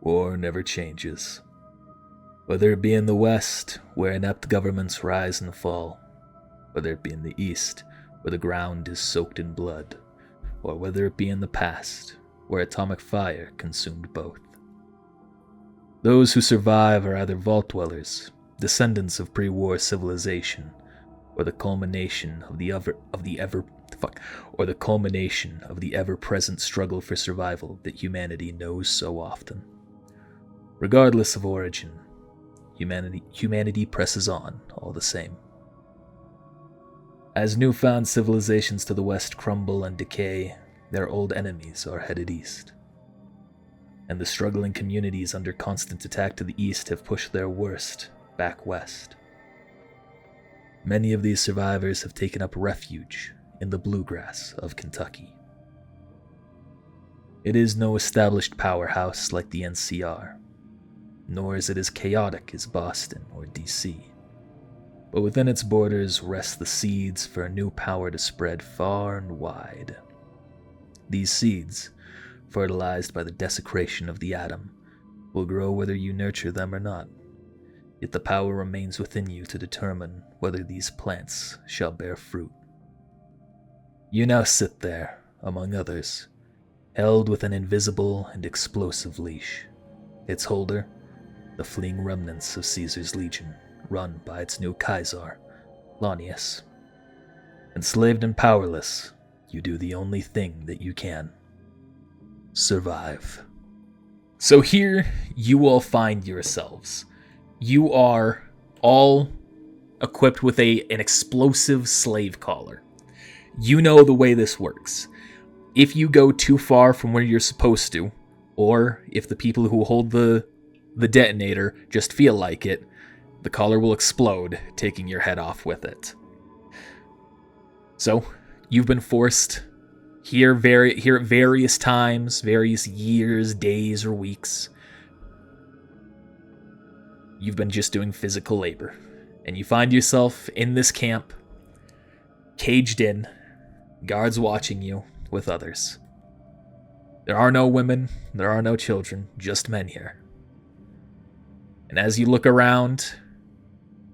War never changes. Whether it be in the West, where inept governments rise and fall, whether it be in the East, where the ground is soaked in blood, or whether it be in the past, where atomic fire consumed both. Those who survive are either vault dwellers, descendants of pre-war civilization, or the culmination of the ever-present struggle for survival that humanity knows so often. Regardless of origin, humanity presses on all the same. As newfound civilizations to the west crumble and decay, their old enemies are headed east. And the struggling communities under constant attack to the east have pushed their worst back west. Many of these survivors have taken up refuge in the bluegrass of Kentucky. It is no established powerhouse like the NCR, nor is it as chaotic as Boston or DC. But within its borders rest the seeds for a new power to spread far and wide. These seeds, fertilized by the desecration of the atom, will grow whether you nurture them or not. Yet the power remains within you to determine whether these plants shall bear fruit. You now sit there, among others, held with an invisible and explosive leash. Its holder, the fleeing remnants of Caesar's legion, run by its new Caesar, Launius. Enslaved and powerless, you do the only thing that you can. Survive. So here you all find yourselves. You are all equipped with an explosive slave collar. You know the way this works. If you go too far from where you're supposed to, or if the people who hold the detonator just feel like it, the collar will explode, taking your head off with it. So, you've been forced here at various times, various years, days, or weeks. You've been just doing physical labor, and you find yourself in this camp, caged in, guards watching you with others. There are no women, there are no children, just men here. And as you look around,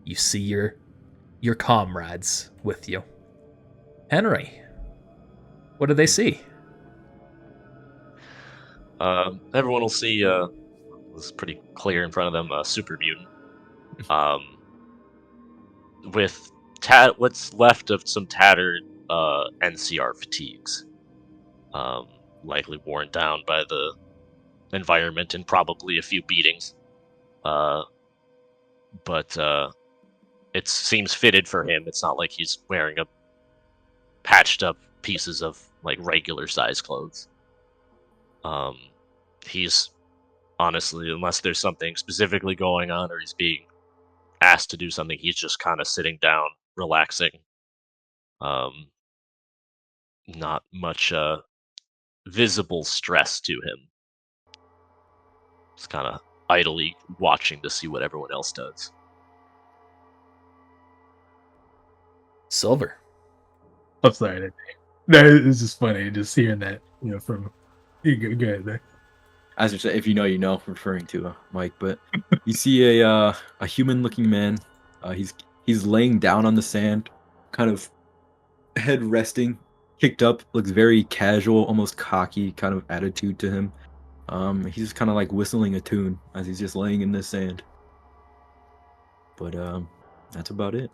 you see your comrades with you. Henry, what do they see? Everyone will see, it's pretty clear in front of them, a super mutant. With what's left of some tattered NCR fatigues. Likely worn down by the environment and probably a few beatings. But it seems fitted for him. It's not like he's wearing a patched up pieces of like regular size clothes. He's honestly, unless there's something specifically going on or he's being asked to do something, he's just kind of sitting down, relaxing. Not much visible stress to him. Just kind of idly watching to see what everyone else does. Silver. I'm sorry. No, it's just funny just hearing that, from... You go ahead there. As you said, if you know, you know, referring to Mike, but you see a human-looking man. He's laying down on the sand, kind of head resting, kicked up, looks very casual, almost cocky kind of attitude to him. He's just kind of like whistling a tune as he's just laying in the sand. But that's about it.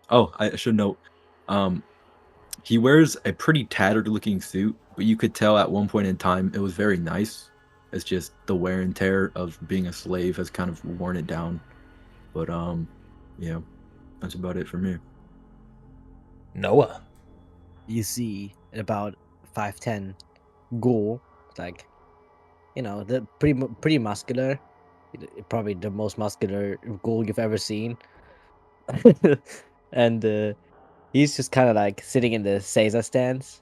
Oh, I should note, he wears a pretty tattered looking suit, but you could tell at one point in time it was very nice. It's just the wear and tear of being a slave has kind of worn it down. But yeah, that's about it for me. Noah. You see about 5'10" ghoul, like, the pretty muscular, probably the most muscular ghoul you've ever seen. And he's just kind of like sitting in the Caesar stance,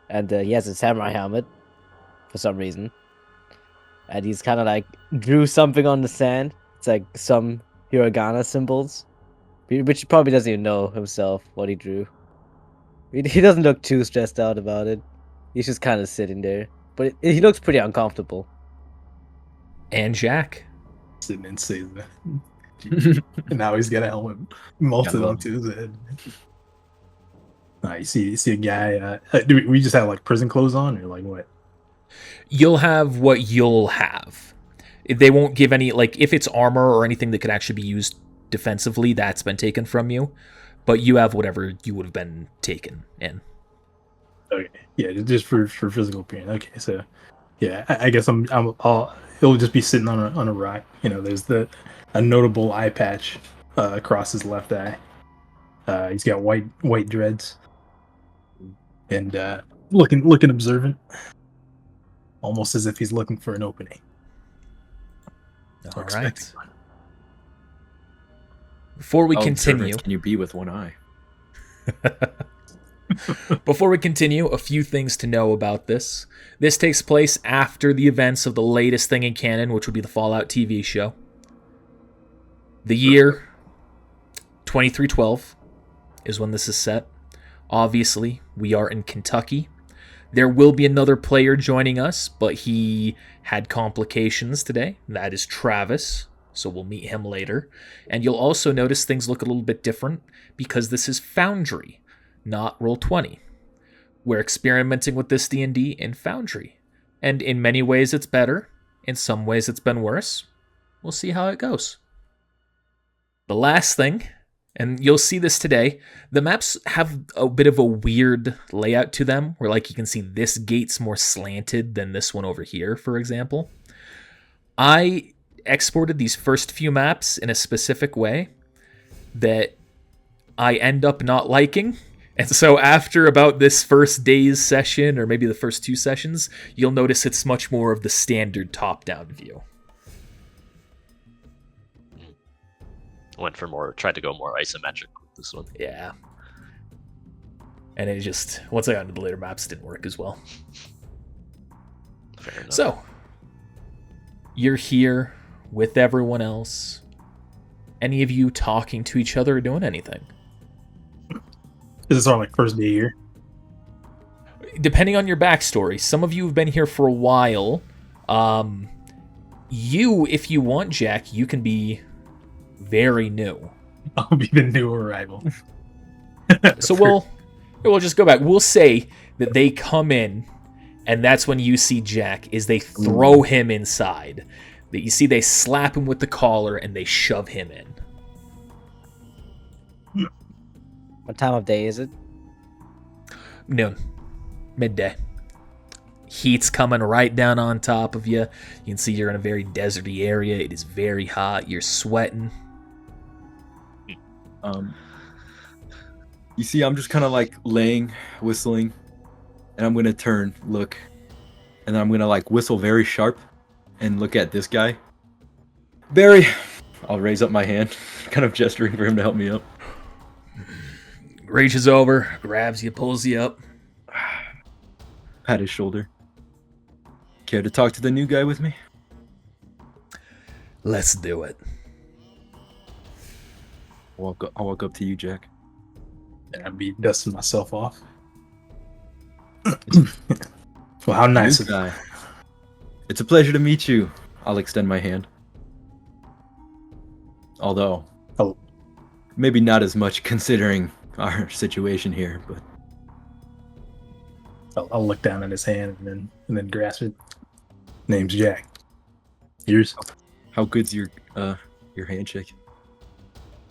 and he has a samurai helmet for some reason, and he's kind of like drew something on the sand. It's like some hiragana symbols, which he probably doesn't even know himself what he drew. He doesn't look too stressed out about it. He's just kind of sitting there, but he looks pretty uncomfortable. And Jack. Sitting in Caesar. And now he's got a helmet melted Yeah, onto his head. You see a guy. Do we just have like prison clothes on, or like what? You'll have what you'll have. They won't give any, like, if it's armor or anything that could actually be used defensively, that's been taken from you. But you have whatever you would have been taken in. Okay, yeah, just for physical appearance. Okay, so yeah, I guess he'll just be sitting on a rock. You know, there's a notable eye patch across his left eye. He's got white dreads, and looking observant, almost as if he's looking for an opening. All Or right. expecting one. Before we How continue, observant can you be with one eye? Before we continue, a few things to know about this. This takes place after the events of the latest thing in canon, which would be the Fallout TV show. The year 2312 is when this is set. Obviously, we are in Kentucky. There will be another player joining us, but he had complications today. That is Travis, so we'll meet him later. And you'll also notice things look a little bit different because this is Foundry, not Roll20. We're experimenting with this D&D in Foundry. And in many ways it's better. In some ways it's been worse. We'll see how it goes. The last thing, and you'll see this today, the maps have a bit of a weird layout to them, where like you can see this gate's more slanted than this one over here, for example. I exported these first few maps in a specific way that I end up not liking. And so after about this first day's session, or maybe the first two sessions, you'll notice it's much more of the standard top-down view. Tried to go more isometric with this one. Yeah. And it just, once I got into the later maps, it didn't work as well. Fair enough. So, you're here with everyone else. Any of you talking to each other or doing anything? Is this our like first day here? Depending on your backstory, some of you have been here for a while. You, if you want, Jack, you can be very new. I'll be the new arrival. So we'll just go back. We'll say that they come in, and that's when you see Jack, is they throw him inside. That you see they slap him with the collar and they shove him in. What time of day is it? Noon. Midday. Heat's coming right down on top of you. You can see you're in a very deserty area. It is very hot. You're sweating. You see, I'm just kind of like laying, whistling, and I'm gonna turn, look, and then I'm gonna like whistle very sharp and look at this guy. Barry, I'll raise up my hand, kind of gesturing for him to help me up. Reaches over, grabs you, pulls you up. Pat his shoulder. Care to talk to the new guy with me? Let's do it. I'll walk up to you, Jack. And I'd be dusting myself off. Well, how nice New of you. guy. It's a pleasure to meet you. I'll extend my hand. Although, maybe not as much considering our situation here, but I'll look down at his hand and then grasp it. Name's Jack. Yours? how good's your handshake?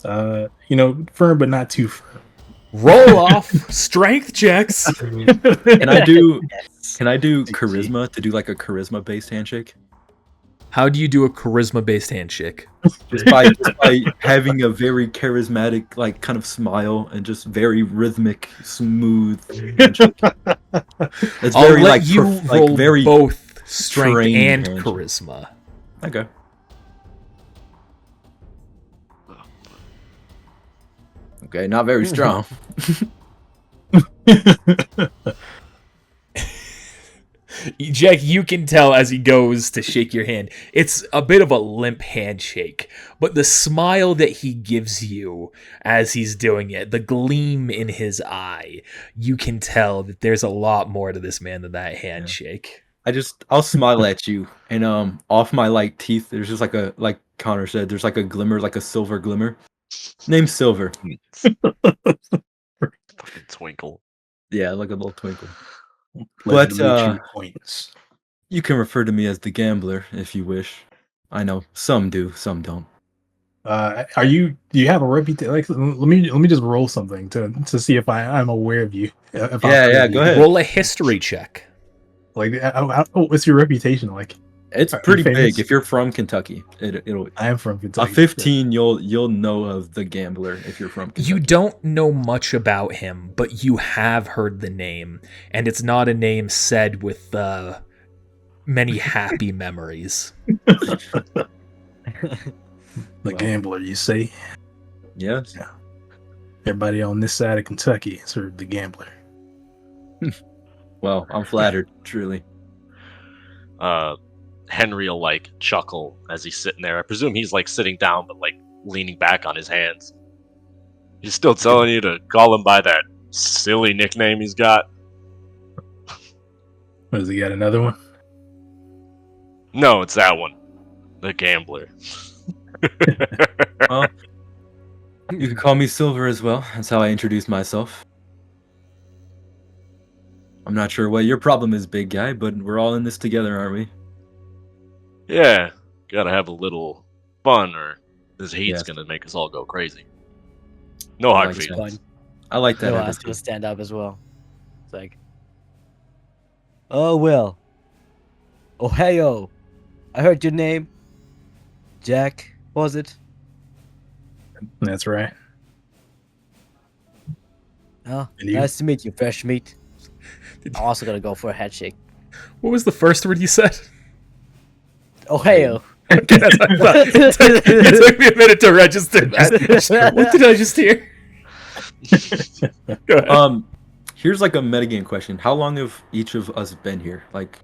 Firm but not too firm. Roll off strength checks. Can I do charisma to do like a charisma based handshake? How do you do a charisma-based handshake? Just by having a very charismatic, like kind of smile and just very rhythmic, smooth handshake. It's I'll very let like you roll very both strength trained and handshake. charisma. Okay. Okay, not very strong. Jack, you can tell as he goes to shake your hand, it's a bit of a limp handshake, but the smile that he gives you as he's doing it, the gleam in his eye, you can tell that there's a lot more to this man than that handshake. I'll smile at you, and off my like teeth, there's just like Connor said, there's like a glimmer, like a silver glimmer. Name's Silver. Fucking twinkle. Yeah, like a little twinkle. Pleasure But to meet you, points. you can refer to me as the Gambler if you wish. I know some do, some don't. Do you have a reputation? Like, let me just roll something to see if I'm aware of you. If I've heard of Go you. ahead. Roll a history check. Like, what's your reputation like? It's Are you pretty famous? big if you're from Kentucky. It'll I am from a Kentucky. 15 you'll know of the Gambler if you're from Kentucky. You don't know much about him, but you have heard the name, and it's not a name said with many happy memories. The Gambler, you say? Yes. Yeah. Everybody on this side of Kentucky has heard the Gambler. Well, I'm flattered, truly. Henry will like chuckle as he's sitting there. I presume he's like sitting down, but like leaning back on his hands. He's still telling you to call him by that silly nickname he's got. What, has he got another one? No, it's that one, the Gambler. Well, you can call me Silver as well. That's how I introduce myself. I'm not sure what your problem is, big guy, but we're all in this together, aren't we? Yeah, gotta have a little fun, or this heat's Yes. gonna make us all go crazy. No I hard like feelings. that. I like that. No, I attitude. was gonna stand up as well. It's like, oh well. Ohio, I heard your name. Jack, was it? That's right. Oh, And you? nice to meet you, fresh meat. I'm also gonna go for a handshake. What was the first word you said? Ohio. Okay, that's what I thought. It took me a minute to register that. What did I just hear? Go ahead. Here's like a metagame question. How long have each of us been here? Like,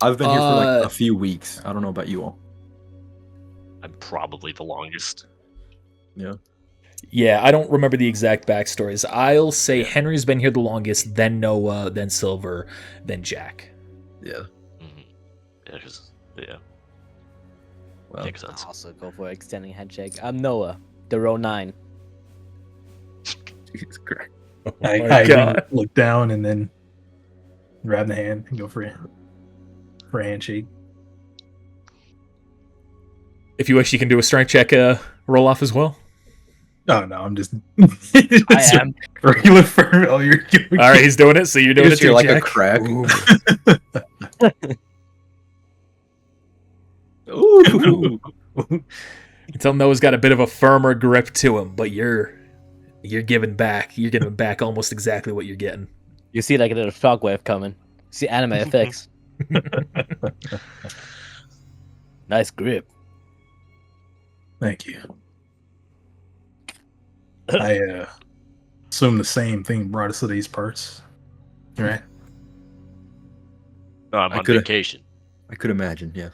I've been here for like a few weeks. I don't know about you all. I'm probably the longest. Yeah. Yeah, I don't remember the exact backstories. I'll say Henry's been here the longest, then Noah, then Silver, then Jack. Yeah. Yeah, yeah, Well, makes sense. I'll also go for extending handshake. I'm Noah, the row 9. Jesus Christ. Oh I my god. look down and then grab the hand and go for a handshake. If you wish, you can do a strength check roll off as well. Oh no, I'm just I am. regular firm. Oh, you're All right, he's doing it, so you're doing it You're too, like a Jack. crack. Ooh. Ooh. You tell Noah's got a bit of a firmer grip to him, but you're giving back. You're giving back almost exactly what you're getting. You see like a little shockwave coming. See anime effects. Nice grip. Thank you. I assume the same thing brought us to these parts, right? No, I'm I on coulda- vacation. I could imagine, yes.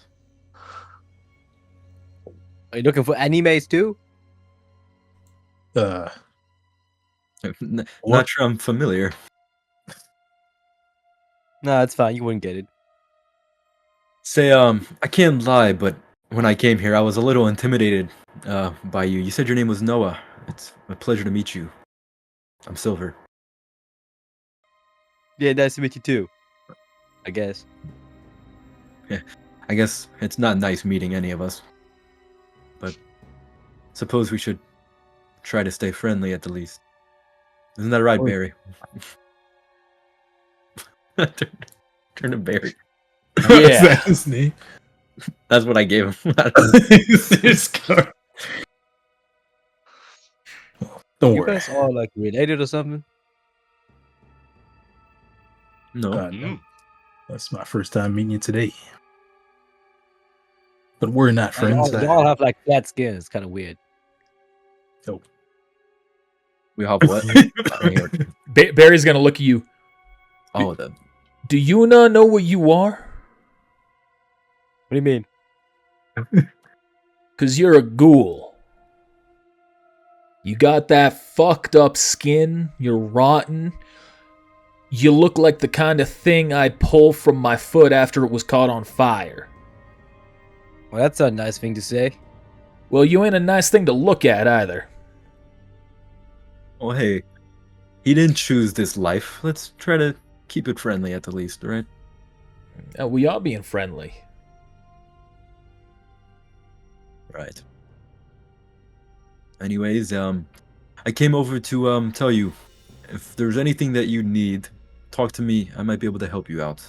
Are you looking for animes too? Uh, Not sure I'm familiar. No, it's fine. You wouldn't get it. Say, I can't lie, but when I came here, I was a little intimidated by you. You said your name was Noah. It's a pleasure to meet you. I'm Silver. Yeah, nice to meet you too. I guess. I guess it's not nice meeting any of us. But suppose we should try to stay friendly at the least. Isn't that right, Or- Barry? Turn to Barry. is that his name? That's what I gave him. Don't You worry. guys all like related or something? No. No. That's my first time meeting you today. But we're not friends. You all have like flat skin. It's kind of weird. We have what? Barry's gonna look at you. Oh, the Do you not know what you are? What do you mean? Cause you're a ghoul. You got that fucked up skin. You're rotten. You look like the kind of thing I'd pull from my foot after it was caught on fire. Well, that's a nice thing to say. Well, you ain't a nice thing to look at either. Oh, hey, he didn't choose this life. Let's try to keep it friendly at the least, right? We are being friendly. Right. Anyways, I came over to tell you if there's anything that you need, talk to me. I might be able to help you out.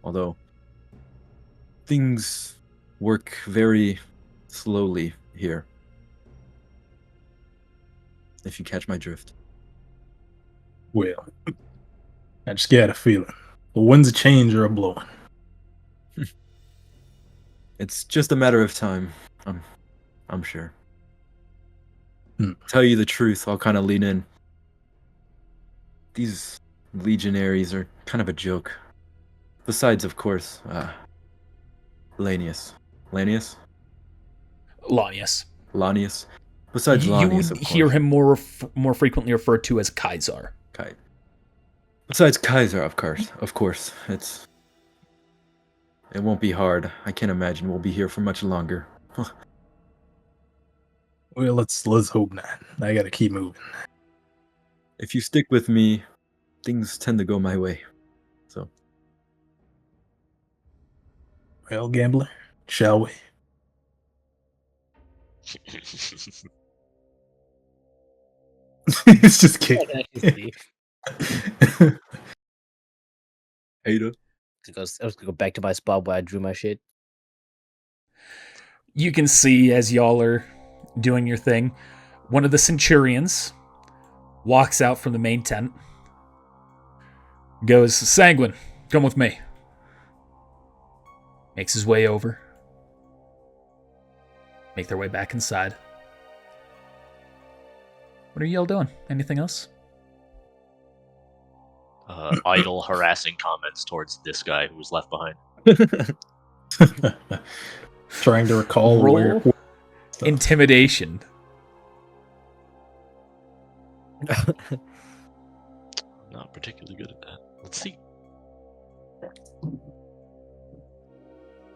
Although things work very slowly here. If you catch my drift. Well, I just got a feeling. The winds of change are blowing. It's just a matter of time. I'm sure. Hmm. Tell you the truth, I'll kind of lean in. These legionaries are kind of a joke. Besides, of course, Lanius. Lanius? Lanius. Lanius? Besides You Lanius, would of hear course. him more frequently referred to as Kaisar. Kai. Besides Kaiser, of course. It won't be hard. I can't imagine we'll be here for much longer. Well, let's hope not. I gotta keep moving. If you stick with me, things tend to go my way. So, Well, gambler, shall we? It's just kidding. Ada. I was gonna go back to my spot where I drew my shit. You can see as y'all are doing your thing, one of the centurions walks out from the main tent, goes, Sanguine, come with me. Makes his way over. Make their way back inside. What are y'all doing? Anything else? Idle, harassing comments towards this guy who was left behind. Trying to recall Roll where. intimidation. Not particularly good at that. Let's see.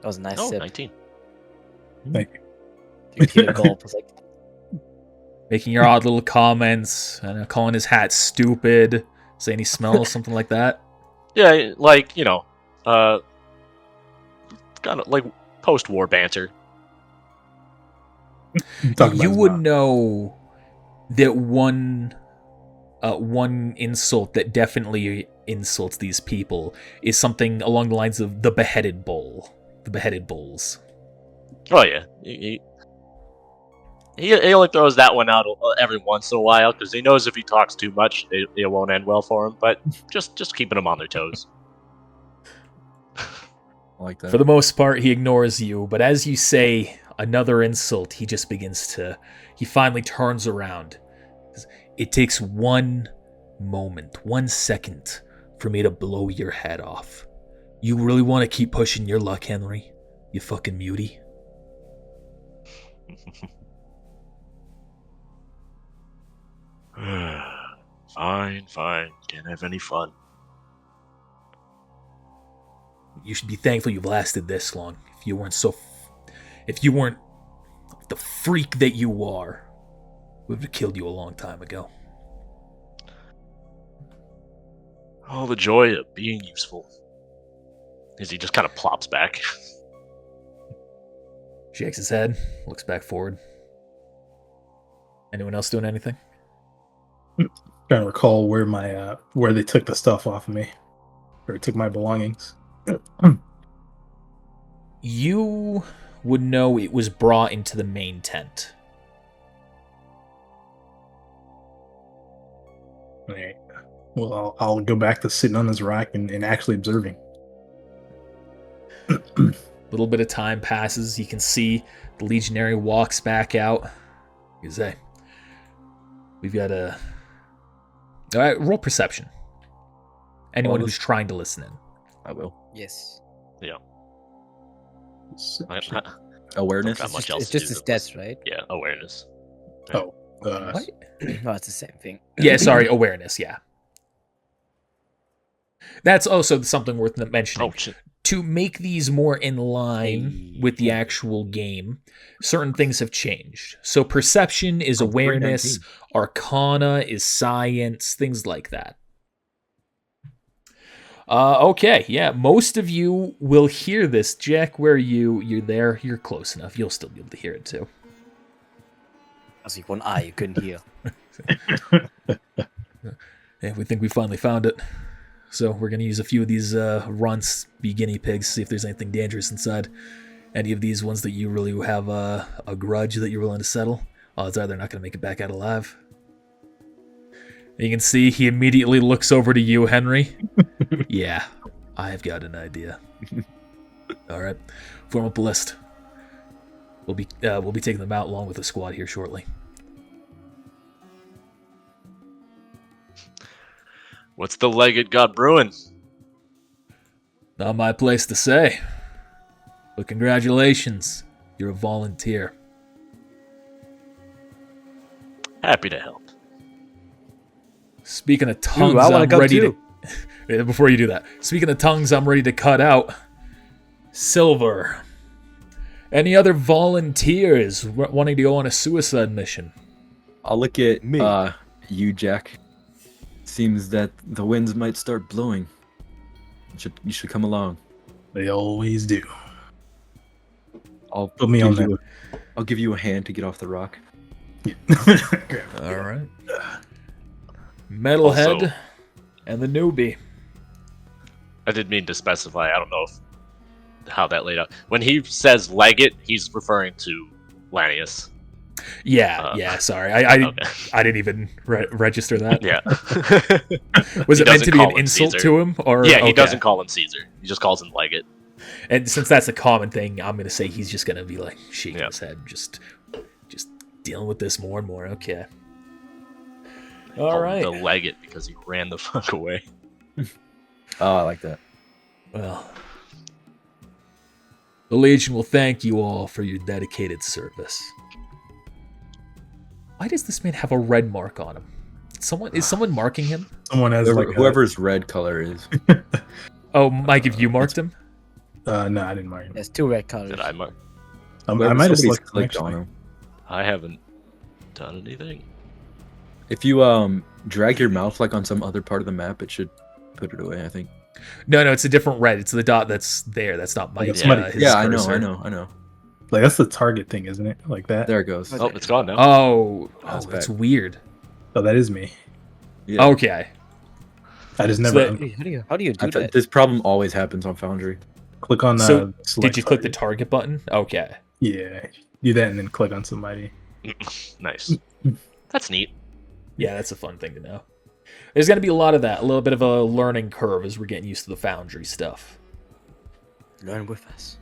That was a nice Oh, sip. 19. Thank you. You hear a gulp. It's like, Making your odd little comments, calling his hat stupid, saying he smells, something like that. Yeah, like, kind of like post-war banter. Talking You about would his know that one insult that definitely insults these people is something along the lines of the beheaded bull. The beheaded bulls. Oh, yeah. He only throws that one out every once in a while because he knows if he talks too much, it won't end well for him. But just keeping them on their toes. I like that. For the most part, he ignores you, but as you say another insult, he finally turns around. It takes one moment, 1 second, for me to blow your head off. You really want to keep pushing your luck, Henry? You fucking mutie. Fine. Can't have any fun. You should be thankful you've lasted this long. If you weren't the freak that you are, we would have killed you a long time ago. Oh, the joy of being useful. As he just kind of plops back. Shakes his head, looks back forward. Anyone else doing anything? Trying to recall where my where they took the stuff off of me, or took my belongings. You would know it was brought into the main tent. Alright. Well, I'll go back to sitting on this rock and actually observing. Little bit of time passes. You can see the legionary walks back out. He goes, hey, we've got a... All right, roll perception. Anyone who's trying to listen in. I will. yes. Yeah. Awareness. Not much else It's to just do his than stats, right? Yeah, awareness. Oh, What? No, it's the same thing. Yeah, sorry, awareness, yeah. That's also something worth mentioning. Oh shit. To make these more in line with the actual game, certain things have changed. So perception is awareness, 319. arcana is science, things like that. Okay, yeah, most of you will hear this. Jack, where are you? You're there. You're close enough. You'll still be able to hear it too. I was like one eye you couldn't hear. Yeah, we think we finally found it. So we're gonna use a few of these runts, be guinea pigs, see if there's anything dangerous inside. Any of these ones that you really have a grudge that you're willing to settle, odds are they're not gonna make it back out alive. You can see he immediately looks over to you, Henry. Yeah, I've got an idea. All right, form up a list. We'll be taking them out along with the squad here shortly. What's the legged got brewing? Not my place to say. But congratulations, you're a volunteer. Happy to help. Speaking of tongues, I wanna I'm go ready too. to... Before you do that, speaking of tongues, I'm ready to cut out. Silver. Any other volunteers wanting to go on a suicide mission? I'll look at Me. you, Jack. Seems that the winds might start blowing. You should come along. They always do. I'll Put me on that. I'll give you a hand to get off the rock. All right. Metalhead Also- and the newbie. I did mean to specify. I don't know how that laid out. When he says legate, he's referring to Lanius. Yeah, sorry. I Okay. I didn't even register that. Yeah. Was He it meant doesn't to be call an him insult Caesar. to him? Or Yeah, he okay. doesn't call him Caesar. He just calls him legate. And since that's a common thing, I'm gonna say he's just gonna be like shaking Yeah. his head, just dealing with this more and more. Okay. All Call him right. the legate because he ran the fuck away. Oh, I like that. Well, the Legion will thank you all for your dedicated service. Why does this man have a red mark on him? Is someone marking him? Someone has like Whoever's red color is. Oh, Mike, have you marked him? No, I didn't mark him. There's 2 red colors. Did I mark? I might have Somebody's selected him, clicked on actually. him. I haven't done anything. If you drag your mouse like on some other part of the map, it should put it away. I think. No, it's a different red. It's the dot that's there. That's not Mike's. somebody- His Yeah, I cursor. know. Like that's the target thing, isn't it? Like that. There it goes. Oh, it's gone now. Oh, That's that's back. weird. Oh, that is me. Yeah. Okay. I just So never that- Hey, how do you do that? This problem always happens on Foundry. click on. So, select Did you click the target. target button? Okay. Yeah, do that and then click on somebody. Nice. That's neat. Yeah, that's a fun thing to know. There's going to be a lot of that. A little bit of a learning curve as we're getting used to the Foundry stuff. Learn with us.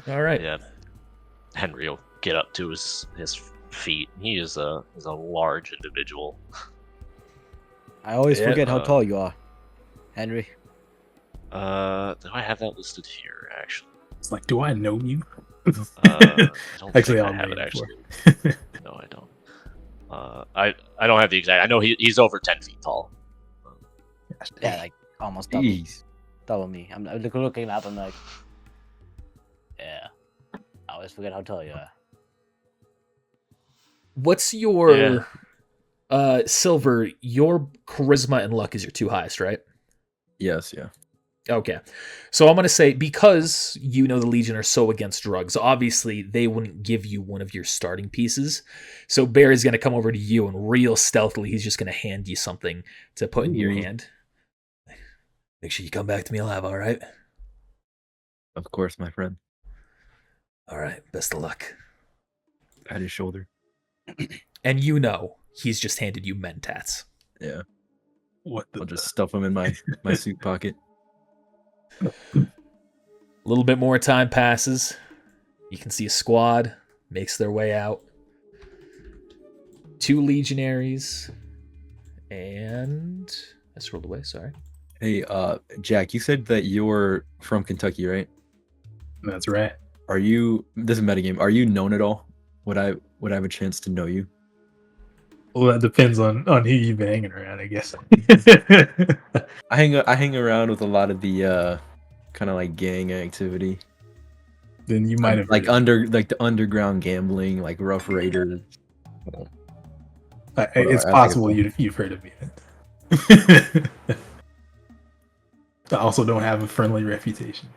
All right. Yeah. Henry will get up to his feet. He is a large individual. I always Yeah, forget how tall you are, Henry. Do I have that listed here? Actually, It's like, do I know you? I don't Actually, think I I'll have name it. it for Actually, no, I don't. I don't have the exact. I know he's over 10 feet tall. Yeah, like almost double, Jeez. double me. I'm looking up. I'm like, yeah. I always forget how tall you are. What's your Yeah. Silver? Your charisma and luck is your 2 highest, right? Yes, yeah. Okay. So I'm going to say, because you know the Legion are so against drugs, obviously they wouldn't give you one of your starting pieces. So Barry's going to come over to you and real stealthily, he's just going to hand you something to put in your Ooh. hand. Make sure you come back to me alive, all right? Of course, my friend. All right. Best of luck. At his shoulder. And you know he's just handed you mentats. Yeah. What the? I'll just stuff them in my suit pocket. A little bit more time passes. You can see a squad makes their way out. 2 legionaries. And I scrolled away, sorry. Hey, Jack, you said that you're from Kentucky, right? That's right. Are you? This is metagame. Are you known at all? Would I have a chance to know you? Well, that depends on who you've been hanging around, I guess. I hang around with a lot of the kind of like gang activity, Then you might have like heard the underground gambling, like Rough Raiders. it's I think possible it's- you've heard of it. I also don't have a friendly reputation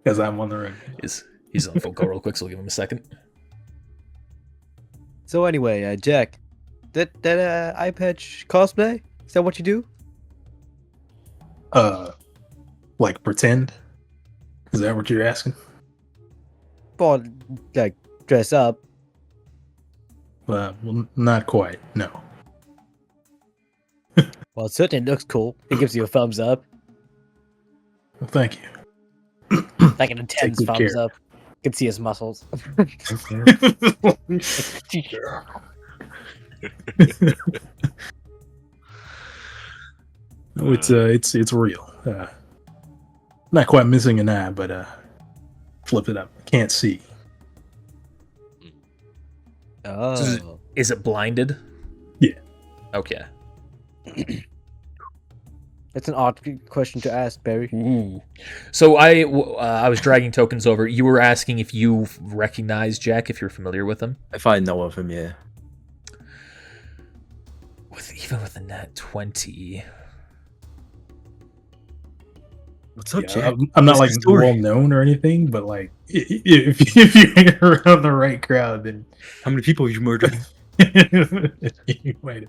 because I'm on the run. He's on phone call real quick, so I'll give him a second. So anyway, Jack, that eye patch cosplay, is that what you do? Like pretend? Is that what you're asking? Well, like dress up. Well, not quite. No. Well, it certainly looks cool. It gives you a thumbs up, Well, thank you. like an intense good thumbs care. up. You can see his muscles. No, it's real. Not quite missing an eye, but flip it up. Can't see. Oh, Is it blinded? Yeah. Okay. that's an odd question to ask, Barry. Ooh. So I was dragging tokens over. You were asking if you recognize Jack, if you're familiar with him. If I know of him, yeah. Even with a nat 20. What's up, Yeah, Jack? I'm not What's like the story? well known or anything, but like if you hang around the right crowd, then How many people you murdered? you might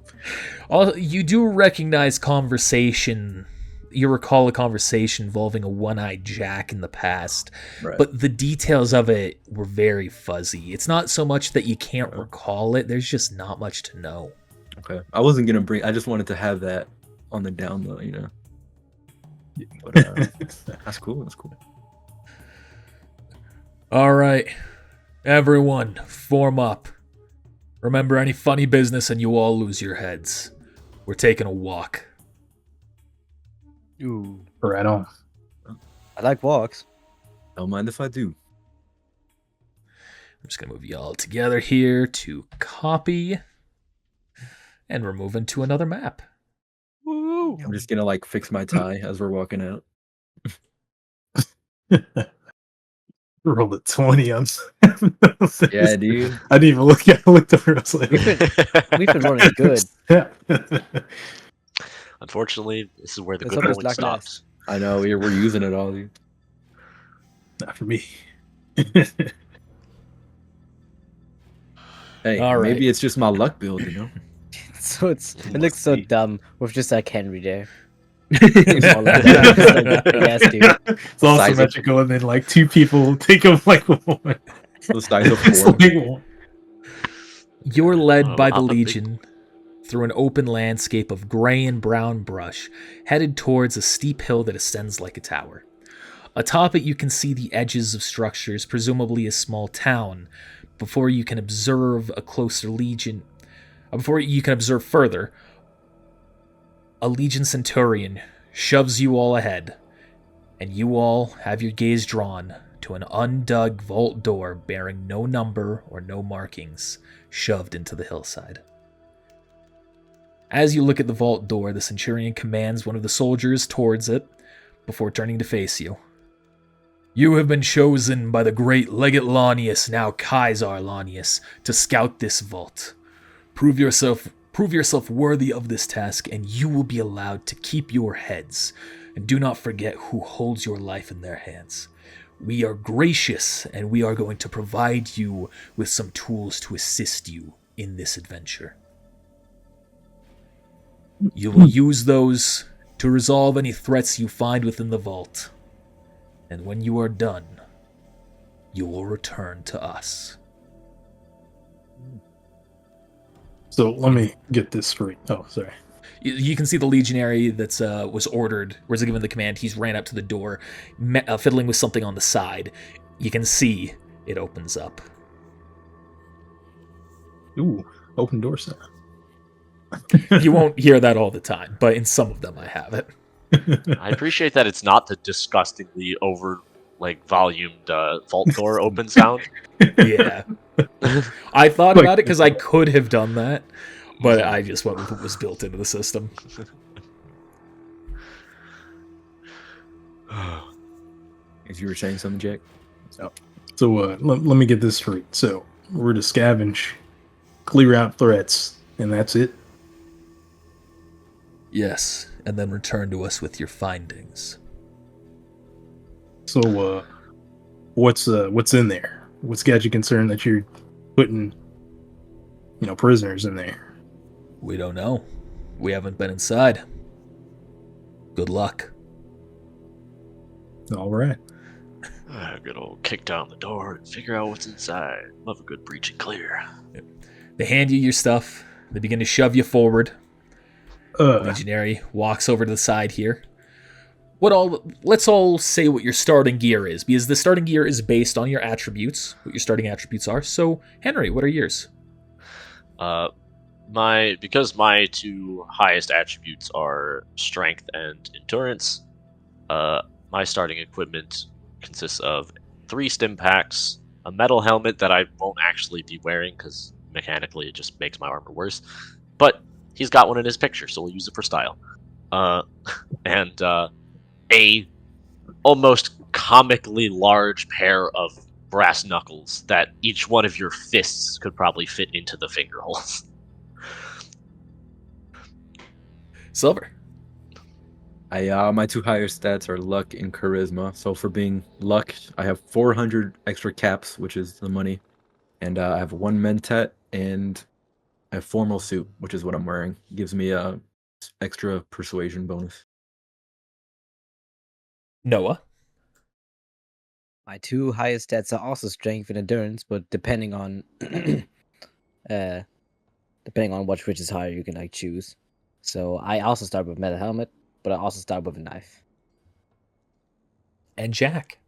have. You do recognize conversation. You recall a conversation involving a one-eyed Jack in the past, Right. but the details of it were very fuzzy. It's not so much that you can't recall it. There's just not much to know. Okay. I wasn't gonna bring. I just wanted to have that on the down low, you know. But that's cool. That's cool. All right, everyone, form up. Remember any funny business and you all lose your heads. We're taking a walk. Ooh, Right on. I like walks. Don't mind if I do. I'm just going to move you all together here to copy. And we're moving to another map. Woo! I'm just gonna like fix my tie as we're walking out. Rolled a 20 on. Yeah, dude. I didn't even look at. I looked over. I was like, We've been running good. Unfortunately, this is where the Let's good hope it's rolling like stops. I know we're using it all, dude. Not for me. Hey, All right. maybe it's just my luck build, you know. So it looks so dumb with just like Henry there. It's all like that. Yes, dude. It's all Size of- symmetrical, and then like two people take up like one. The size of It's four. like one. You're led by the I'm a big- Legion through an open landscape of gray and brown brush, headed towards a steep hill that ascends like a tower. Atop it, you can see the edges of structures, presumably a small town, before you can observe a closer Legion. Before you can observe further, a Legion Centurion shoves you all ahead, and you all have your gaze drawn to an undug vault door bearing no number or no markings, shoved into the hillside. As you look at the vault door, the Centurion commands one of the soldiers towards it before turning to face you. You have been chosen by the great Legate Lanius, now Kaisar Lanius, to scout this vault. Prove yourself worthy of this task, and you will be allowed to keep your heads. And do not forget who holds your life in their hands. We are gracious, and we are going to provide you with some tools to assist you in this adventure. You will use those to resolve any threats you find within the vault. And when you are done, you will return to us. So let me get this straight. Oh, sorry. You can see the legionary that's was given the command. He's ran up to the door, fiddling with something on the side. You can see it opens up. Ooh, open door sound. You won't hear that all the time, but in some of them I have it. I appreciate that it's not the disgustingly over volumed vault door open sound. Yeah. I thought about it because I could have done that, but I just went with what was built into the system. As you were saying something, Jack? So let me get this straight. So we're to scavenge, clear out threats, and that's it? Yes, and then return to us with your findings. So what's in there? What's got you concerned that you're putting, prisoners in there? We don't know. We haven't been inside. Good luck. All right. Good old kick down the door and figure out what's inside. Love a good breach and clear. They hand you your stuff. They begin to shove you forward. Legionary walks over to the side here. Let's all say what your starting gear is, because the starting gear is based on your attributes, what your starting attributes are. So, Henry, what are yours? Because my two highest attributes are strength and endurance, my starting equipment consists of 3 stim packs, a metal helmet that I won't actually be wearing because mechanically it just makes my armor worse, but he's got one in his picture, so we'll use it for style. And a almost comically large pair of brass knuckles that each one of your fists could probably fit into the finger holes. Silver. My 2 highest stats are luck and charisma. So for being luck, I have 400 extra caps, which is the money, and I have 1 mentat and a formal suit, which is what I'm wearing. It gives me a extra persuasion bonus. Noah. My 2 highest stats are also strength and endurance, but depending on which is higher, you can choose. So I also start with metal helmet, but I also start with a knife. And Jack.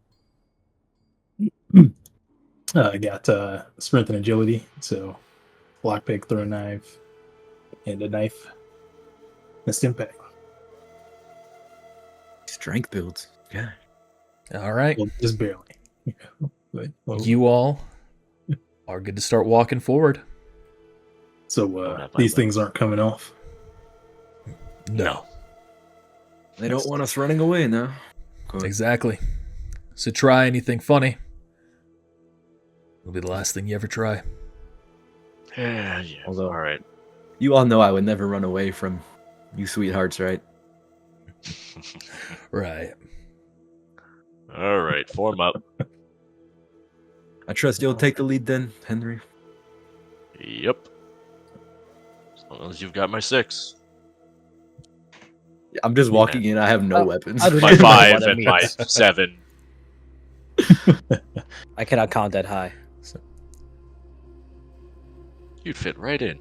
I got strength and agility, so lockpick, throw knife, and a knife. A stim pack. Strength builds. Yeah. All right. Well, just barely. You all are good to start walking forward. So these things aren't coming off? No. They don't want us running away now. Exactly. So try anything funny. It'll be the last thing you ever try. Yeah. Although, all right. You all know I would never run away from you sweethearts, right? Right. All right, form up. I trust you'll take the lead then, Henry. Yep. As long as you've got my 6. I'm just walking in. I have no weapons. I don't My even know 5 what that and my means. 7. I cannot count that high. You'd fit right in.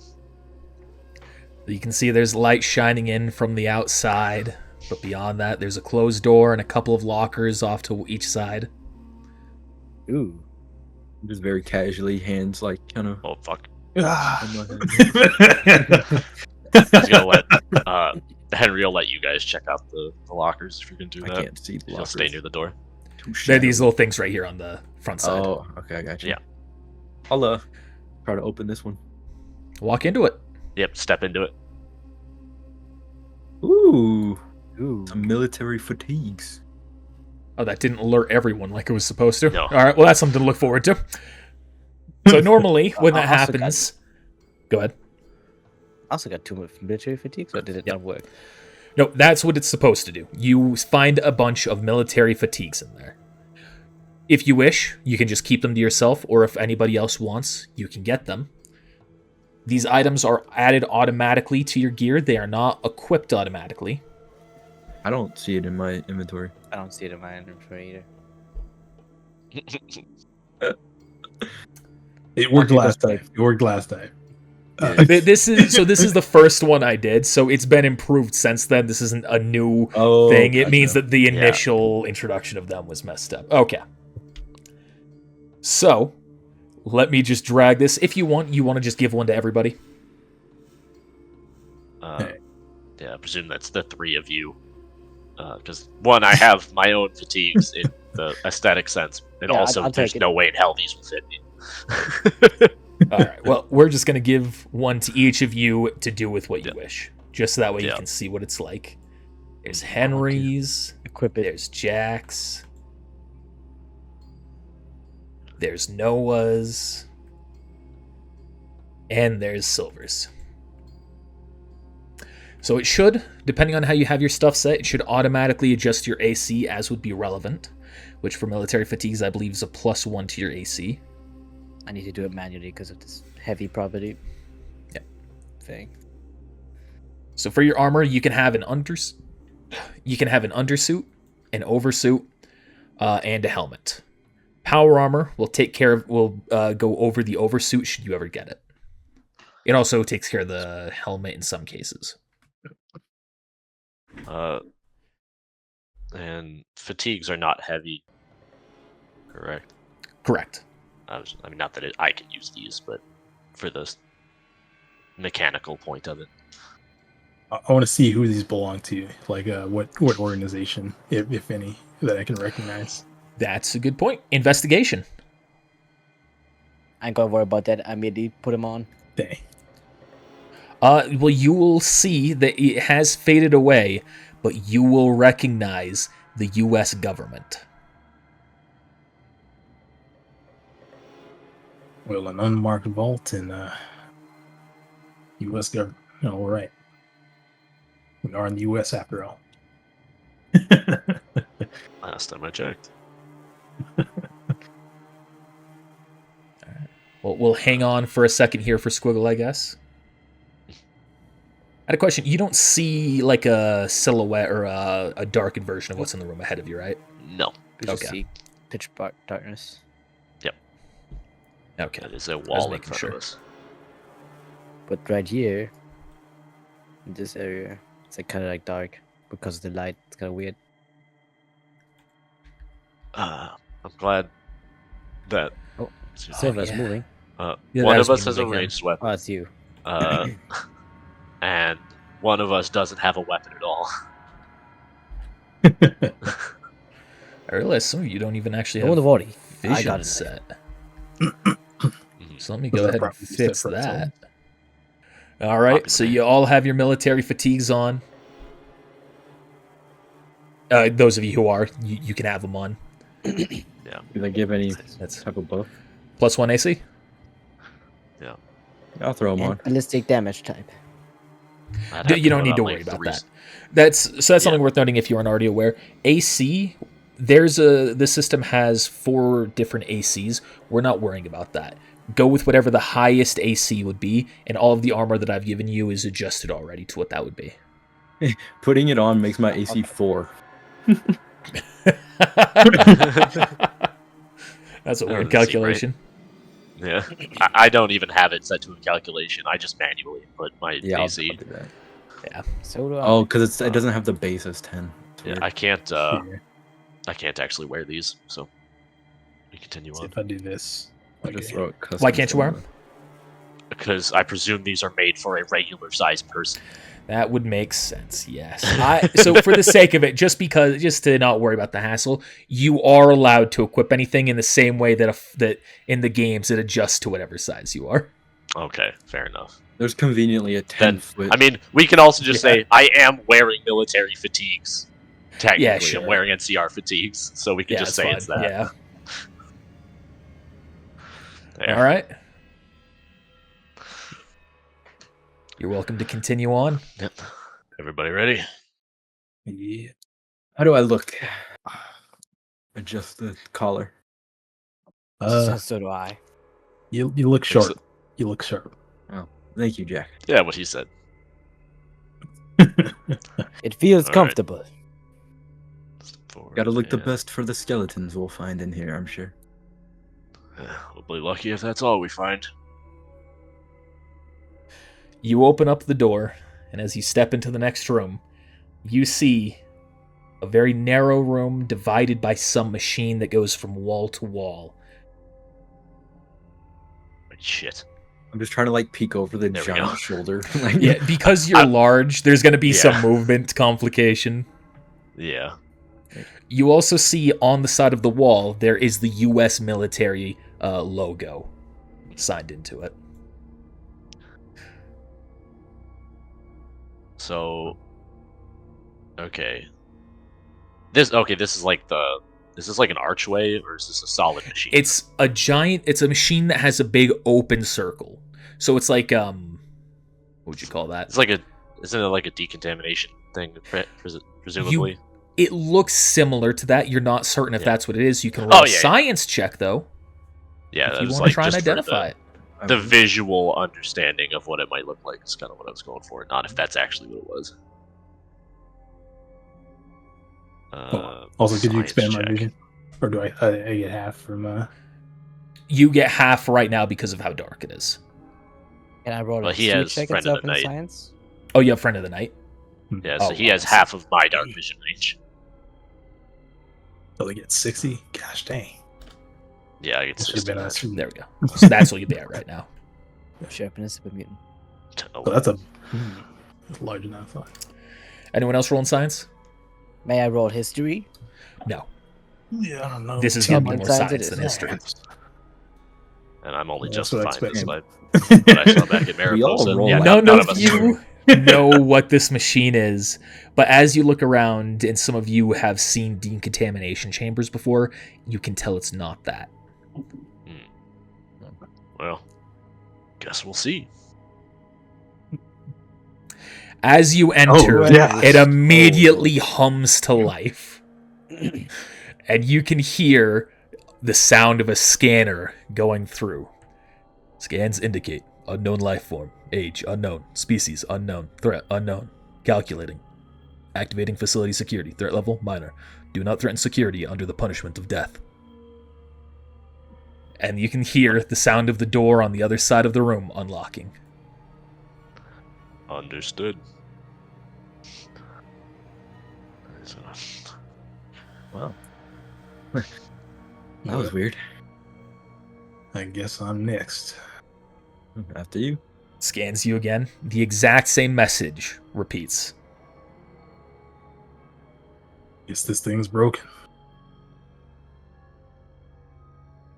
You can see there's light shining in from the outside, but beyond that, there's a closed door and a couple of lockers off to each side. Ooh. Just very casually, hands kind of. Oh fuck! Ah. He's gonna let Henry will let you guys check out the lockers if you can do that. I can't see the He'll lockers. stay near the door. They're these little things right here on the front side. Oh, okay, I got you. Yeah. I'll try to open this one. Walk into it. Yep, step into it. Ooh, Ooh. some military fatigues. Oh, that didn't alert everyone like it was supposed to. No. All right, well, that's something to look forward to. So normally, when that I also happens... Go ahead. I also got 2 military fatigues, or did it not work? No, that's what it's supposed to do. You find a bunch of military fatigues in there. If you wish, you can just keep them to yourself, or if anybody else wants, you can get them. These items are added automatically to your gear. They are not equipped automatically. I don't see it in my inventory. I don't see it in my inventory either. It worked Okay, last that's time. It worked last time. This is the first one I did, so it's been improved since then. This isn't a new thing. It means that the initial introduction of them was messed up. Okay. So, let me just drag this. If you want to just give one to everybody. Yeah, I presume that's the 3 of you. Because one, I have my own fatigues in the aesthetic sense, and Yeah, also I'll take there's it. no way in hell these will fit me. All right. Well, we're just going to give one to each of you to do with what you wish. Just so that way you can see what it's like. There's Henry's. Equip it. There's Jack's. There's Noah's. And there's Silver's. So it should, depending on how you have your stuff set, it should automatically adjust your AC as would be relevant, which for military fatigues, I believe is a +1 to your AC. I need to do it manually because of this heavy property thing. So for your armor, you can have an undersuit, an oversuit, and a helmet. Power armor will go over the oversuit should you ever get it. It also takes care of the helmet in some cases. And fatigues are not heavy, correct? Correct. Not that I can use these, but for the mechanical point of it. I want to see who these belong to, like what organization, if any, that I can recognize. That's a good point. Investigation. I ain't gonna worry about that. I immediately put them on. Dang. Well, you will see that it has faded away, but you will recognize the U.S. government. Well, an unmarked vault in U.S. government. All right. We are in the U.S. after all. Last time I checked. Well, we'll hang on for a second here for Squiggle, I guess. I had a question. You don't see like a silhouette or a darkened version of what's in the room ahead of you, right? No. We just Okay. see pitch darkness. Okay. That is a wall in making front sure. of us. But right here, in this area, it's like kind of like dark because of the light. It's kind of weird. I'm glad that Oh, Excuse Silver's yeah. moving. Yeah, one that of was us me has a moving him. ranged Oh, weapon, it's you. and one of us doesn't have a weapon at all. I realize some of you don't even actually Don't have worry. I vision got it. set. Mhm. So let me Was go that ahead and properly set fix for its that. own? All right, Popular so name. you all have your military fatigues on. Those of you who are, you can have them on. Do they give any That's type of buff? +1 AC. I'll throw them on. And ballistic damage type. I'd have You don't put need on, to like, worry about three- that. That's something worth noting if you aren't already aware. AC, the system has 4 different ACs. We're not worrying about that. Go with whatever the highest AC would be, and all of the armor that I've given you is adjusted already to what that would be. Putting it on makes my AC 4. That's a That weird doesn't seem calculation. Yeah, I don't even have it set to a calculation. I just manually input my Yeah, I'll AC. do that. Yeah. So do I. Oh, because it doesn't have the base as 10. It's Yeah, weird. I can't. Yeah. I can't actually wear these, so we continue See on. if I do this. I'll just Okay. throw it custom Why can't you wear 'em? somewhere. Because I presume these are made for a regular sized person. That would make sense, yes. So for the sake of it, just to not worry about the hassle, you are allowed to equip anything in the same way that in the games it adjusts to whatever size you are. Okay, fair enough. There's conveniently a 10 Then, foot. I mean, we can also just Yeah. say I am wearing military fatigues. Technically, Yeah, sure. I'm wearing NCR fatigues, so we can Yeah, just say fine. it's that. Yeah. There. All right. You're welcome to continue on. Yep. Everybody ready? Yeah. How do I look? Adjust the collar. So do I. You look Fix sharp. You look sharp. Oh, thank you, Jack. Yeah, what he said. It feels All right. comfortable. Forward, Gotta look the and- best for the skeletons we'll find in here, I'm sure. We'll be lucky if that's all we find. You open up the door, and as you step into the next room, you see a very narrow room divided by some machine that goes from wall to wall. Shit. I'm just trying to like peek over the There we go. giant shoulder. Like, Yeah, because you're large, there's going to be Yeah. some movement complication. Yeah. You also see on the side of the wall, there is the U.S. military logo signed into it. So, okay. This is like is this like an archway, or is this a solid machine? It's a machine that has a big open circle. So it's like, what would you call that? Isn't it like a decontamination thing, presumably? It looks similar to that. You're not certain if that's what it is. You can roll a science check, though. Yeah, if you that's want to try and identify it. The visual understanding of what it might look like is kind of what I was going for, not if that's actually what it was. Also, could you expand check. my vision? Or do I get half from... You get half right now because of how dark it is. Can I roll Well, a he history has check friend of itself the in night. science? Oh, you have Friend of the Night? Yeah, so Oh, he has wow. half of my dark vision range. So they get 60? Gosh dang. Yeah, I get Should have 60. been us. There we go. So that's what you'd be at right now. Sharpness of a mutant. So that's a large enough. Anyone else rolling science? May I roll history? No. Yeah, I don't know. This is Ten going to be more Science it science is. than history. And I'm only Yeah, that's what I justifying this expected. by what I saw back in We all Mariposa. roll Yeah, like- None none of us you know what this machine is, but as you look around, and some of you have seen decontamination chambers before, you can tell it's not that. Well, guess we'll see. As you enter, yeah. it immediately hums to life. And you can hear the sound of a scanner going through. Scans indicate unknown life form, age unknown, species unknown, threat unknown, calculating. Activating facility security, threat level minor. Do not threaten security under the punishment of death. And you can hear the sound of the door on the other side of the room unlocking. Understood. Wow. That was weird. I guess I'm next. After you. Scans you again. The exact same message repeats. Guess this thing's broken.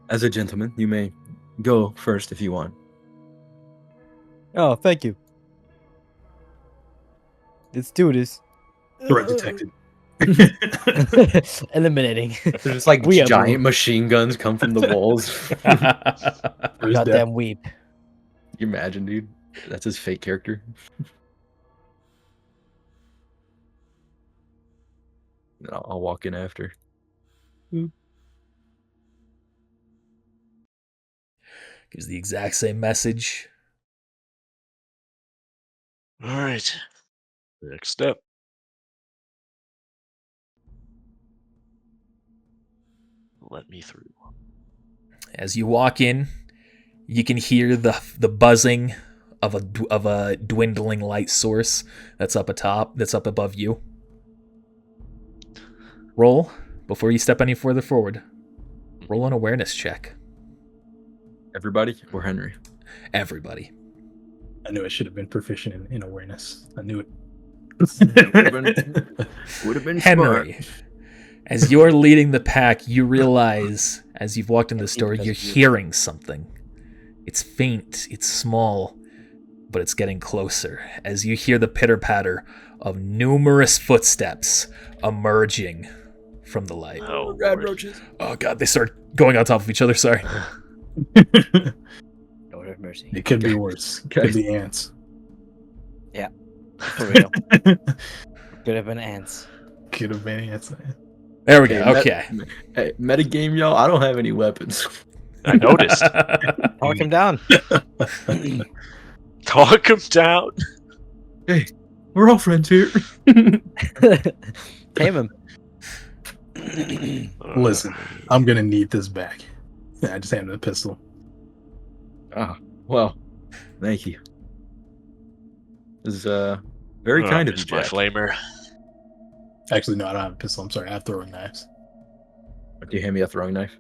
As a gentleman, you may go first if you want. Oh, thank you. Let's do this. Threat detected. Eliminating. There's just like We have giant machine guns come from the walls. Where's that? Goddamn weep. You imagine, dude? That's his fake character. I'll walk in after. Gives the exact same message. Alright. Next step. Let me through. As you walk in, you can hear the buzzing of a dwindling light source that's up atop, that's up above you. Roll, before you step any further forward, roll an awareness check. Everybody or Henry? Everybody. I knew I should have been proficient in awareness. I knew it. Would have been Henry, smart. as you're leading the pack, you realize, as you've walked in the store, you're hearing something. It's faint, it's small, but it's getting closer. As you hear the pitter-patter of numerous footsteps emerging from the light. Oh, Rad Lord. roaches. Oh god, they start going on top of each other, sorry. Lord have mercy. It could be worse. Okay. Could be ants. For real. Could have been ants. Could have been ants. There we go, Hey, okay. Hey, metagame, y'all. I don't have any weapons. I noticed. Talk him down. Talk him down. Hey, we're all friends here. Tame him. Listen, I'm gonna need this back. Yeah, I just handed the pistol. Ah, well, thank you. This is very kind of you, Missed my Jack. flamer. Actually, no, I don't have a pistol. I'm sorry. I have throwing knives. Do you hand me a throwing knife?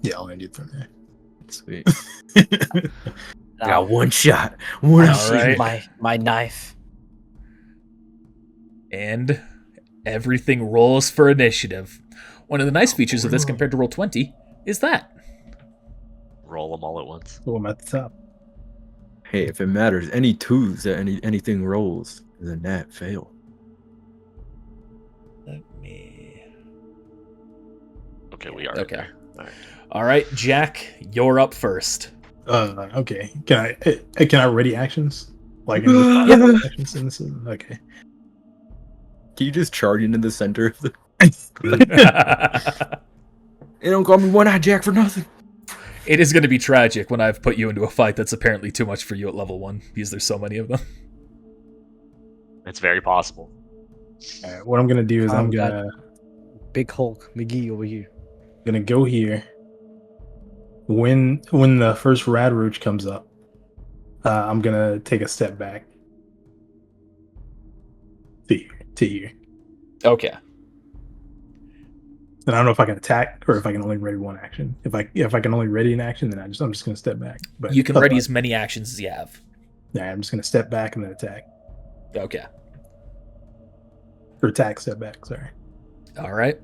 Yeah, I'll hand you a throwing knife. Sweet. Now, Got one shot. One All shot. right. my knife. And everything rolls for initiative. One of the nice features of this compared to Roll20 is that. Roll them all at once. Oh, I'm at the top. Hey, if it matters, any twos that anything rolls, The nat fail. Let me. Okay, we are Okay. there. All right. All right, Jack, you're up first. Okay. Can I ready actions? Like in the actions in this? Okay. Can you just charge into the center of the? It They don't call me One-Eyed Jack for nothing. is going to be tragic when I've put you into a fight that's apparently too much for you at level 1 because there's so many of them. It's very possible. All right, what I'm gonna do is I'm God. gonna Big Hulk McGee over here. go here. When the first rad roach comes up, I'm gonna take a step back. To here. Okay. And I don't know if I can attack or if I can only ready one action. If I can only ready an action, then I'm just gonna step back. But You can ready as many actions as you have. Yeah, I'm just gonna step back and then attack. Okay. Or attack, step back. Sorry. All right.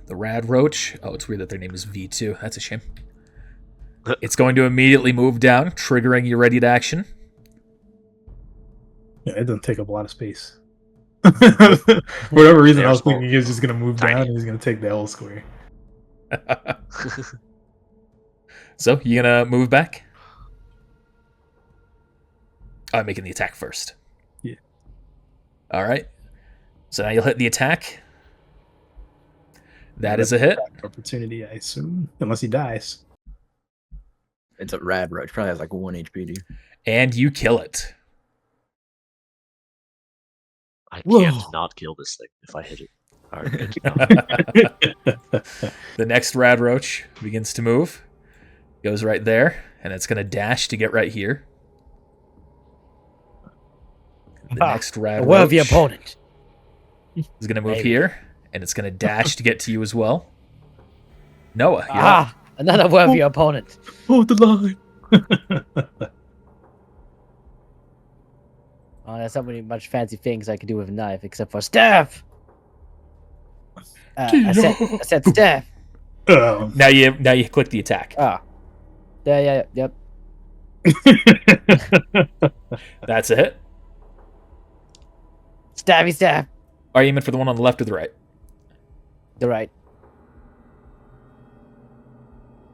The Rad Roach. Oh, it's weird that their name is V2. That's a shame. It's going to immediately move down, triggering your ready to action. Yeah, it doesn't take up a lot of space. For whatever reason, I was Small. thinking he was just gonna move Tiny. down and he's gonna take the L square. So, you gonna move back? I'm making the attack first. Yeah. All right. So now you'll hit the attack. That is a hit. Opportunity, I assume, unless he dies. It's a rad roach. Probably has like 1 HP, dude. And you kill it. I Whoa. can't not kill this thing if I hit it. All right, good to know. The next Rad Roach begins to move. Goes right there, and it's going to dash to get right here. The next Rad Aware Roach of the opponent. is going to move Maybe. here, and it's going to dash to get to you as well. Noah, you're up. Ah, another aware of your opponent. Hold the line. Oh, there's not really much fancy things I can do with a knife except for staff. I said staff. Now you click the attack. Ah, yep. That's a hit. Stabby stab. Are you aiming for the one on the left or the right? The right.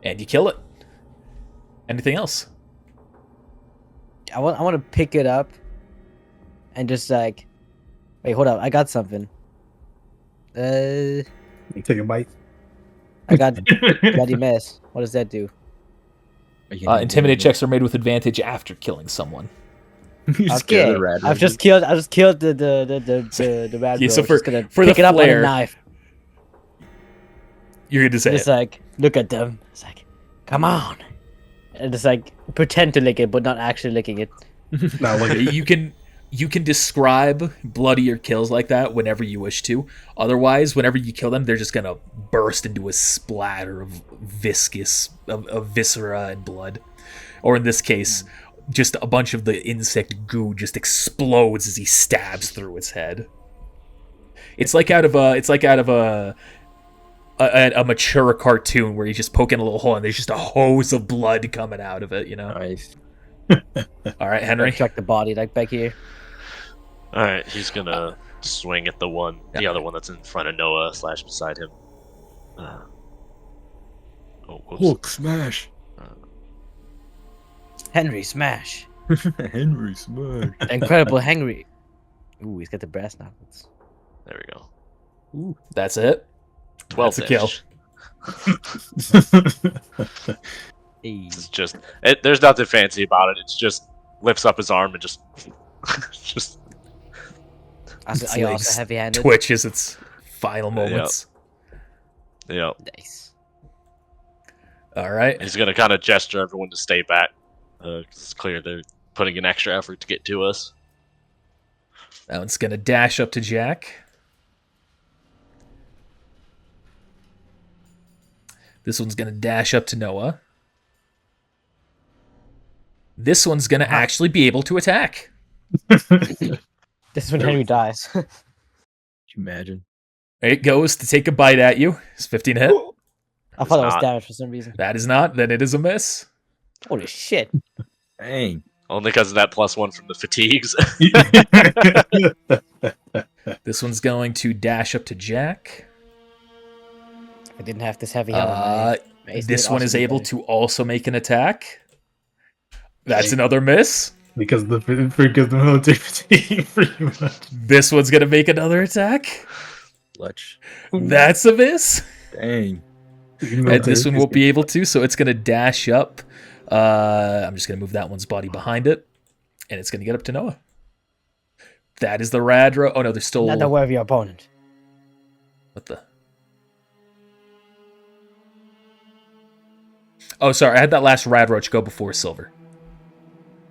And you kill it. Anything else? I want to pick it up and just like, wait, hold up. I got something. You take a bite. I got bloody mess. What does that do? Intimidate checks are made with advantage after killing someone. You scare Okay, the rad I've roach. just killed the rad Yeah, so roach. Just gonna for pick the it up with flare, a knife. You're going to say Just it. like look at them. It's like, come on, and just like pretend to lick it, but not actually licking it. No, look at You can describe bloodier kills like that whenever you wish to. Otherwise, whenever you kill them, they're just gonna burst into a splatter of viscera and blood. Or in this case, just a bunch of the insect goo just explodes as he stabs through its head. It's like out of a mature cartoon where he's just poking a little hole and there's just a hose of blood coming out of it, you know? Nice. All right, Henry. Check the body like back here. All right, he's gonna swing at the other one that's in front of Noah / beside him. Oh, whoops. Hulk smash. Henry smash. Henry smash. The incredible Henry. Ooh, he's got the brass knuckles. There we go. Ooh, that's it. 12 That's a kill. damage. Hey. It's just there's nothing fancy about it. It's just lifts up his arm and just just Are you also heavy-handed? Twitches its final moments. yeah. Nice. All right. He's gonna kind of gesture everyone to stay back. 'Cause it's clear they're putting an extra effort to get to us. That one's going to dash up to Jack. This one's going to dash up to Noah. This one's going to actually be able to attack. This is when Henry dies. Could you imagine? It goes to take a bite at you. It's 15 hit. I thought that was not. damage for some reason. That is not. Then it is a miss. Holy shit. Dang. Only because of that +1 from the fatigues. This one's going to dash up to Jack. If I didn't have this heavy helmet, my AC This would one also is be able better. to also make an attack. That's another miss. because the military fatigue, pretty much. This one's going to make another attack. Clutch. That's a miss. Dang. And this one won't be able to, so it's going to dash up. I'm just going to move that one's body behind it. And it's going to get up to Noah. That is the rad roach. Oh, no, there's still... Not aware of your opponent. What the... Oh, sorry. I had that last rad roach go before Silver.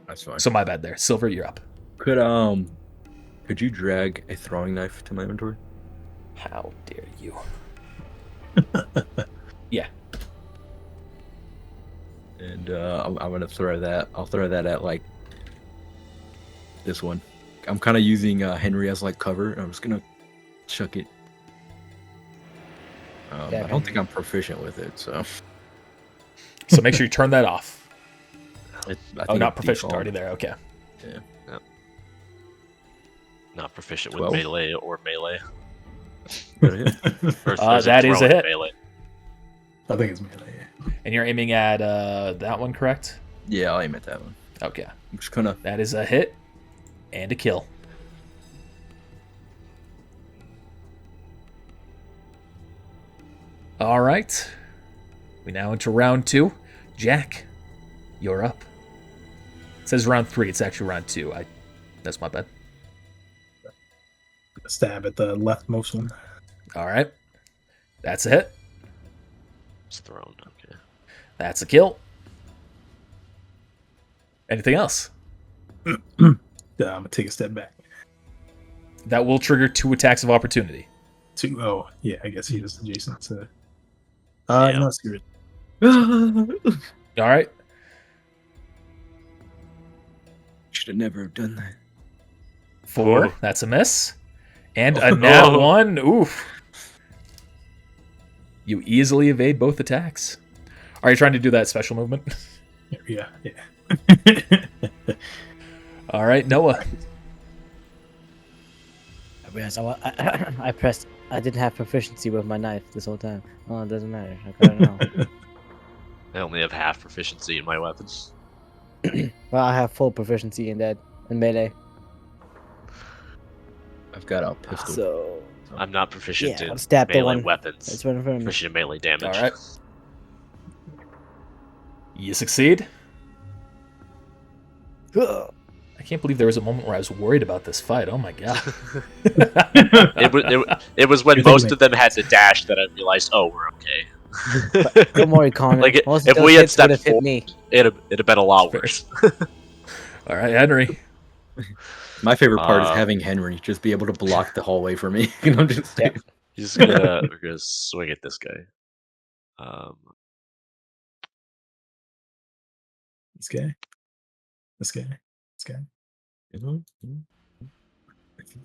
That's fine. So my bad there. Silver, you're up. Could you drag a throwing knife to my inventory? How dare you? Yeah. And I'm gonna throw that. I'll throw that at like this one. I'm kind of using Henry as like cover. I'm just gonna chuck it. Yeah, I don't think I'm proficient with it, so. So make sure you turn that off. I Oh, think not it's proficient default. already there. Okay. Yeah. Not proficient 12. with melee or melee. That is a hit. Melee. I think it's melee. Yeah. And you're aiming at that one, correct? Yeah, I'll aim at that one. Okay. I'm just gonna. That is a hit and a kill. All right. We now enter round 2. Jack, you're up. It says round 3. It's actually round 2. That's my bad. Stab at the leftmost one. All right. That's a hit. It's thrown. Okay. That's a kill. Anything else? Yeah, I'm gonna take a step back. That will trigger 2 attacks of opportunity. Oh, yeah, I guess he was adjacent to. Yeah. No, screw it. All right. Should have never done that. 4. Oh. That's a miss. And a nat Oh. 1. Oof. You easily evade both attacks. Are you trying to do that special movement? Yeah. All right, Noah. I realized I pressed. I didn't have proficiency with my knife this whole time. Oh, it doesn't matter. I got it now. I only have half proficiency in my weapons. Well, I have full proficiency in that in melee. I've got a pistol. So I'm not proficient yeah, in stab the melee one. weapons. That's right in front of me. Proficient in melee damage. All right. You succeed. Ugh. I can't believe there was a moment where I was worried about this fight. Oh my god. It was when You're most thinking of them had to dash that I realized, oh, we're okay. Don't worry, Connor. Like, Most if of we those had hits would have stepped hit me. It'd have been a lot Fair. worse. All right, Henry. My favorite part is Uh, having Henry just be able to block the hallway for me. You know, just Yeah. He's gonna we're gonna swing at this guy. This guy. This guy. This guy.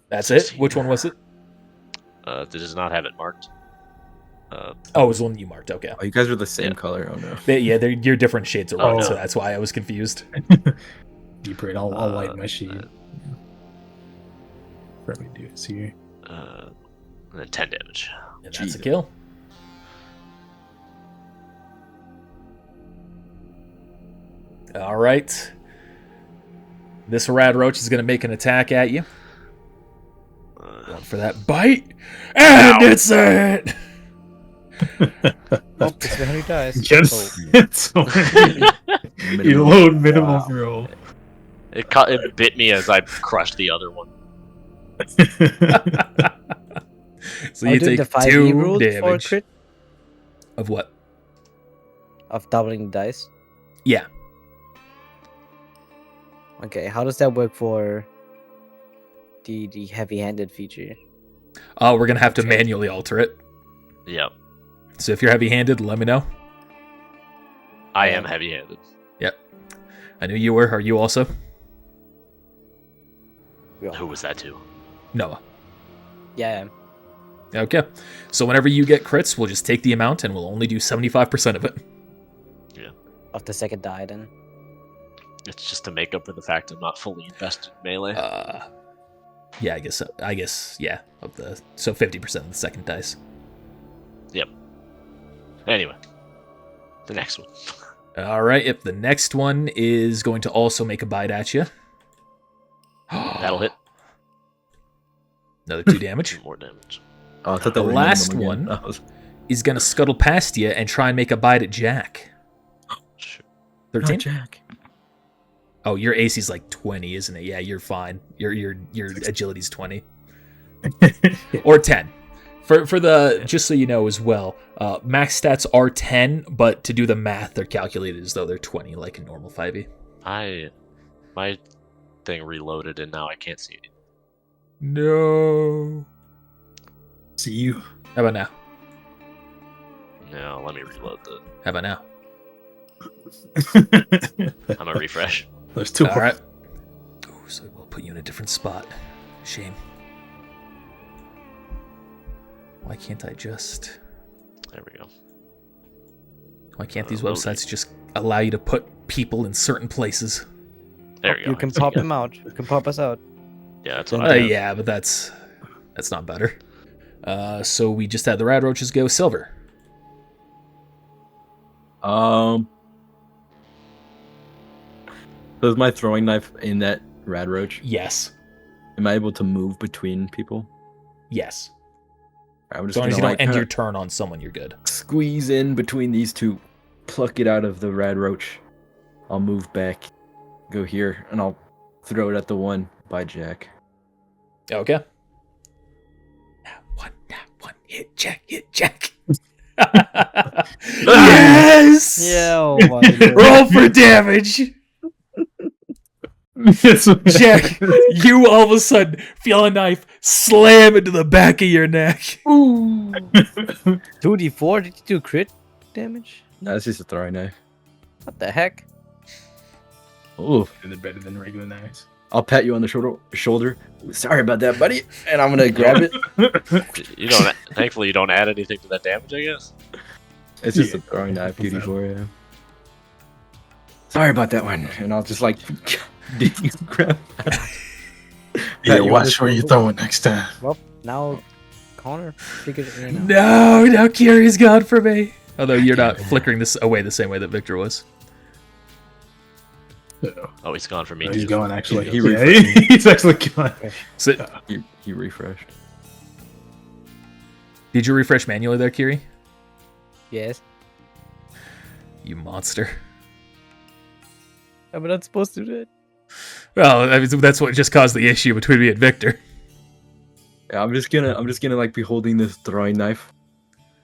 That's it. Which one was it? Does not have it marked. Oh, it was the one you marked. Okay. Oh, you guys are the same Yeah. color. Oh no. You're different shades of red, Oh, no. so that's why I was confused. Deep red. I'll light my shade. Probably do this here. And then 10 damage. And that's Jesus. a kill. All right. This rad roach is going to make an attack at you. Going for that bite. And Ow. it's it! Oh, this is how he dies. Just Oh. it's you load minimum Wow. roll. It bit me as I crushed the other one. So Are you doing take the 5e 2 rule for a damage. crit Of what? of doubling the dice. Yeah. Okay, how does that work for the heavy-handed feature? Oh, we're going to have to manually alter it. Yep. So if you're heavy-handed, let me know. I am heavy-handed. I knew you were. Are you also? Who was that to? Noah. Yeah, I am. Okay. So whenever you get crits, we'll just take the amount and we'll only do 75% of it. Of the second die, then. It's just to make up for the fact I'm not fully invested in melee. Yeah, I guess so. Yeah. So 50% of the second dice. Yep. Anyway, the next one. All right. If the next one is going to also make a bite at you. That'll hit. Another 2 damage. More damage. Oh, I thought The that were last minimum again. one is going to scuttle past you and try and make a bite at Jack. Sure. 13? Oh, Jack. Oh, your AC's like 20, isn't it? Yeah, you're fine. Your agility's 20 or 10. For the just so you know as well, max stats are 10, but to do the math, they're calculated as though they're 20, like a normal 5e. My thing reloaded and now I can't see it. No. See you. How about now? No, let me reload How about now? I'm gonna refresh. There's 2 All more. right. Oh, so we'll put you in a different spot. Shame. Why can't I just? There we go. Why can't these Loading. websites just allow you to put people in certain places? There we go. You can pop them out. You can pop us out. Yeah, that's what I do. Yeah, but that's not better. So we just had the rad roaches go silver. So is my throwing knife in that rad roach? Yes. Am I able to move between people? Yes. I'm As just long as gonna you don't end kinda your turn on someone, you're good. squeeze in between these two, pluck it out of the rad roach. I'll move back, go here, and I'll throw it at the one by Jack. Okay. Not one. Hit Jack. Yes! Yeah, oh my god. Roll for damage! Jack, you all of a sudden feel a knife slam into the back of your neck. 2d4? Did you do crit damage? No, it's just a throwing knife. What the heck? Ooh. Better than regular knives. I'll pat you on the shoulder. Sorry about that, buddy. And I'm gonna grab it. You don't. Thankfully, you don't add anything to that damage. I guess. It's just Yeah. a throwing knife, PD4. Yeah. Sorry about that one. And I'll just like grab. Yeah, you watch where you're throwing next time. Well, now Connor figured it out. No, now Kiri's gone for me. Although you're not flickering this away the same way that Victor was. Oh, he's gone for me. He's too. going actually. He Yeah, he's actually going. So, He refreshed. did you refresh manually there, Kiri? Yes. You monster. I'm not supposed to do that. Well, I mean, that's what just caused the issue between me and Victor. Yeah, I'm just gonna like be holding this throwing knife.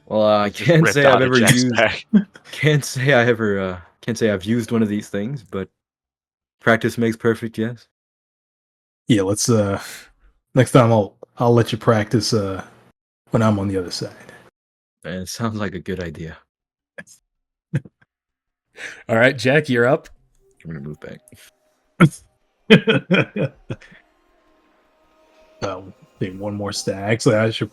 Well, I Just can't ripped say out I've of ever Jack's used. back. Can't say I've used one of these things, but practice makes perfect. Yes. Yeah, let's next time I'll let you practice when I'm on the other side. And it sounds like a good idea. All right, Jack, you're up. I'm gonna move back. Think one more stab. Actually, I should.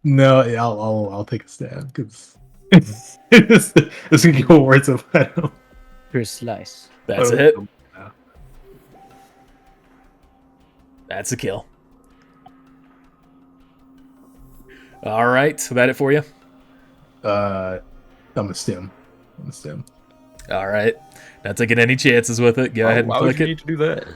No, yeah, I'll take a stab because it's gonna go worse if I don't. Pure slice. That's Oh, a hit. yeah. That's a kill. All right, so that it for you? I'm a stem. All right. Not taking any chances with it. Go ahead and Why would click you it. need to do that?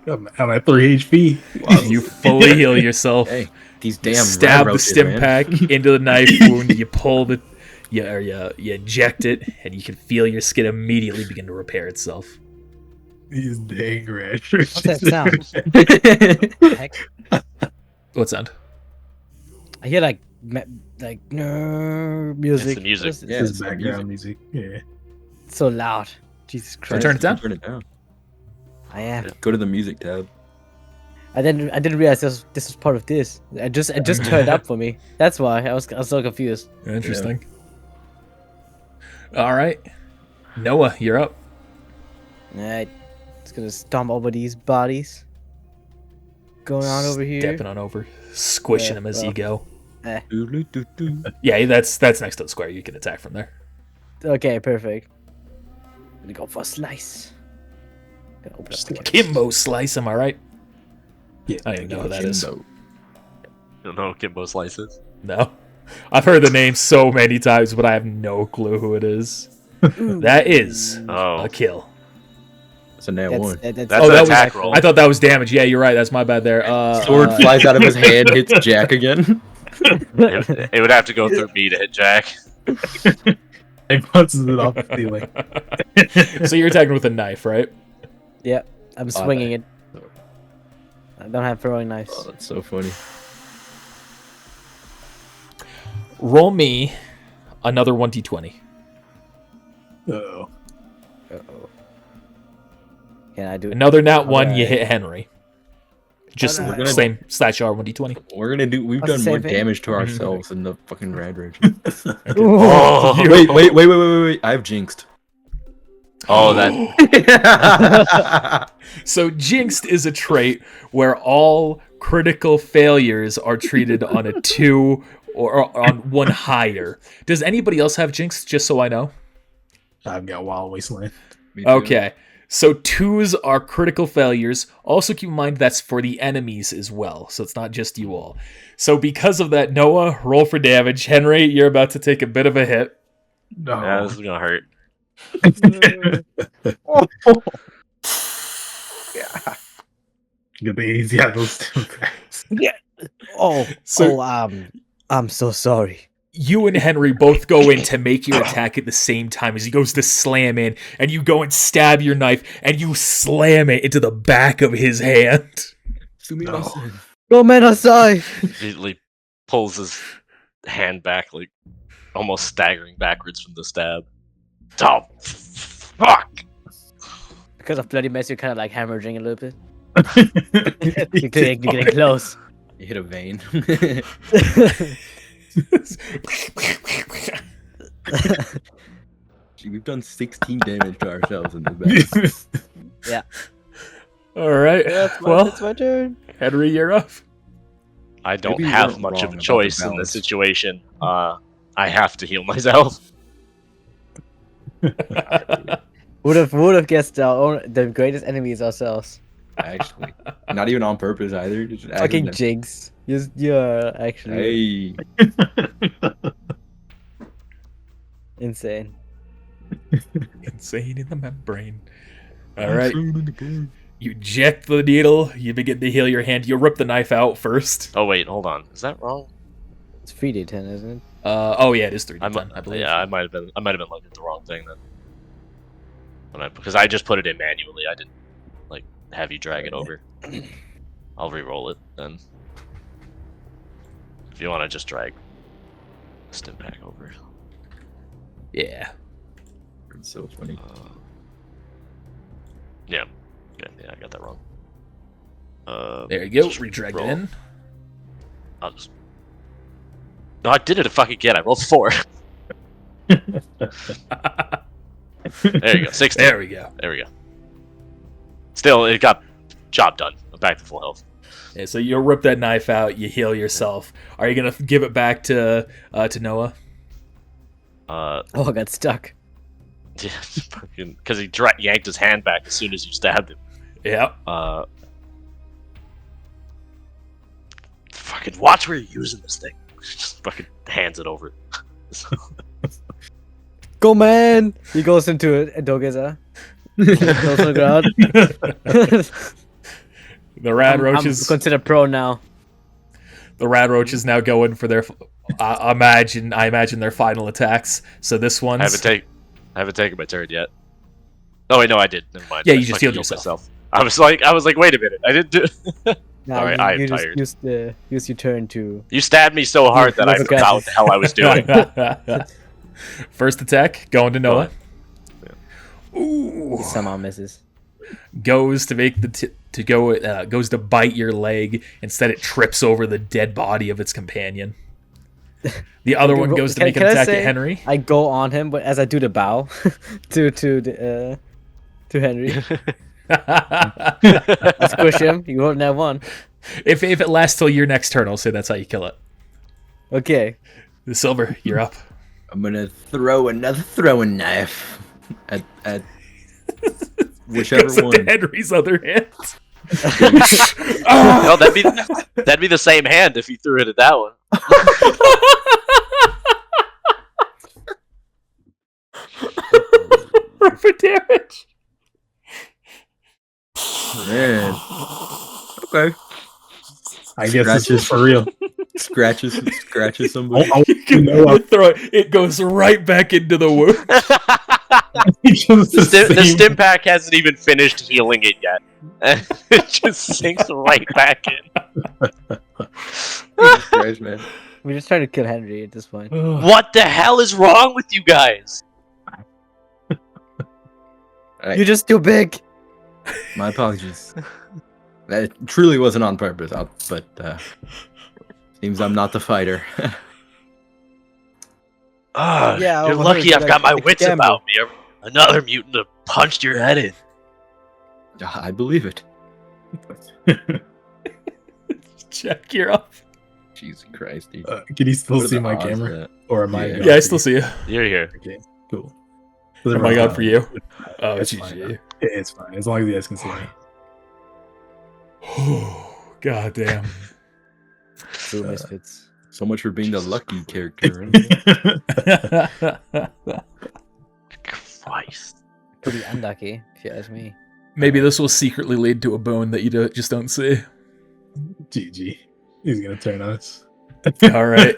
I'm at 3 HP. You fully heal yourself. Hey, these damn Stab the roaches, stim man. pack into the knife wound. You pull the, you inject it, and you can feel your skin immediately begin to repair itself. These dang red. What's that sound? Heck? What sound? I hear like music. It's the music. What is this? Yeah, This it's background music. Yeah. It's so loud. Jesus Should I Christ. turn it down? Turn it down. I am. Go to the music tab. I didn't realize this was part of this. It just turned up for me. That's why I was so confused. Interesting. All right. Noah, you're up. Alright. It's gonna stomp over these bodies. Going on over here. Stepping on over, squishing him as you well. go. Doo-doo-doo-doo. Yeah, that's next to the square. You can attack from there. Okay, perfect. gonna go for a slice. Gonna open up the carrots. Kimbo slice, am I right? Yeah, I don't even know who that is. Kimbo. don't know Kimbo slices. No. I've heard the name so many times, but I have no clue who it is. That is Oh, a kill. That's a nat That's, one. that's That's an an was- attack roll. I thought that was damage. Yeah, you're right. That's my bad there. Sword flies out of his hand, hits Jack again. It would have to go through me to hit Jack. It bounces it off the ceiling. So you're attacking with a knife, right? Yeah, I'm swinging it. I don't have throwing knives. Oh, that's so funny. Roll me another 1d20. Uh-oh. Uh-oh. Can I do it? Another nat 1, you Alright. hit Henry. Just Alright. the same stat jar 1d20. We're gonna do. We've That's the done same more thing. damage to ourselves than the fucking Rad Rage. Oh, Wait! I have jinxed. oh, that So Jinxed is a trait where all critical failures are treated on a 2 or on 1 higher. Does anybody else have Jinxed, just so I know? I've got Wild Wasteland. Me too. Okay. So 2s are critical failures. Also keep in mind that's for the enemies as well. So it's not just you all. So because of that, Noah, roll for damage. Henry, you're about to take a bit of a hit. No. yeah, this is gonna hurt. Good thing he's got those two attacks. Oh, So- I'm so sorry. You and Henry both go in to make your attack at the same time as he goes to slam in, and you go and stab your knife, and you slam it into the back of his hand. Sumimasen. Go man aside. Immediately pulls his hand back, like almost staggering backwards from the stab. Oh, fuck! Because of bloody mess, you're kind of like hemorrhaging a little bit. You're getting close. You hit a vein. Gee, we've done 16 damage to ourselves in this battle. All right. Well, it's my turn. Henry, you're up. I don't Maybe you have weren't much wrong of a about the choice in this balance. situation. I have to heal myself. Would have guessed the greatest enemy is ourselves. Actually, not even on purpose either. Just Fucking accident- Jinx. You're actually Hey, insane. Insane in the membrane. All right. You eject the needle. You begin to heal your hand. You rip the knife out first. Oh wait, hold on. Is that wrong? It's 3d10, isn't it? Oh yeah, it is 3d10, I believe. Yeah, I might have been looking at the wrong thing then. Because I just put it in manually. I didn't like have you drag it over. I'll re-roll it then. If you want to just drag Stim back over. Yeah. it's so funny. Yeah. Okay, yeah, I got that wrong. There you go. just Redrag it roll. in. I'll just. No, I did it a fucking again. I rolled 4. There you go. 16. There we go. There we go. Still, it got job done. I'm back to full health. Yeah, so you rip that knife out. You heal yourself. Are you gonna give it back to Noah? Oh, I got stuck. yeah, because he yanked his hand back as soon as you stabbed him. Yeah. Fucking watch where you're using this thing. Just fucking hands it over. Go man! He goes into it and Dogeza. Goes on the ground. The rad I'm roaches. considered pro now. The rad roaches now go in for their. I imagine their final attacks. So this one's. I haven't taken my turn yet. Oh wait, no, I did. Never mind. Yeah, I you just fucking healed yourself. I was like, wait a minute. I didn't do. Nah, Alright, you, I am you just tired. use your turn to. You stabbed me so hard that I Look at forgot what this. the hell I was doing. First attack going to Noah. Go He somehow misses. Goes to make goes to bite your leg. Instead, it trips over the dead body of its companion. The other one goes to make an Can I attack say at Henry. I go on him, but as I do the bow to Henry, I squish him. You won't have one. If it lasts till your next turn, I'll say that's how you kill it. Okay. The Silver, you're up. I'm gonna throw another throwing knife at Whichever Goes into one. Henry's other hand. No, that'd be the same hand if he threw it at that one. For damage. Man. Okay. I guess this is for real. Scratches somebody. It goes right back into the wound. The stim pack hasn't even finished healing it yet. And it just sinks right back in. Jesus Christ, man. We're just trying to kill Henry at this point. What the hell is wrong with you guys? You're just too big. My apologies. That truly wasn't on purpose, but seems I'm not the fighter. Yeah, You're well, lucky I've got my it's wits gamble. about me. Another mutant have punched your head in. I believe it. Jack, you're up. Jesus Christ, dude. Can you still What are see the my odds camera? that- Or am I? Yeah. gone Yeah, I for still you? see you. You're here. Okay, cool. Am I gone for you? Oh, it's It's fine. GG. It's fine as long as you guys can see me. God damn. True misfits. So much for being the lucky character. Right? Christ. Pretty unlucky, if you ask me. Maybe this will secretly lead to a bone that you just don't see. GG. He's gonna turn on us. All right.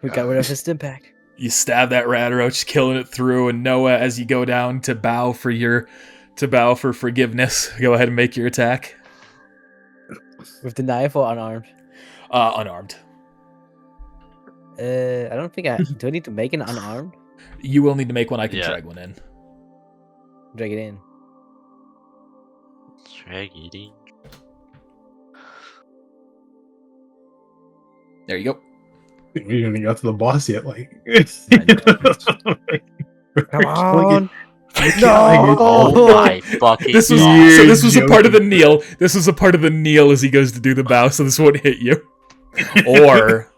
We got rid of his stim pack. You stab that rat roach, killing it through, and Noah, as you go down to bow for forgiveness, go ahead and make your attack. With the knife or unarmed? Unarmed. I don't think I... Do I need to make an unarmed? You will need to make one. I can Yeah. drag one in. Drag it in. Drag it in. There you go. We didn't even got to the boss yet. Like, Come on! Oh my fucking This was god. so. This was a part of the kneel. This was a part of the kneel as he goes to do the bow. So this won't hit you. Or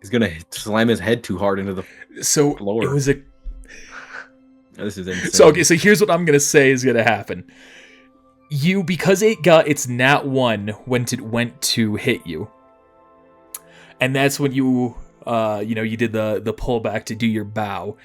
He's gonna slam his head too hard into the. so Floor. it was a. This is insane. So okay. So here's what I'm gonna say is gonna happen. You, because it got its nat 1 when it went to hit you, and that's when you you did the pullback to do your bow.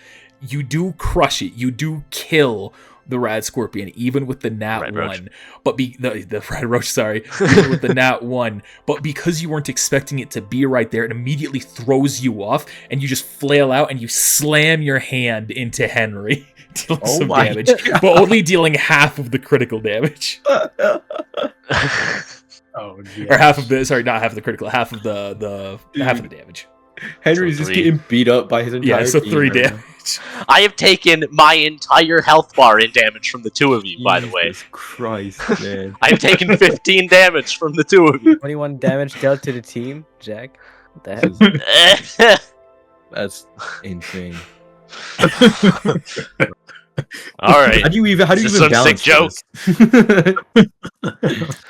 You do crush it. You do kill the rad scorpion, even with the nat Red 1. roach. But the red roach, sorry, even with the nat 1. But because you weren't expecting it to be right there, it immediately throws you off, and you just flail out and you slam your hand into Henry, dealing Oh some my damage, but only dealing half of the critical damage, oh, yeah. or half of the not half of the critical, half of the half of the damage. Henry's So just 3. getting beat up by his entire Yeah, so team 3 right now. damage. I have taken my entire health bar in damage from the two of you, by the way. Jesus Christ, man. I have taken 15 damage from the two of you. 21 damage dealt to the team, Jack. What the heck? That's insane. Alright. How do you even This is some balance sick joke. this?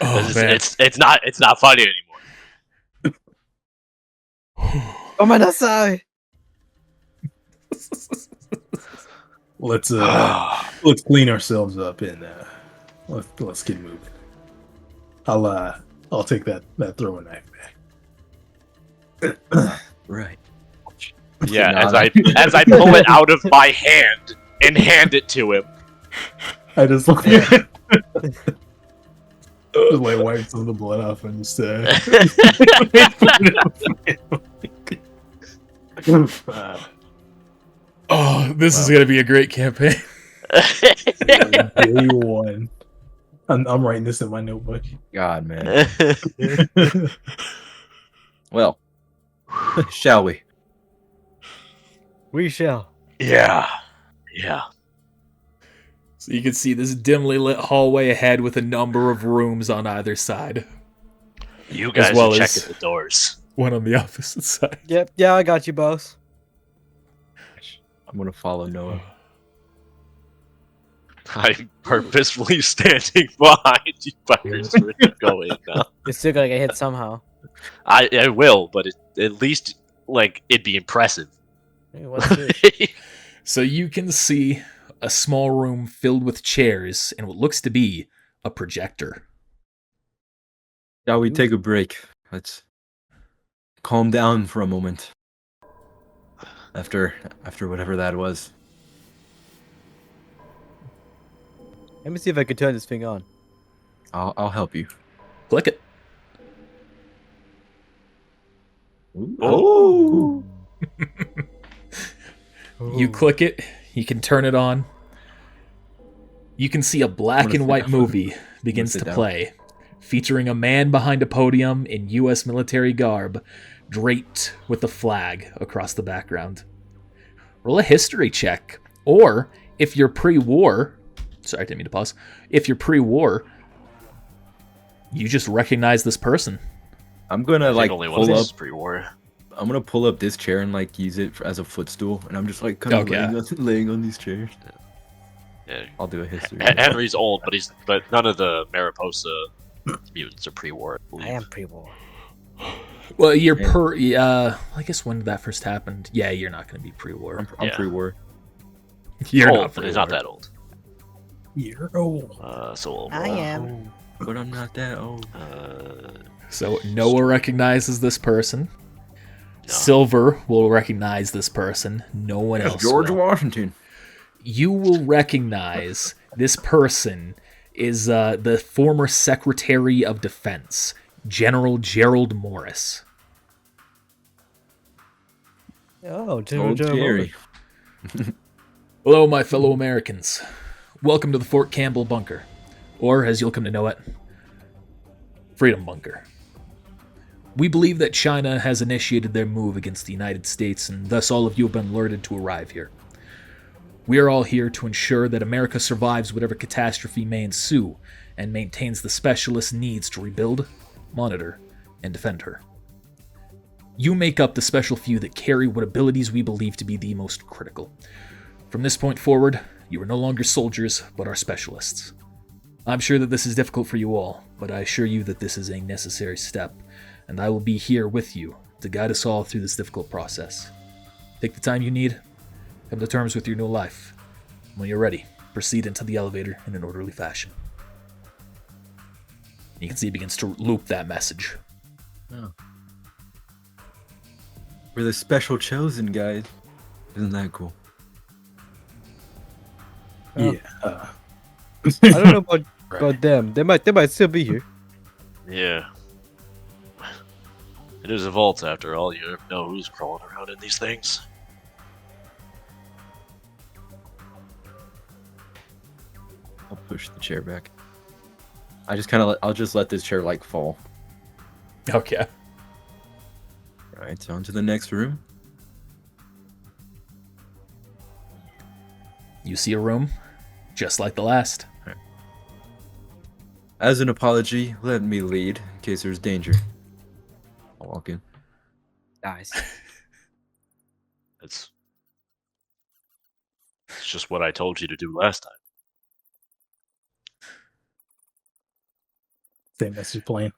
Oh man. It's not funny anymore. Oh my god! let's clean ourselves up and let's get moving. I'll take that throwing knife back. Right. Yeah, Nah, as I pull it out of my hand and hand it to him. I just look at it. Just like wipe some of the blood off and just Oh, this is gonna be a great campaign. day 1. I'm writing this in my notebook. God, man. Well, shall we? We shall. Yeah. So you can see this dimly lit hallway ahead with a number of rooms on either side. You guys well are as- checking the doors. One on the opposite side. Yep, yeah, I got you, boss. I'm gonna follow Noah. I'm purposefully standing behind you fuckers for it to go in now. You're still gonna get hit somehow. I will, but at least like it'd be impressive. Hey, what's this? So you can see a small room filled with chairs and what looks to be a projector. Shall we take a break? Let's calm down for a moment. After whatever that was. Let me see if I can turn this thing on. I'll help you. Click it. Oh! You click it, you can turn it on. You can see a black and white movie begins to play, featuring a man behind a podium in U.S. military garb, draped with a flag across the background. Roll a history check, or if you're pre-war, sorry, I didn't mean to pause. If you're pre-war, you just recognize this person. I'm gonna like only one of pull these up. is pre-war. I'm gonna pull up this chair and like use it as a footstool, and I'm just like kind of laying on these chairs. Yeah. I'll do a history. Henry's old, but none of the Mariposa mutants are pre-war. I believe. I am pre-war. Well, you're I guess when that first happened, yeah, you're not going to be pre-war. I'm Yeah. pre-war. You're old, not but pre-war. he's not that old. You're old. So old. I am. But I'm not that old. So Noah recognizes this person. No. Silver will recognize this person. No one else George will. Washington. You will recognize this person is the former Secretary of Defense, General Gerald Morris. Oh, Old Jerry. Hello, my fellow Americans. Welcome to the Fort Campbell Bunker, or as you'll come to know it, Freedom Bunker. We believe that China has initiated their move against the United States, and thus all of you have been alerted to arrive here. We are all here to ensure that America survives whatever catastrophe may ensue, and maintains the specialist needs to rebuild, monitor, and defend her. You make up the special few that carry what abilities we believe to be the most critical. From this point forward, you are no longer soldiers, but are specialists. I'm sure that this is difficult for you all, but I assure you that this is a necessary step, and I will be here with you to guide us all through this difficult process. Take the time you need, come to terms with your new life. When you're ready, proceed into the elevator in an orderly fashion. You can see it begins to loop that message. Oh. We're the special chosen guys. Isn't that cool? Oh. Yeah. I don't know about them. They might still be here. Yeah. It is a vault after all. You never know who's crawling around in these things. I'll push the chair back. I'll just let this chair like fall. Okay. Right, so on to the next room. You see a room, just like the last. As an apology, let me lead in case there's danger. I'll walk in. Nice. It's just what I told you to do last time. Same message playing.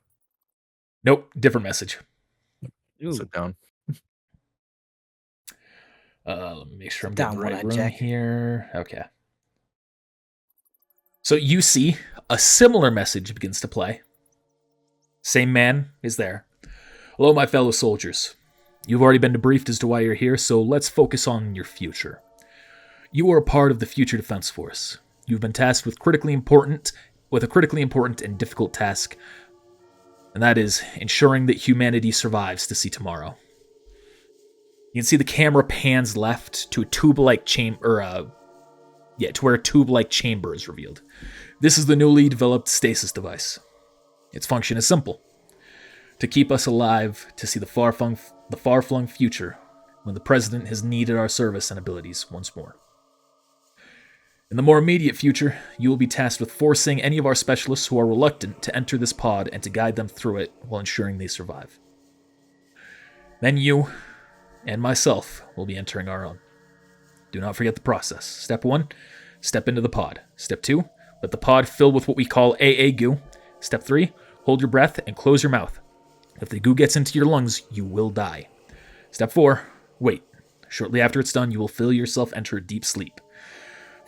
Nope, different message. Ooh. Sit down. Let me make sure I'm Down getting the one right eye room check. here. Okay. So you see a similar message begins to play. Same man is there. Hello, my fellow soldiers. You've already been debriefed as to why you're here, so let's focus on your future. You are a part of the Future Defense Force. You've been tasked with a critically important and difficult task, and that is ensuring that humanity survives to see tomorrow. You can see the camera pans left to a tube-like chamber, to where a tube-like chamber is revealed. This is the newly developed stasis device. Its function is simple: to keep us alive to see the far-flung future when the President has needed our service and abilities once more. In the more immediate future, you will be tasked with forcing any of our specialists who are reluctant to enter this pod and to guide them through it while ensuring they survive. Then you and myself will be entering our own. Do not forget the process. Step 1, step into the pod. Step 2, let the pod fill with what we call AA goo. Step 3, hold your breath and close your mouth. If the goo gets into your lungs, you will die. Step 4, wait. Shortly after it's done, you will feel yourself enter a deep sleep.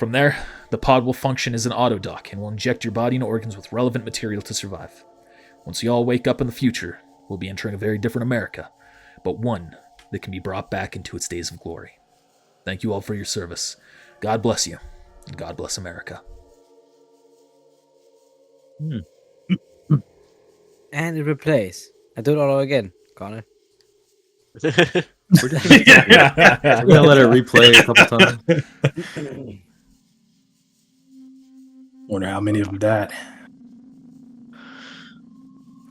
From there, the pod will function as an autodock and will inject your body and organs with relevant material to survive. Once you all wake up in the future, we'll be entering a very different America, but one that can be brought back into its days of glory. Thank you all for your service. God bless you, and God bless America. And it replays. I do it all again, Connor. We're gonna let it replay a couple times. Wonder how many of them died.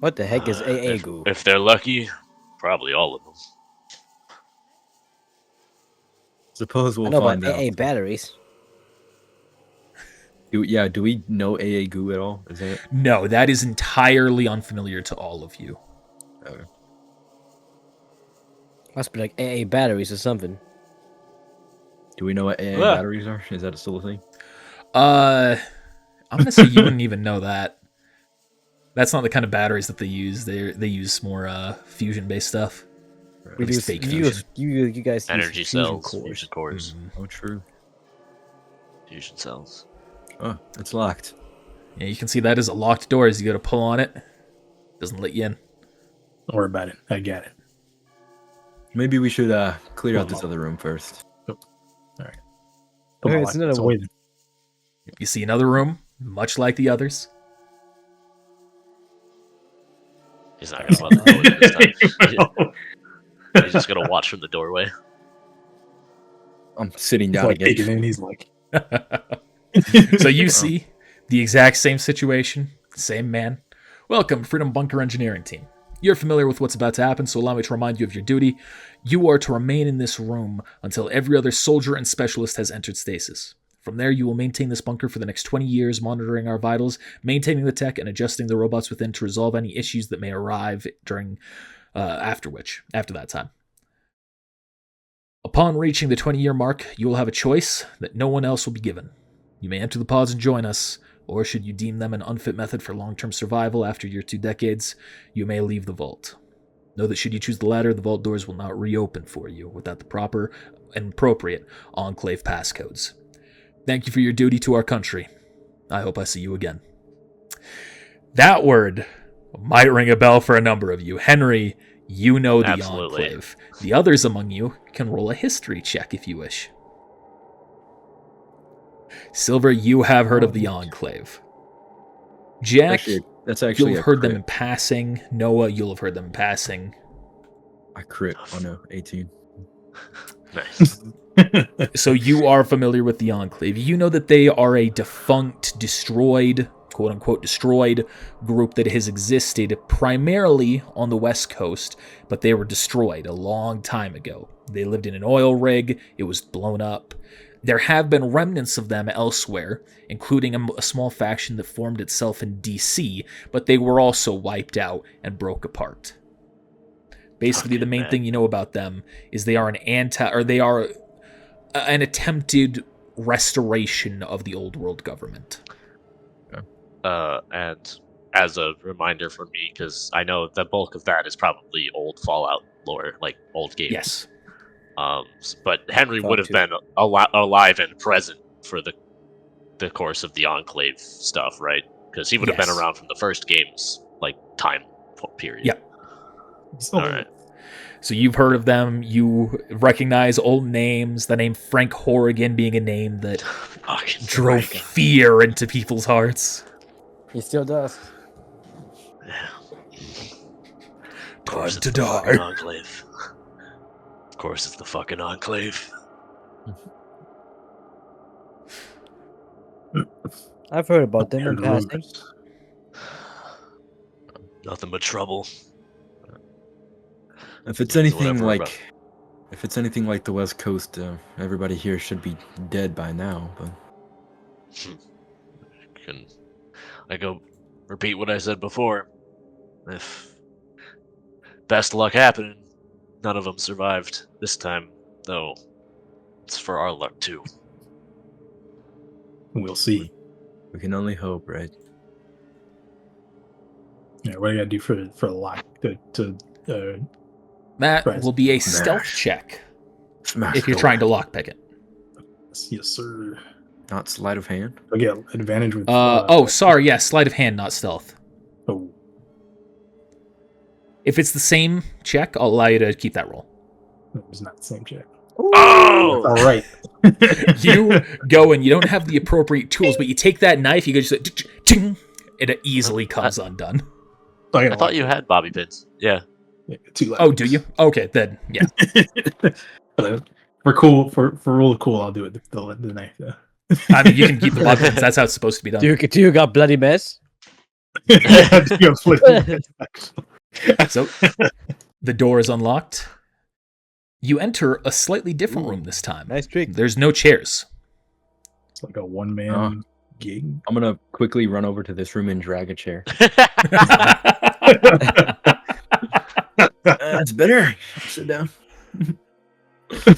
What the heck is AA goo? If they're lucky, probably all of them. Suppose I we'll know find about out. AA batteries. Do we know AA goo at all? Is that No, that is entirely unfamiliar to all of you. Must be like AA batteries or something. do we know what AA Ah. batteries are? Is that still a thing? I'm gonna say you wouldn't even know that. That's not the kind of batteries that they use. They use more fusion-based stuff. We At least use, fake you, fusion. you guys use Energy fusion cells, cores. fusion cores, Mhm. Oh, true. fusion cells. Oh, it's locked. Yeah, you can see that as a locked door. As you go to pull on it, doesn't let you in. Don't worry about it. I got it. Maybe we should clear out this other room first. Come Okay, on, it's another it's one. waiting. You see another room, much like the others. He's not gonna bother going in this time. He's just gonna watch from the doorway. I'm sitting He's down like again. peeking in. He's like, So you see the exact same situation, same man. Welcome, Freedom Bunker Engineering Team. You're familiar with what's about to happen, so allow me to remind you of your duty. You are to remain in this room until every other soldier and specialist has entered stasis. From there, you will maintain this bunker for the next 20 years, monitoring our vitals, maintaining the tech, and adjusting the robots within to resolve any issues that may arrive during after that time. Upon reaching the 20-year mark, you will have a choice that no one else will be given. You may enter the pods and join us, or should you deem them an unfit method for long-term survival after your 2 decades, you may leave the vault. Know that should you choose the latter, the vault doors will not reopen for you without the proper and appropriate Enclave passcodes. Thank you for your duty to our country. I hope I see you again. That word might ring a bell for a number of you. Henry, you know the Absolutely. Enclave. The others among you can roll a history check if you wish. Silver, you have heard of the Enclave. Jack, That's actually you'll have heard them in passing. Noah, you'll have heard them in passing. a crit. Oh no, 18. Nice. So you are familiar with the Enclave. You know that they are a defunct, destroyed, quote-unquote destroyed group that has existed primarily on the West Coast, but they were destroyed a long time ago. They lived in an oil rig. It was blown up. There have been remnants of them elsewhere, including a small faction that formed itself in DC, but they were also wiped out and broke apart. Basically, the main thing you know about them is they are an attempted restoration of the old world government. And as a reminder for me, because I know the bulk of that is probably old Fallout lore, like old games. Yes. But Henry would have Fallout been alive and present for the course of the Enclave stuff, right? Because he would have been Yes. around from the first game's like time period. Yep. All right. So you've heard of them. You recognize old names. The name Frank Horrigan being a name that Fucking drove Frank. fear into people's hearts. He still does. Of course Time to it's the die. fucking Enclave. Of course it's the fucking Enclave. I've heard about them in Heard passing. rumors. Nothing but trouble. If it's Yeah, anything whatever, like the West Coast, everybody here should be dead by now. But I go repeat what I said before. If best luck happening, none of them survived this time, though. It's for our luck too. We'll see. we can only hope, right? Yeah, what do I gotta do for the lock to That Right. will be a stealth Smash. check Smash if you're door. trying to lockpick it. yes, sir. Not sleight of hand. I get advantage with. Sorry, yeah, sleight of hand, not stealth. Oh, If it's the same check, I'll allow you to keep that roll. it's not the same check. Oh! All right. You go and you don't have the appropriate tools, but you take that knife, you go just like, ting, and it easily comes undone. I thought you had bobby pins. Yeah. Too loud. Oh, do you? Okay, then yeah. For rule of cool, I'll do it. The knife. Though. I mean, you can keep the bobby pins. That's how it's supposed to be done. Do you got bloody mess? So the door is unlocked. You enter a slightly different room this time. Nice trick. There's no chairs. It's like a one-man gig. I'm gonna quickly run over to this room and drag a chair. That's better. Sit down. Thank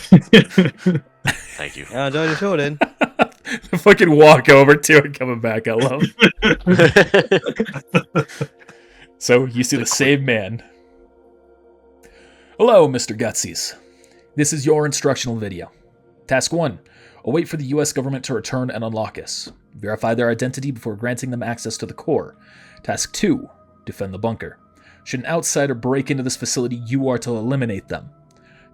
you. Yeah, enjoy the show then. Fucking walk over to it, coming back. I love. So you see the same man. Hello, Mr. Gutsies. This is your instructional video. Task 1. Await for the US government to return and unlock us. Verify their identity before granting them access to the core. Task 2. Defend the bunker. Should an outsider break into this facility, you are to eliminate them.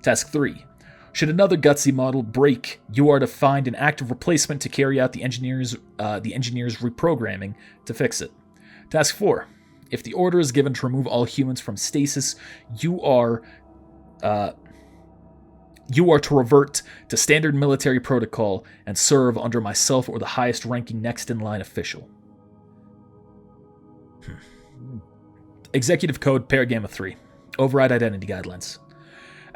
Task 3. Should another Gutsy model break, you are to find an active replacement to carry out the engineer's reprogramming to fix it. Task 4. If the order is given to remove all humans from stasis, you are to revert to standard military protocol and serve under myself or the highest ranking next in line official. Executive Code Paragamma 3. Override Identity Guidelines.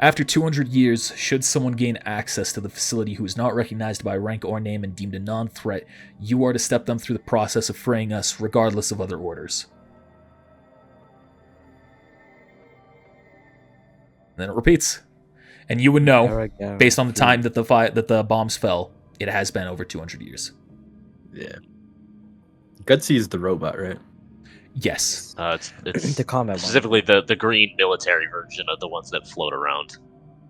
After 200 years, should someone gain access to the facility who is not recognized by rank or name and deemed a non-threat, you are to step them through the process of freeing us, regardless of other orders. Then it repeats. And you would know, based on the time that the bombs fell, it has been over 200 years. Yeah. Gutsy is the robot, right? Yes. It's the combat specifically the green military version of the ones that float around.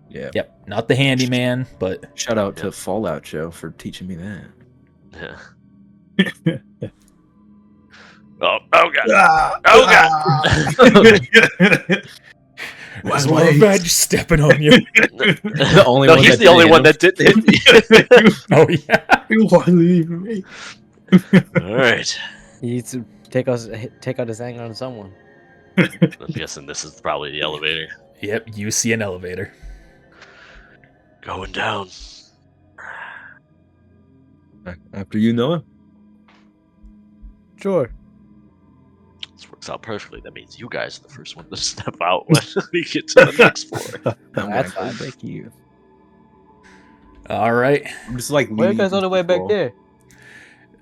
Yeah. Yep. Not the handyman, but Shout out to Fallout Joe for teaching me that. Yeah. Oh god! Oh god! There's more veg stepping on you. The only no, one he's that the only didn't one hit that didn't. Oh yeah. You wasn't even me. All right. You need to take out his anger on someone. I'm guessing this is probably the elevator. Yep, you see an elevator. Going down. After you, Noah? Sure. This works out perfectly. That means you guys are the first one to step out when we get to the next floor. That's fine. Thank you. All right. I'm just like, Why are you guys all the way back there?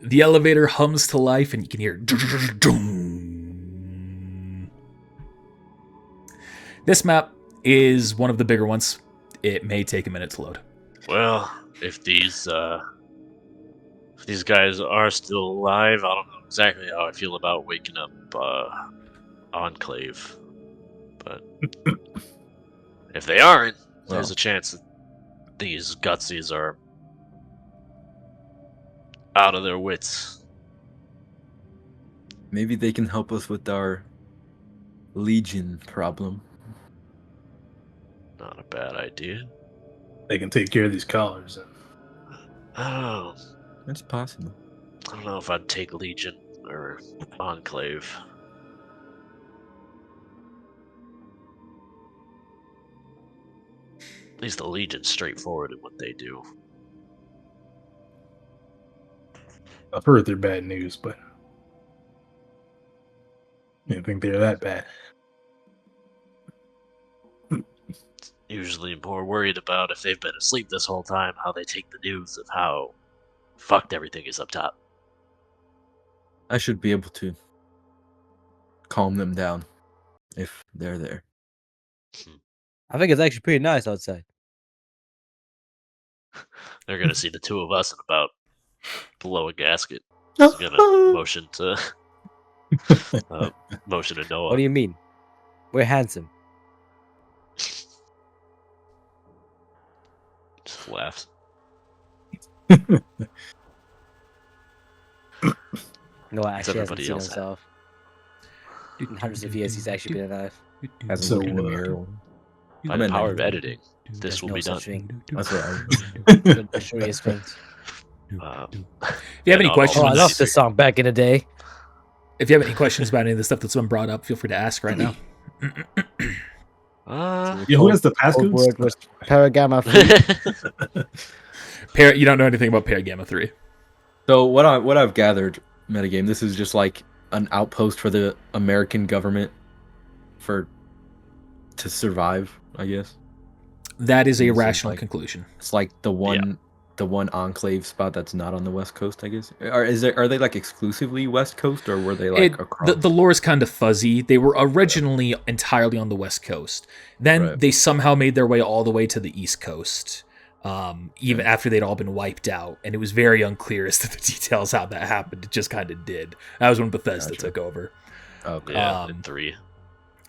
The elevator hums to life, and you can hear. This map is one of the bigger ones. It may take a minute to load. Well, if these guys are still alive, I don't know exactly how I feel about waking up Enclave. But if they aren't, there's a chance that these Gutsies are out of their wits. Maybe they can help us with our Legion problem. Not a bad idea. They can take care of these collars. Oh, It's possible. I don't know if I'd take Legion or Enclave. At least the Legion's straightforward in what they do. I've heard they're bad news, but I don't think they're that bad. Usually more worried about if they've been asleep this whole time, how they take the news of how fucked everything is up top. I should be able to calm them down if they're there. I think it's actually pretty nice outside. They're gonna see the two of us in about below a gasket. He's gonna motion to Noah. What do you mean? We're handsome. Just laughs. No, actually, hasn't everybody seen else had. himself. In hundreds of years, he's actually been alive. Hasn't So, looked in the mirror. By I'm the in power of 99. editing, this There's will no be done. such thing. That's what I was. The surest things. If you have any no, questions, Oh, I Someone love needs this song back in the day. if you have any questions about any of the stuff that's been brought up, feel free to ask right now. Yeah, who has the Code passcodes? word was Paragamma 3. You don't know anything about Paragamma 3. So what I've gathered, metagame, this is just like an outpost for the American government to survive, I guess. That is a Seems rational like- conclusion. It's like the one enclave spot that's not on the West Coast, I guess. Are they like exclusively West Coast, or were they like across? The lore is kind of fuzzy. They were originally entirely on the West Coast. Then Right. they somehow made their way all the way to the East Coast, even after they'd all been wiped out. And it was very unclear as to the details how that happened. It just kind of did. That was when Bethesda Gotcha. took over. Okay. Yeah, Um, in 3.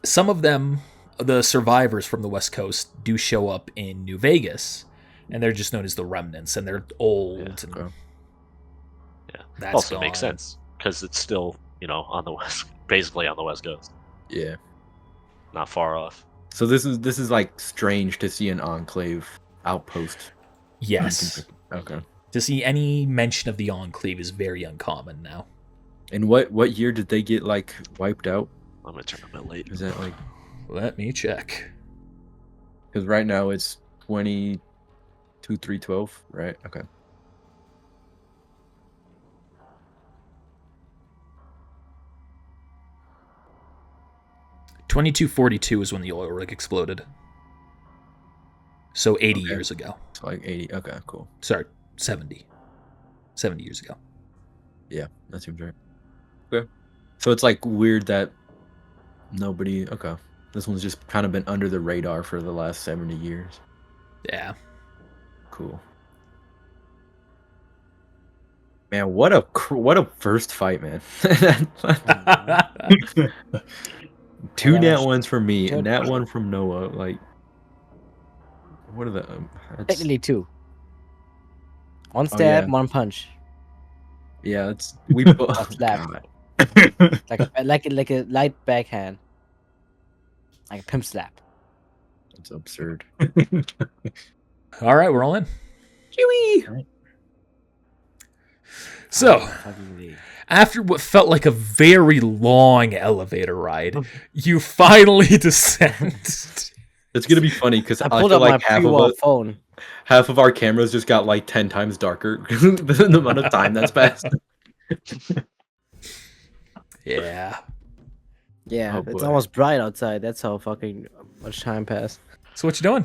Some of them, the survivors from the West Coast, do show up in New Vegas, and they're just known as the Remnants, and they're old. Yeah, and okay. that's Also makes gone. sense because it's still, on the basically on the West Coast, Yeah. not far off. So this is like strange to see an enclave outpost. Yes. Okay. To see any mention of the Enclave is very uncommon now. And what year did they get like wiped out? I'm gonna turn a bit late. Is that like? Let me check. Because right now it's 22/3/12, right? Okay. $2242 is when the oil rig exploded. So 80 Okay. years ago. It's like 80. Okay, cool. Sorry, 70. 70 years ago. Yeah, that seems right. Okay. So it's like weird that nobody. Okay. This one's just kind of been under the radar for the last 70 years. Yeah. Cool. Man, what a first fight, man. Two Well, nat that's- ones from me, and Good. nat one from Noah. Like, what are the? That's- Technically 2. One Oh, stab, yeah. one punch. yeah, it's we. Oh, A slap. God. Like a light backhand. Like a pimp slap. That's absurd. All right, we're all in. Chewie. So, Fucking D. after what felt like a very long elevator ride, you finally descend. It's gonna be funny because I I pulled feel up my like pre-wall phone. half of our cameras just got like 10 times darker the amount of time that's passed. Yeah. Yeah, Oh, it's boy. almost bright outside. That's how fucking much time passed. So what you doing?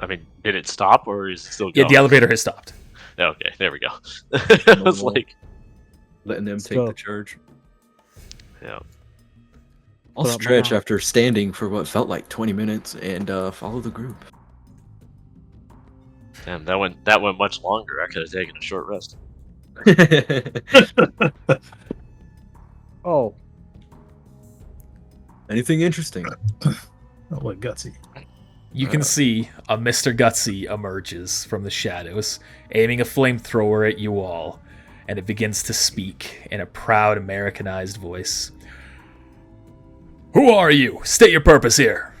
I mean, did it stop or is it still Yeah, going? the elevator has stopped. Okay, there we go. I was No. like, Letting them Let's take go. the charge. yeah. I'll Put up my stretch mouth. after standing for what felt like 20 minutes and follow the group. Damn, that went much longer. I could have taken a short rest. Oh, Anything interesting? Oh, what gutsy. You can see a Mr. Gutsy emerges from the shadows, aiming a flamethrower at you all, and it begins to speak in a proud Americanized voice. Who are you? State your purpose here.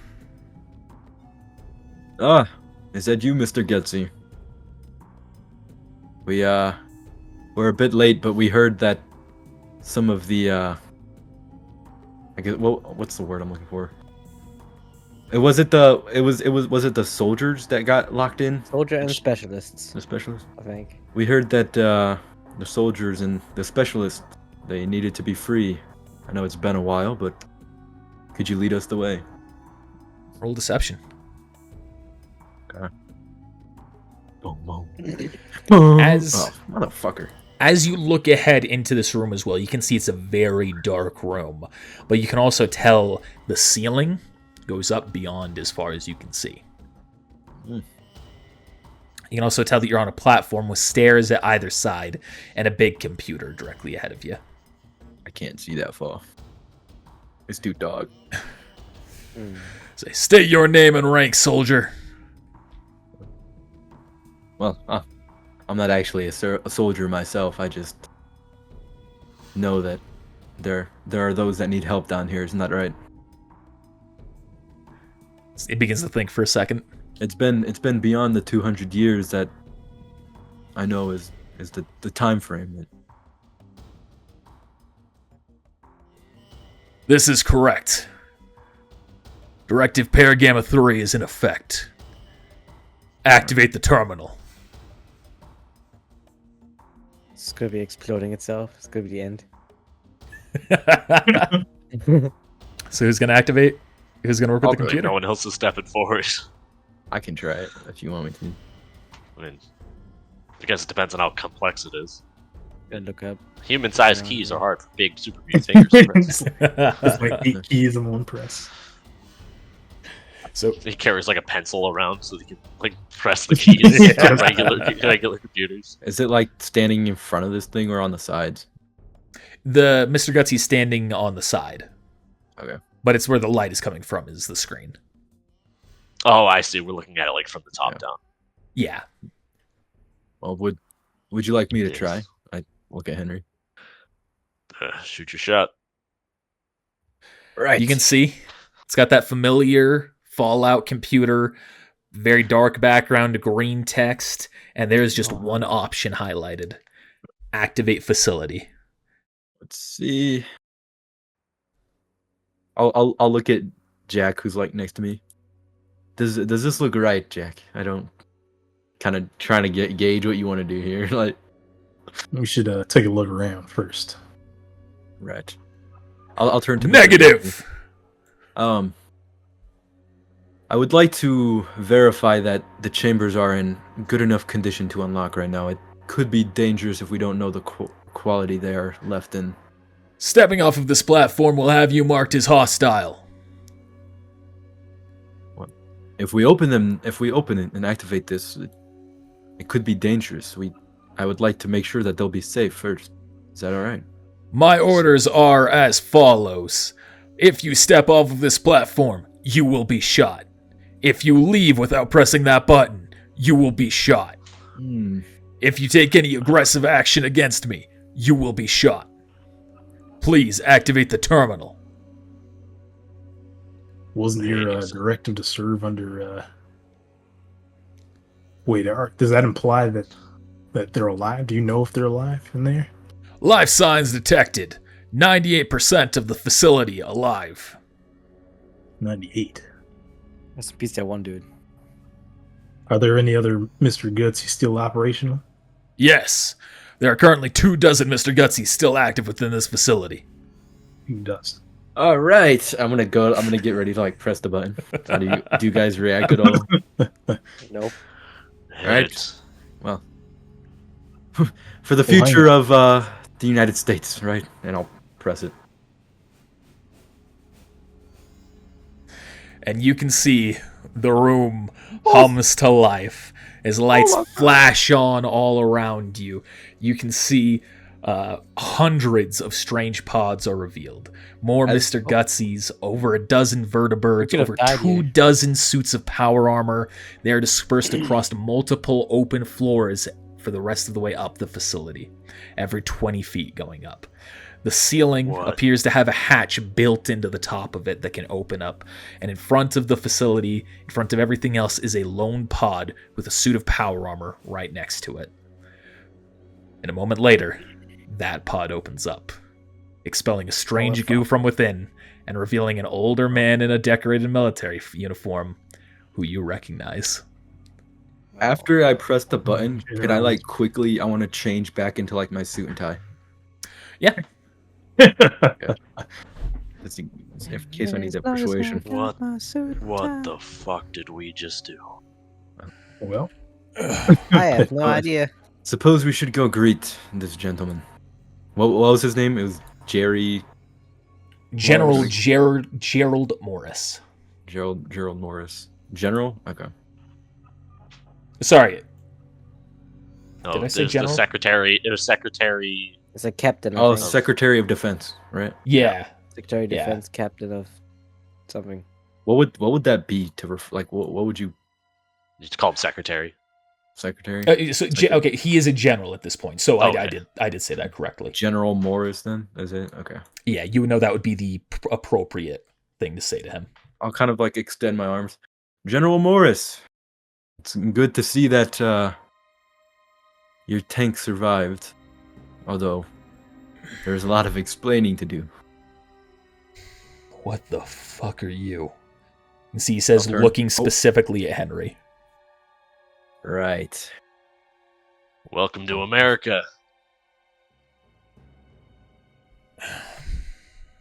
Ah, is that you, Mr. Getsy? We're a bit late, but we heard that some of the I guess what's the word I'm looking for? Was it the soldiers that got locked in? soldier and specialists, The specialists? I think. We heard that the soldiers and the specialists, they needed to be free. I know it's been a while, but could you lead us the way? Roll deception. Boom, As Oh, motherfucker. As you look ahead into this room as well, you can see it's a very dark room, but you can also tell the ceiling goes up beyond as far as you can see. Hmm. You can also tell that you're on a platform with stairs at either side and a big computer directly ahead of you. I can't see that far. It's too dog. Say, state your name and rank, soldier. Well, I'm not actually a soldier myself. know that there are those that need help down here. Isn't that right? It begins to think for a second. It's been beyond the 200 years that I know is the time frame. This is correct. Directive Paragamma 3 is in effect. Activate the terminal. It's gonna be exploding itself. It's gonna be the end. So who's gonna activate? Who's gonna work with the computer? No one else is stepping forward. I can try it if you want me to. I mean, I guess it depends on how complex it is. Gotta look up. Human-sized keys are hard for big superhuman fingers to press. It's like 8 keys in one press. So He carries like a pencil around so he can like press the keys Yeah. on regular computers. Is it like standing in front of this thing or on the sides? the Mr. Gutsy's standing on the side, Okay. but it's where the light is coming from is the screen. Oh, I see. We're looking at it like from the top Yeah. down. Yeah. Well, would you like me to Yes. try? I look at Henry. Shoot your shot. Right. You can see it's got that familiar Fallout computer, very dark background, green text, and there's just one option highlighted. Activate facility. Let's see. I'll look at Jack, who's like next to me. Does this look right, Jack? I don't. Kind of trying to gauge what you want to do here, like. We should take a look around first. Right. I'll turn to Mr. Negative. Gutsy. I would like to verify that the chambers are in good enough condition to unlock right now. It could be dangerous if we don't know the quality they are left in. Stepping off of this platform will have you marked as hostile. If we open it and activate this, it could be dangerous. I would like to make sure that they'll be safe first. Is that all right? My orders are as follows. If you step off of this platform, you will be shot. If you leave without pressing that button, you will be shot. If you take any aggressive action against me, you will be shot. Please activate the terminal. Wasn't your directive to serve under? Wait, does that imply that they're alive? Do you know if they're alive in there? Life signs detected. 98% of the facility alive. 98. That's a piece that one dude. Are there any other Mr. Gutsy still operational? Yes, there are currently 24 Mr. Gutsy still active within this facility. Who does? All right, I'm gonna get ready to like press the button. How do you guys react at all? Nope. Right. Hit. Well, for the future of the United States, right? And I'll press it. And you can see the room hums to life as lights flash on all around you. You can see hundreds of strange pods are revealed. More Mr. Gutsy's, over a dozen vertebrates, over 24 suits of power armor. They are dispersed across multiple open floors for the rest of the way up the facility, every 20 feet going up. The ceiling appears to have a hatch built into the top of it that can open up. And in front of the facility, in front of everything else, is a lone pod with a suit of power armor right next to it. And a moment later, that pod opens up, expelling a strange goo from within and revealing an older man in a decorated military uniform who you recognize. After I press the button, can I like quickly? I want to change back into like my suit and tie. Yeah. Just in case I need that persuasion. What the fuck did we just do? Well, I have no idea. Suppose we should go greet this gentleman. What was his name? It was Jerry. General Gerald Morris. Gerald Morris. General? Okay. Sorry. No, Did I say there's general? the secretary. It was secretary. It's a captain. Oh, I think. Secretary of Defense, right? Yeah. Secretary of yeah. Defense, captain of something. What would that be to what would you? You just call him secretary. secretary. Okay, he is a general at this point. So Okay. I did say that correctly. General Morris, then, is it? Okay. Yeah, you would know that would be the appropriate thing to say to him. I'll kind of like extend my arms. General Morris, it's good to see that your tank survived. Although there's a lot of explaining to do. What the fuck are you? You see, he says, I'll turn. looking specifically at Henry. Right. Welcome to America.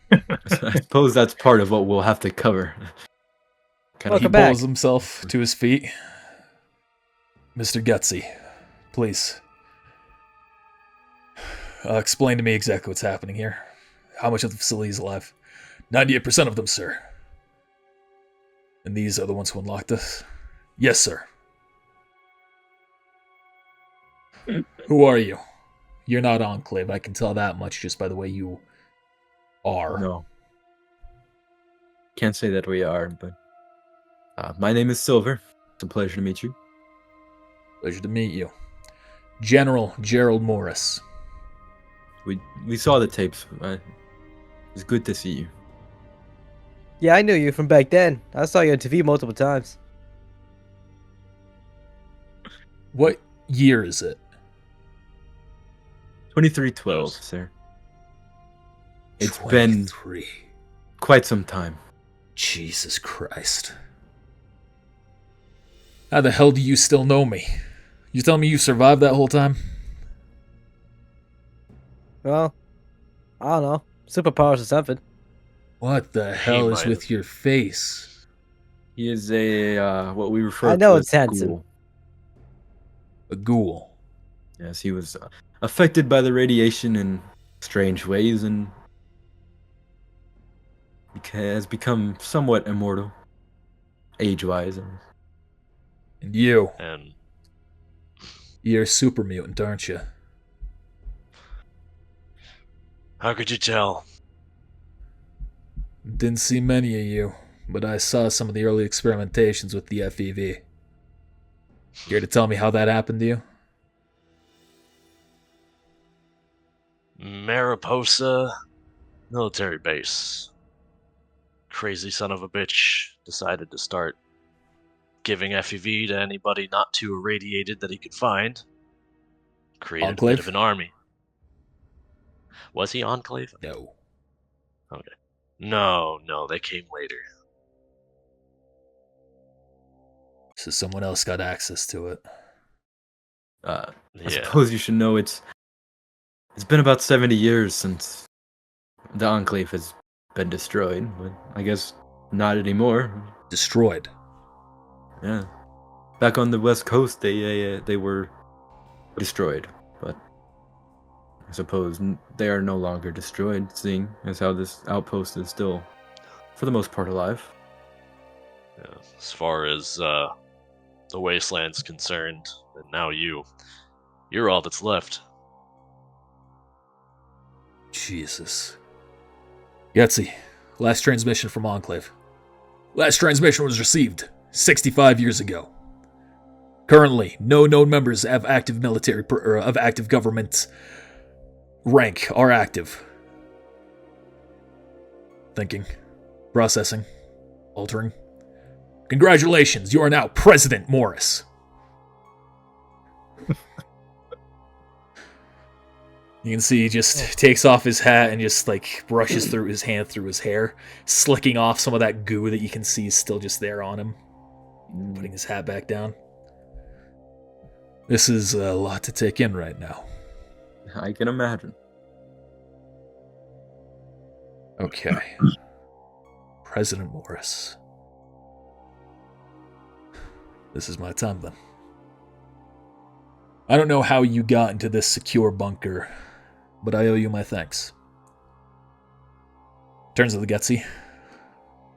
I suppose that's part of what we'll have to cover. Kind He Welcome back. pulls himself to his feet. Mr. Gutsy, please. Explain to me exactly what's happening here. How much of the facility is alive? 98% of them, sir. And these are the ones who unlocked us? Yes, sir. Who are you? You're not Enclave. I can tell that much just by the way you are. No. Can't say that we are, but my name is Silver. It's a pleasure to meet you. Pleasure to meet you. General Gerald Morris. We saw the tapes. It's good to see you. Yeah, I knew you from back then. I saw you on TV multiple times. What year is it? 2312, sir. It's been 23. quite some time. Jesus Christ. How the hell do you still know me? You telling me you survived that whole time? Well, I don't know. Superpowers or something. What the hell is might with your face? He is a what we refer I to know as it's handsome. ghoul. A ghoul. Yes, he was affected by the radiation in strange ways and has become somewhat immortal, age-wise. And you. And You're a super mutant, aren't you? how could you tell? Didn't see many of you, but I saw some of the early experimentations with the FEV. Care to tell me how that happened to you? Mariposa military base. Crazy son of a bitch decided to start giving FEV to anybody not too irradiated that he could find. Created a Enclave? bit of an army. Was he Enclave? No. Okay. No, they came later. So someone else got access to it. I Yeah. suppose you should know it's been about 70 years since the Enclave has been destroyed, but I guess not anymore. Destroyed. Yeah. Back on the West Coast, they were destroyed, but I suppose they are no longer destroyed, seeing as how this outpost is still, for the most part, alive. Yeah. As far as the wasteland's concerned, and now you're all that's left. Jesus. Yahtzee, last transmission from Enclave. Last transmission was received 65 years ago. Currently, no known members of active military of active government rank are active. Thinking, processing, altering. Congratulations, you are now President Morris. You can see he just takes off his hat and just like brushes through his hand through his hair, slicking off some of that goo that you can see is still just there on him, putting his hat back down. This is a lot to take in right now. I can imagine. Okay. President Morris. This is my time then. I don't know how you got into this secure bunker, but I owe you my thanks. Turns to the Gutsy.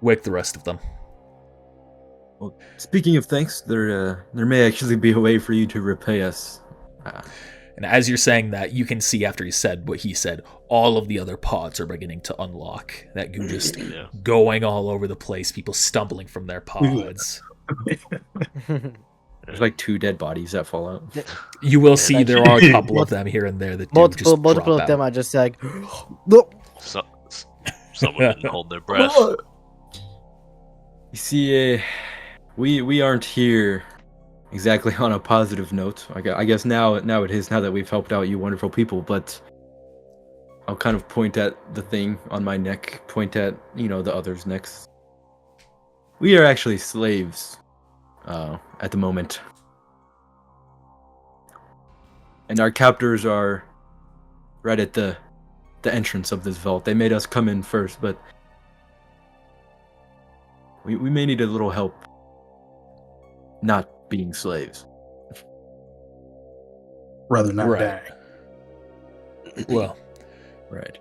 Wake the rest of them. Well, speaking of thanks, there may actually be a way for you to repay us. And as you're saying that, you can see after he said what he said, all of the other pods are beginning to unlock. That goo just going all over the place, people stumbling from their pods. There's like 2 dead bodies that fall out. You will see And- there are a couple of them here and there that do just Multiple drop of them out. are just like, no. So, someone didn't hold their breath. You see, we aren't here exactly on a positive note. I guess now it is, now that we've helped out you wonderful people, but I'll kind of point at the thing on my neck, point at, the others' necks. We are actually slaves at the moment. And our captors are right at the entrance of this vault. They made us come in first, but we may need a little help not being slaves. Rather not Right. die. Well, Right.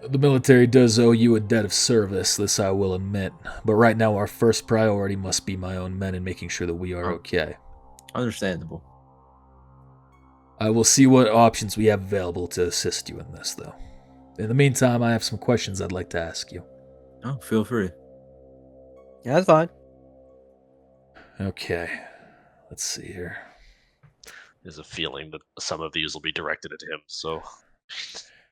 the military does owe you a debt of service, this I will admit. But right now our first priority must be my own men and making sure that we are okay. Understandable. I will see what options we have available to assist you in this, though. In the meantime, I have some questions I'd like to ask you. Oh, feel free. Yeah, that's fine. Okay. Let's see here. There's a feeling that some of these will be directed at him, so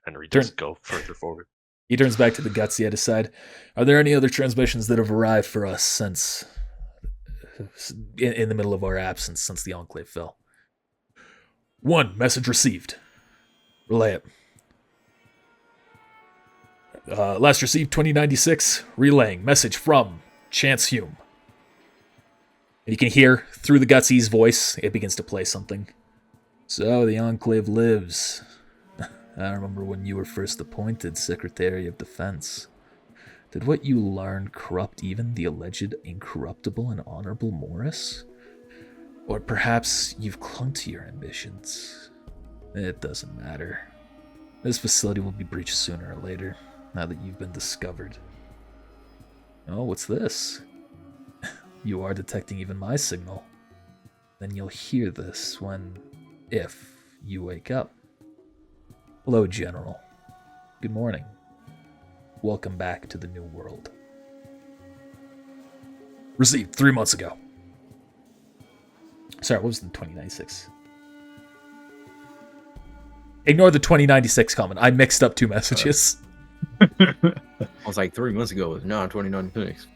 Henry Turn- does go further forward. He turns back to the gutsy at his side. Are there any other transmissions that have arrived for us since... in the middle of our absence since the Enclave fell? 1. Message received. Relay it. Last received 2096. Relaying. Message from Chance Hume. And you can hear through the gutsy's voice, it begins to play something. So, the Enclave lives. I remember when you were first appointed Secretary of Defense. Did what you learned corrupt even the alleged incorruptible and honorable Morris? Or perhaps you've clung to your ambitions? It doesn't matter. This facility will be breached sooner or later, now that you've been discovered. Oh, what's this? You are detecting even my signal. Then you'll hear this if you wake up. Hello, General. Good morning. Welcome back to the New World. Received 3 months ago. Sorry, what was the 2096? Ignore the 2096 comment. I mixed up 2 messages. I was like 3 months ago. It was now 2096.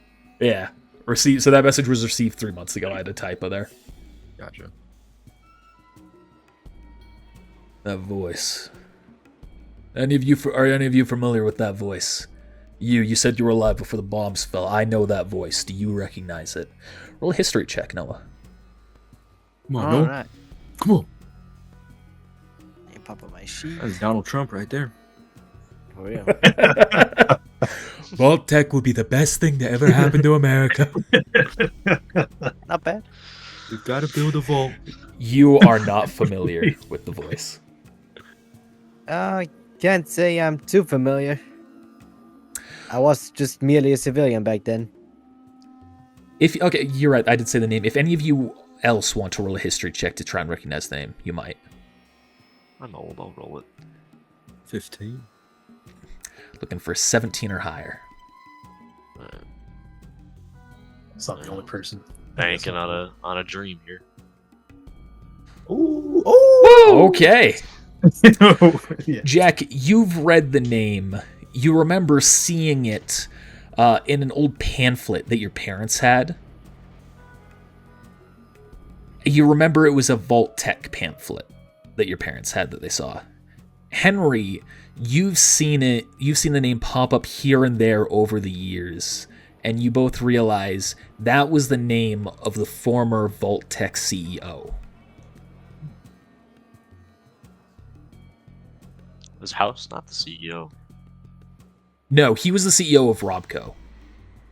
Yeah. Received. So that message was received 3 months ago. I had a typo there. Gotcha. That voice. Are any of you familiar with that voice? You said you were alive before the bombs fell. I know that voice. Do you recognize it? Roll a history check, Noah. Come on, All no. right. Come on. Hey, pop up my sheet. That's Donald Trump right there. For real. Vault Tech will be the best thing to ever happen to America. Not bad. We've got to build a vault. You are not familiar with the voice. Can't say I'm too familiar. I was just merely a civilian back then. Okay, you're right. I did say the name. If any of you else want to roll a history check to try and recognize the name, you might. I'm old, I'll roll it. 15. Looking for 17 or higher. It's not the only person. Banking on a dream here. Ooh, oh, Okay. yeah. Jack, you've read the name. You remember seeing it in an old pamphlet that your parents had. You remember it was a Vault Tech pamphlet that your parents had that they saw. Henry, you've seen it. You've seen the name pop up here and there over the years, and you both realize that was the name of the former Vault Tech CEO. Was House not the CEO? No, he was the CEO of Robco.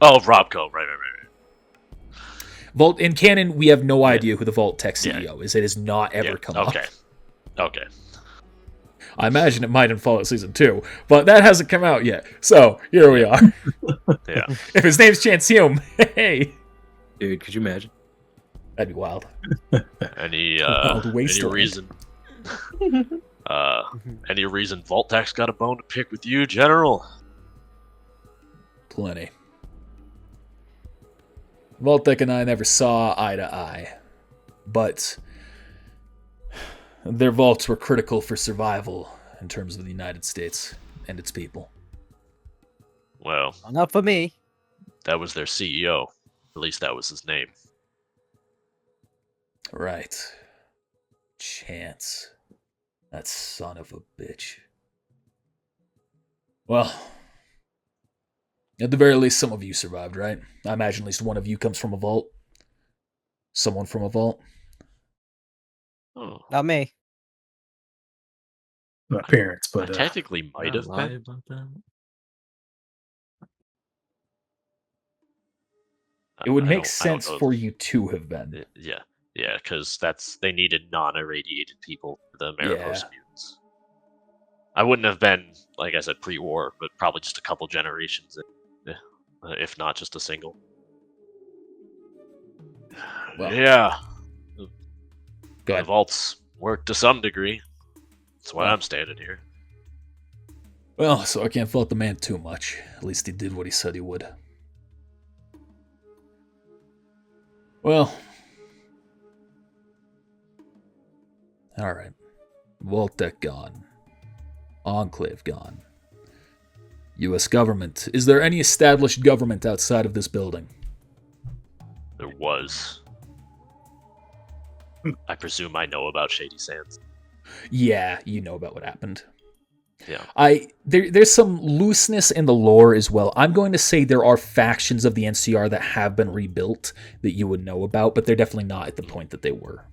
Oh, Robco, right. Vault in canon, we have no idea who the Vault Tech CEO is. It has not ever Yeah, come up. Okay. I imagine it might in Fallout Season 2, but that hasn't come out yet. So, here we are. Yeah. If his name's Chance Hume, hey! Dude, could you imagine? That'd be wild. Any Wild wasteland. reason? Any reason Voltac's got a bone to pick with you, General? Plenty. Vault Tech and I never saw eye to eye. but their vaults were critical for survival in terms of the United States and its people. Well, Not for me. that was their CEO. At least that was his name. Right. Chance. That son of a bitch. Well, at the very least, some of you survived, right? I imagine at least one of you comes from a vault. Someone from a vault. Oh, Not me. My parents, I but technically might have lie been. about that. It would I make don't sense know. for you to have been. Yeah, because they needed non-irradiated people for the Medeiros Yeah. mutants. I wouldn't have been, like I said, pre-war, but probably just a couple generations, if not just a single. Well, Yeah, go the ahead. vaults work to some degree. That's why Well. I'm standing here. Well, so I can't fault the man too much. At least he did what he said he would. Well. Alright. Vault Deck gone. Enclave gone. U.S. government. Is there any established government outside of this building? There was. I presume I know about Shady Sands. Yeah, you know about what happened. Yeah. There's some looseness in the lore as well. I'm going to say there are factions of the NCR that have been rebuilt that you would know about, but they're definitely not at the point that they were.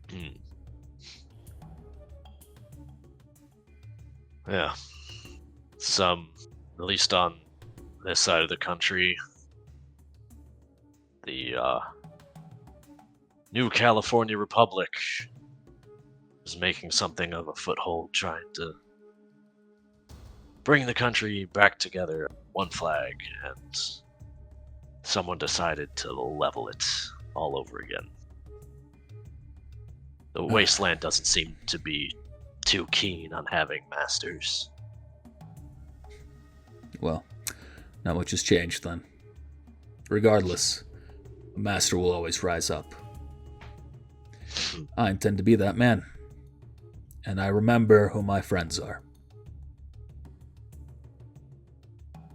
Hmm. Yeah. Some, at least on this side of the country, the New California Republic is making something of a foothold, trying to bring the country back together, one flag, and someone decided to level it all over again. The wasteland doesn't seem to be too keen on having masters. Well, not much has changed then. Regardless, a master will always rise up. I intend to be that man. And I remember who my friends are.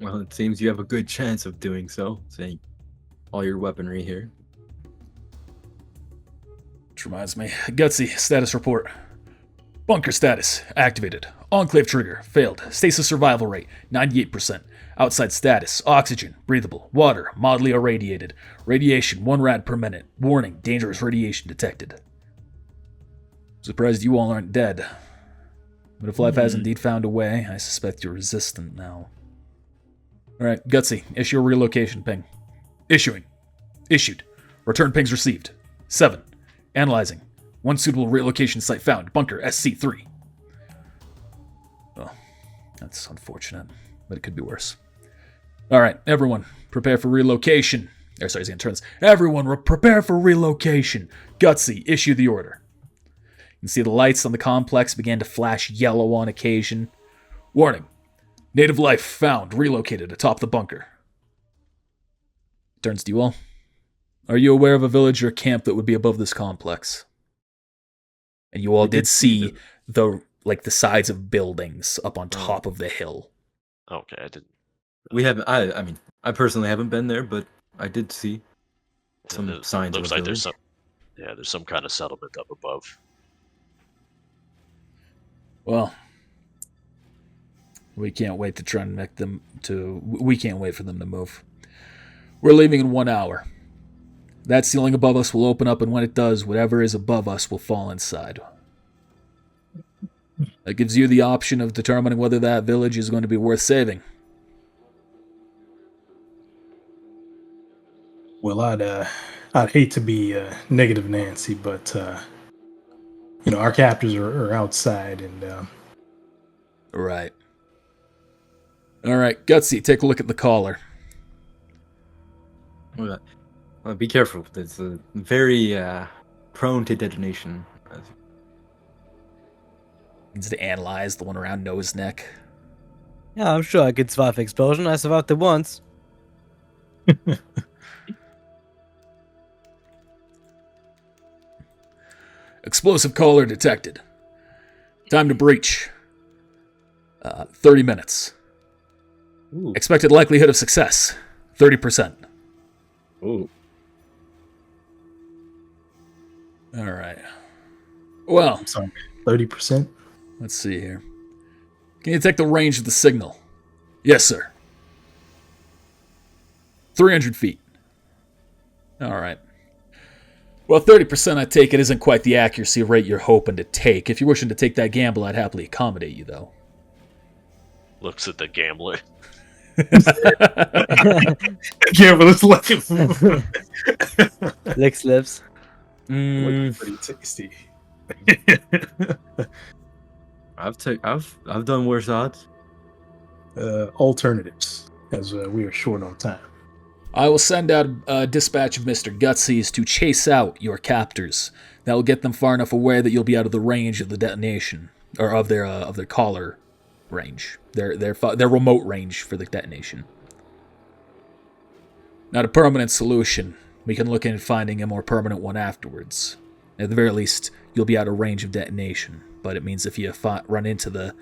Well, it seems you have a good chance of doing so, seeing all your weaponry here. Which reminds me, Gutsy, status report. Bunker status, activated. Enclave trigger, failed. Stasis survival rate, 98%. Outside status, oxygen, breathable. Water, mildly irradiated. Radiation, 1 rad per minute. Warning, dangerous radiation detected. Surprised you all aren't dead. But if life has indeed found a way, I suspect you're resistant now. Alright, Gutsy, issue a relocation ping. Issuing. Issued. Return pings received. 7. Analyzing. 1 suitable relocation site found. Bunker SC3. Well, that's unfortunate, but it could be worse. Alright, everyone, prepare for relocation. Sorry, he's gonna turn this. Everyone, prepare for relocation. Gutsy, issue the order. You can see the lights on the complex began to flash yellow on occasion. Warning. Native life found, relocated atop the bunker. Turns to you all. Are you aware of a village or camp that would be above this complex? And you all did see the sides of buildings up on top of the hill. Okay, I didn't. We haven't. I mean, I personally haven't been there, but I did see some It signs looks of a like village. there's some kind of settlement up above. Well, we can't wait to try and make them to. We can't wait for them to move. We're leaving in 1 hour. That ceiling above us will open up, and when it does, whatever is above us will fall inside. That gives you the option of determining whether that village is going to be worth saving. well, I'd hate to be negative Nancy, but our captors are outside, and Right. All right, Gutsy, take a look at the collar. Well, be careful. It's very prone to detonation. Needs to analyze the one around nose neck. Yeah, I'm sure I could survive explosion. I survived it once. Explosive caller detected. Time to breach. 30 minutes. Ooh. Expected likelihood of success, 30%. Ooh. All right. Well, I'm sorry, 30%. let's see here. Can you detect the range of the signal? Yes, sir. 300 feet. All right. Well, 30% I take it isn't quite the accuracy rate you're hoping to take. If you're wishing to take that gamble, I'd happily accommodate you, though. Looks at the gambler. Yeah, but it's like Licks lips. pretty tasty. I've done worse odds. Alternatives, as we are short on time. I will send out a dispatch of Mr. Gutsy's to chase out your captors. That will get them far enough away that you'll be out of the range of the detonation, or of their caller range, their remote range for the detonation. Not a permanent solution. We can look into finding a more permanent one afterwards. At the very least, you'll be out of range of detonation. But it means if you run into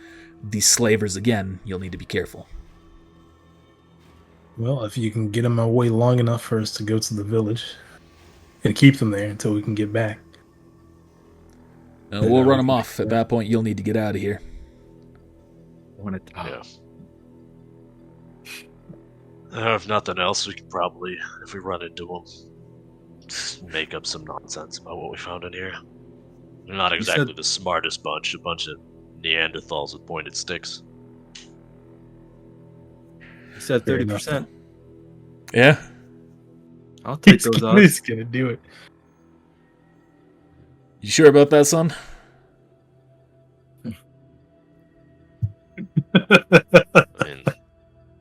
these slavers again, you'll need to be careful. Well, if you can get them away long enough for us to go to the village and keep them there until we can get back. We'll run them off. At that point, you'll need to get out of here. Yeah. If nothing else, we can probably, if we run into them, make up some nonsense about what we found in here. They're not exactly the smartest bunch, a bunch of Neanderthals with pointed sticks. You said 30%. Yeah? I'll take those odds. He's gonna do it. You sure about that, son? I mean,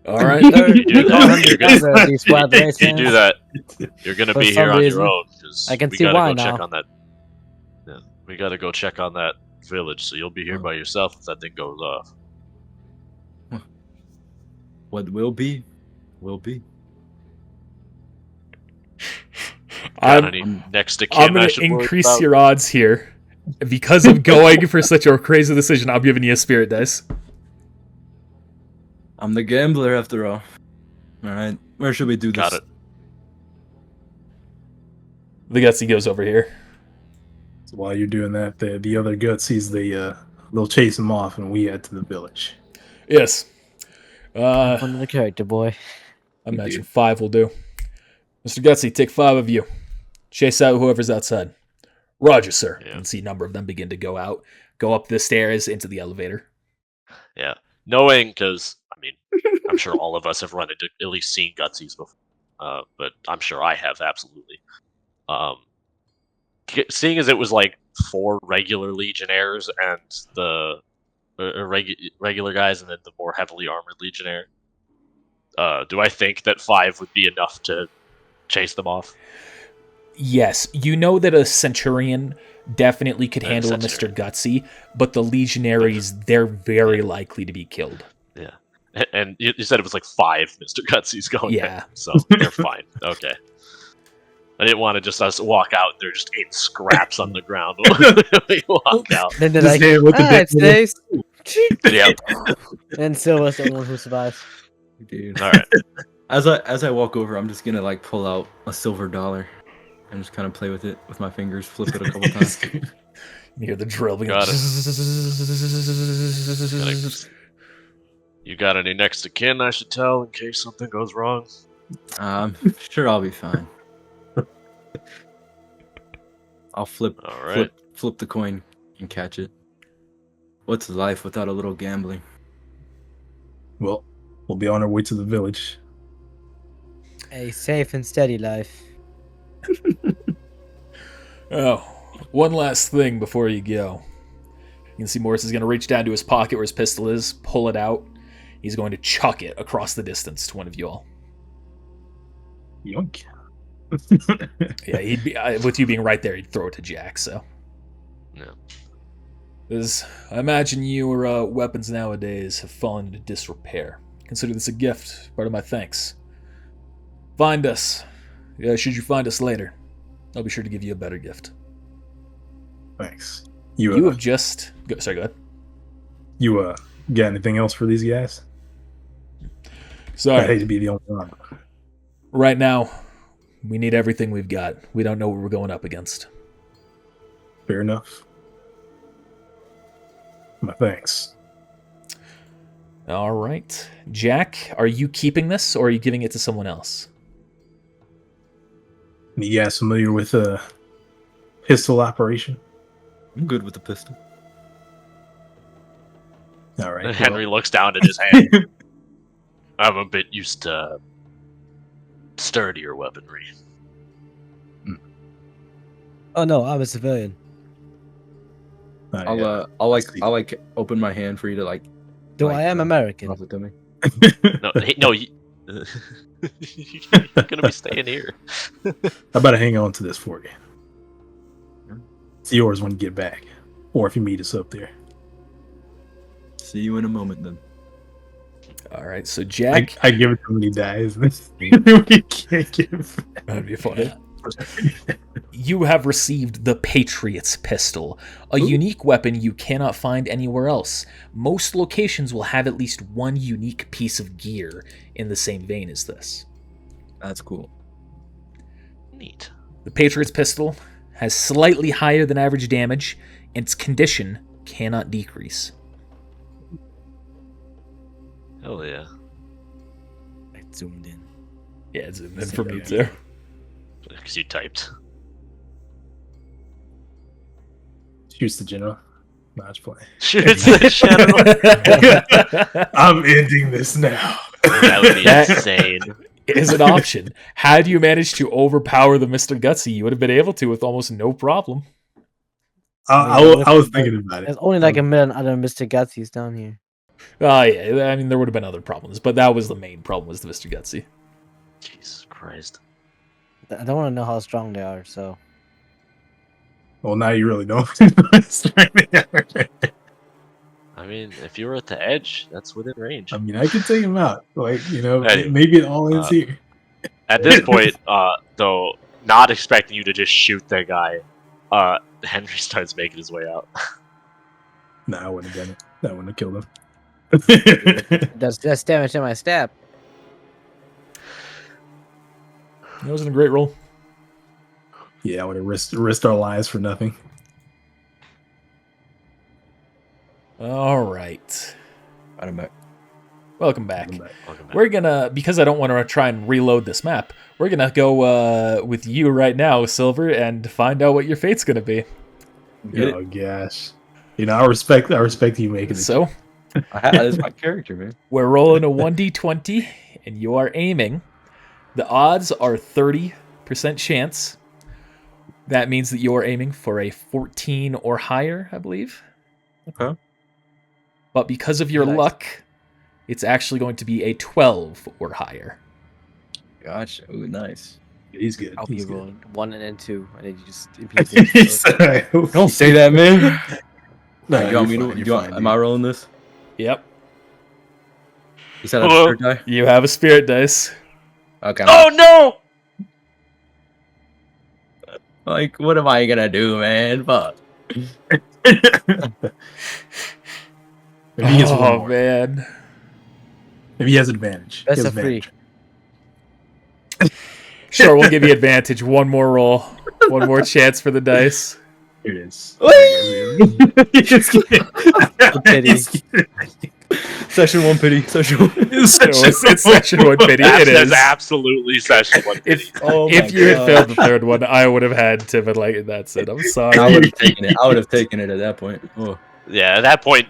All right. you do that, you're gonna, These squad you racing. do that, you're gonna For be here some on reason, your own. Cause I can we see gotta why go check now. on that. Yeah, we gotta go check on that village, so you'll be here by yourself if that thing goes off. What will be, will be. Got any next to kin I'm I going to should worry increase about? your odds here. Because of going for such a crazy decision, I'm giving you a spirit dice. I'm the gambler after all. Alright, where should we do this? Got it. The Gutsy goes over here. So while you're doing that, the other Gutsies, they'll chase them off, and we head to the village. Yes. Fun the character, boy. I imagine 5 will do. Mr. Gutsy, take 5 of you. Chase out whoever's outside. Roger, sir. Yeah. And see a number of them begin to go out. Go up the stairs into the elevator. Yeah, knowing, because I mean, I'm sure all of us have run into, at least seen Gutsies before, but I'm sure I have absolutely. Seeing as it was like 4 regular Legionnaires and the regular guys, and then the more heavily armored Legionnaire, do I think that 5 would be enough to chase them off? Yes, you know that a Centurion definitely could And a handle a Mr. Centurion. Gutsy, but the Legionaries, they're very likely to be killed. Yeah, and you said it was like 5 Mr. Gutsies going Yeah. there, so they're fine. Okay. I didn't want to just us walk out. They're just 8 scraps on the ground when we walk out. Then they're Just like, hit with the big- it's Dave. Yep. And Silva's the one who survives. Dude. All right. As I walk over, I'm just gonna like pull out a silver dollar and just kind of play with it with my fingers, flip it a couple times. You hear the drill begin. Got You got any next to kin I should tell in case something goes wrong? Sure, I'll be fine. I'll flip All right. flip the coin and catch it. What's life without a little gambling? Well, we'll be on our way to the village. A safe and steady life. Oh, one last thing before you go. You can see Morris is going to reach down to his pocket where his pistol is, pull it out. He's going to chuck it across the distance to one of you all. Yoink. Yeah, he'd be with you being right there. He'd throw it to Jack. So, Yeah. because I imagine your weapons nowadays have fallen into disrepair. Consider this a gift, part of my thanks. Find us. Should you find us later, I'll be sure to give you a better gift. Thanks. You have just... Sorry, go ahead. You got anything else for these guys? I Sorry. hate to be the only one. Right now, we need everything we've got. We don't know what we're going up against. Fair enough. My thanks. All right. Jack, are you keeping this, or are you giving it to someone else? You guys familiar with a pistol operation? I'm good with the pistol. All right. Henry looks down at his hand. I'm a bit used to sturdier weaponry. Oh no, I'm a civilian. I'll like open my hand for you to like. Though like, I am American. Offer to me. No, you're gonna be staying here. I better hang on to this for you. It's yours when you get back, or if you meet us up there. See you in a moment, then. All right, so Jack... I give it to him when he dies. We can't give. That'd be funny. You have received the Patriot's Pistol, a unique weapon you cannot find anywhere else. Most locations will have at least one unique piece of gear in the same vein as this. That's cool. Neat. The Patriot's Pistol has slightly higher than average damage, and its condition cannot decrease. Hell yeah. I zoomed in. Yeah, it's in for me too. Because you typed. Shoots the general. Match play. Shoots the general. I'm ending this now. That would be insane. It is an option. Had you managed to overpower the Mr. Gutsy, you would have been able to with almost no problem. I was thinking about it. There's only like a million other Mr. Gutsy's down here. Oh, yeah. I mean, there would have been other problems, but that was the main problem, was the Mr. Gutsy. Jesus Christ. I don't want to know how strong they are, so... Well, now you really don't. I mean, if you were at the edge, that's within range. I mean, I could take him out. Like, Anyway, maybe it all ends here. At this point, though, not expecting you to just shoot that guy, Henry starts making his way out. Nah, I wouldn't have done it. That wouldn't have killed him. That's damage to my stab. That wasn't a great roll. Yeah, I would have risked our lives for nothing. All right. I'm back. Welcome back. Welcome back. We're gonna, because I don't want to try and reload this map, we're gonna go with you right now, Silver, and find out what your fate's gonna be. Oh gosh, I respect you making it. So, That is my character, man. we're rolling a 1d20, and you are aiming. The odds are 30% chance. That means that you're aiming for a 14 or higher, I believe. Okay. But because of your Nice. luck, it's actually going to be a 12 or higher. Gotcha. Ooh, nice. He's good. I'll He's be good. rolling 1 and then 2, and then you just... He said, I hope Don't say that, man. No, you want me you're to? fine, You you're want, fine, am I rolling this? Yep. Is that a Hello? third die? You have a spirit dice. Okay. Oh no! Like, what am I gonna do, man? Fuck. dude. Maybe he gets one Oh, more. man. Maybe he has advantage. That's He a has free. advantage. Sure, we'll give you advantage. One more roll. One more chance for the dice. Here it is. pity. Session 1 pity. Session 1. It's section 1 pity. It That's is. absolutely session 1. If, Oh my if you had God. failed the third one, I would have had to, but like, that's it. I'm I sorry. would have taken it. I would have taken it at that point. Oh. Yeah, at that point,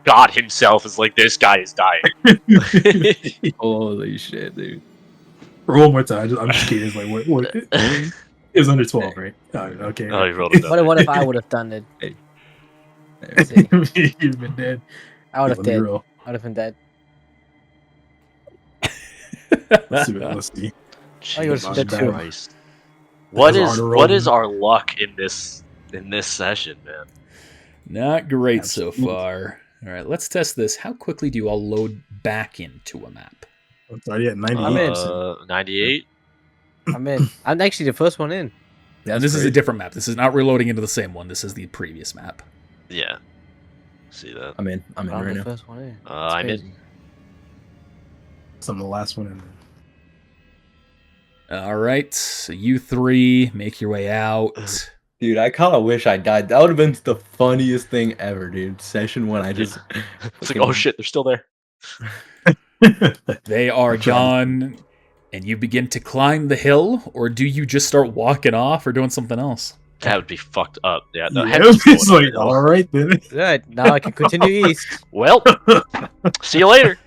God himself is like, this guy is dying. Holy shit, dude. For one more time, I'm just kidding. It's like, what? It was under 12, right? Oh, okay. Oh, you rolled it down. What if I would have done it? There. See. You've been dead. I would have Let me dead. roll. I would have been dead. Let's see. Let's see. Oh, you were Jesus dead too. Christ. What Because is Arno what rolled is in. our luck in this session, man? Not great so Absolutely. far. All right, let's test this. How quickly do you all load back into a map? It's already at 98. I'm in. 98. I'm in. I'm actually the first one in. And this is a different map. This is not reloading into the same one. This is the previous map. Yeah. See that? I'm in Found right the now. first one, yeah. I'm in. Some of the last one. All right, so you three make your way out. Dude, I kind of wish I died. That would have been the funniest thing ever, dude. Session 1, I just... It's like, oh shit, they're still there. They are gone, and you begin to climb the hill, or do you just start walking off or doing something else? That would be fucked up. Yeah, Yeah, Henry's it's going like, there, though. all right then. Right, now I can continue east. Well, see you later.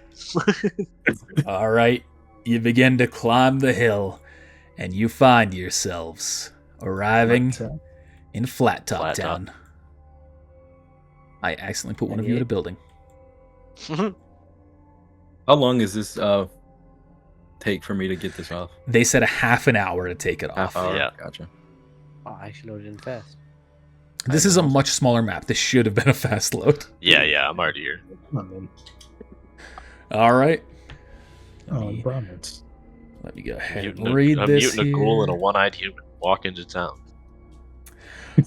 All right, you begin to climb the hill, and you find yourselves arriving in Flat Top Flat Top. Town. I accidentally put one of you in a building. How long is this take for me to get this off? They said a half an hour to take it off. Half hour? Yeah. Gotcha. Oh, I actually loaded in fast. This is a much smaller map. This should have been a fast load. Yeah, I'm already here. All right. Oh, Brahmins. Let me go ahead and Mutant, read a this mutant, a ghoul, and a here. one-eyed human walk into town.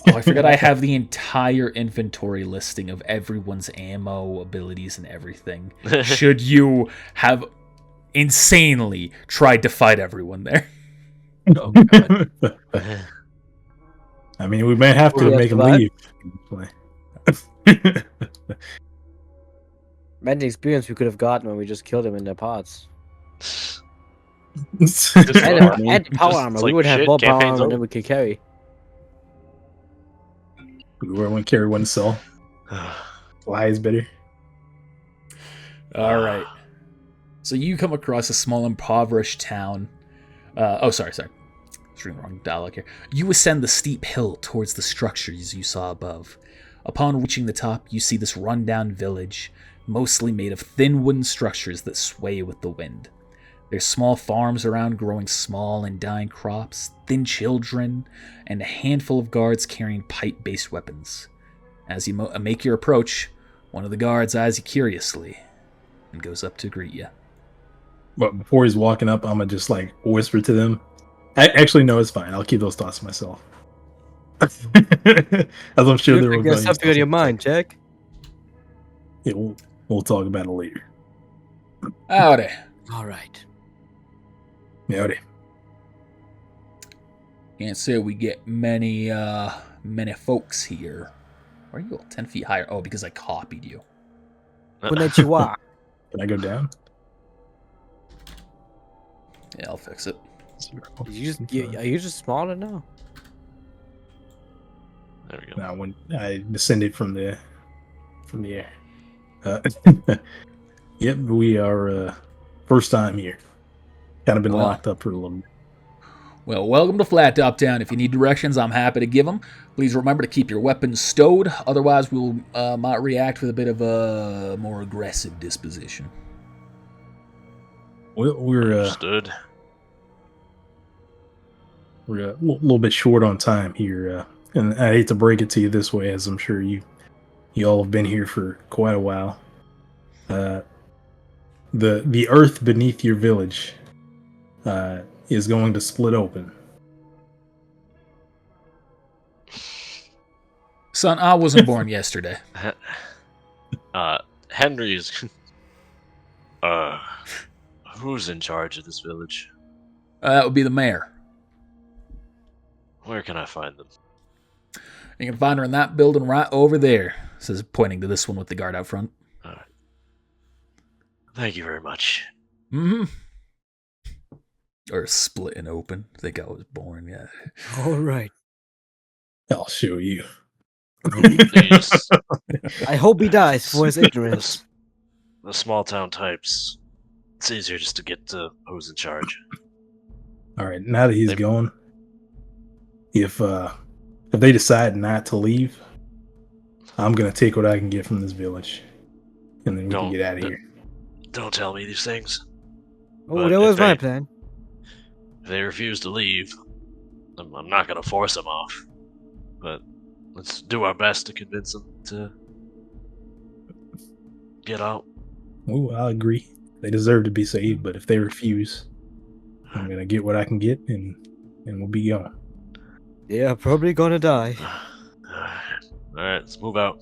Oh, I forgot I have the entire inventory listing of everyone's ammo, abilities, and everything. Should you have insanely tried to fight everyone there. Oh, God. I mean, we may have to Will we make him have leave. Imagine the experience we could have gotten when we just killed him in their pods. Just And, like- and power just- armor. it's We like, would have shit, more power campaign's armor over. than we could carry. We won't carry one cell. Fly is better. All right. So you come across a small, impoverished town. Sorry. Just reading the wrong dialogue here. You ascend the steep hill towards the structures you saw above. Upon reaching the top, you see this rundown village, mostly made of thin wooden structures that sway with the wind. There's small farms around growing small and dying crops, thin children, and a handful of guards carrying pipe-based weapons. As you make your approach, one of the guards eyes you curiously and goes up to greet you. But before he's walking up, I'm gonna just like whisper to them. Actually, no, it's fine. I'll keep those thoughts to myself. As I'm sure there will There's something on your mind, Jack. Yeah, we'll talk about it later. Howdy. All right. Howdy. Can't say we get many folks here. Why are you all 10 feet higher? Oh, because I copied you. Konnichiwa. Can I go down? Yeah, I'll fix it. Are you just smaller now? There we go. Now, when I descended from the air. Yep, we are first time here. Kind of been Well. locked up for a little bit. Well, welcome to Flat Top Town. If you need directions, I'm happy to give them. Please remember to keep your weapons stowed. Otherwise, we'll might react with a bit of a more aggressive disposition. We're Understood. a little bit short on time here, and I hate to break it to you this way, as I'm sure you all have been here for quite a while. The earth beneath your village is going to split open. Son, I wasn't born yesterday. Henry's. Who's in charge of this village? That would be the mayor. Where can I find them? You can find her in that building right over there. Says pointing to this one with the guard out front. All right. Thank you very much. Mm-hmm. Or splitting open. I think I was born, yeah. All right. I'll show you. Please, I hope he dies for his ignorance. the small town types. It's easier just to get to who's in charge. All right, now that he's gone, if they decide not to leave, I'm gonna take what I can get from this village, and then we can get out of here. Don't tell me these things. Oh, But that if was my they- plan. If they refuse to leave, I'm not gonna force them off. But let's do our best to convince them to get out. Well, I agree. They deserve to be saved, but if they refuse, I'm gonna get what I can get, and we'll be gone. Yeah, probably gonna die. Alright, let's move out.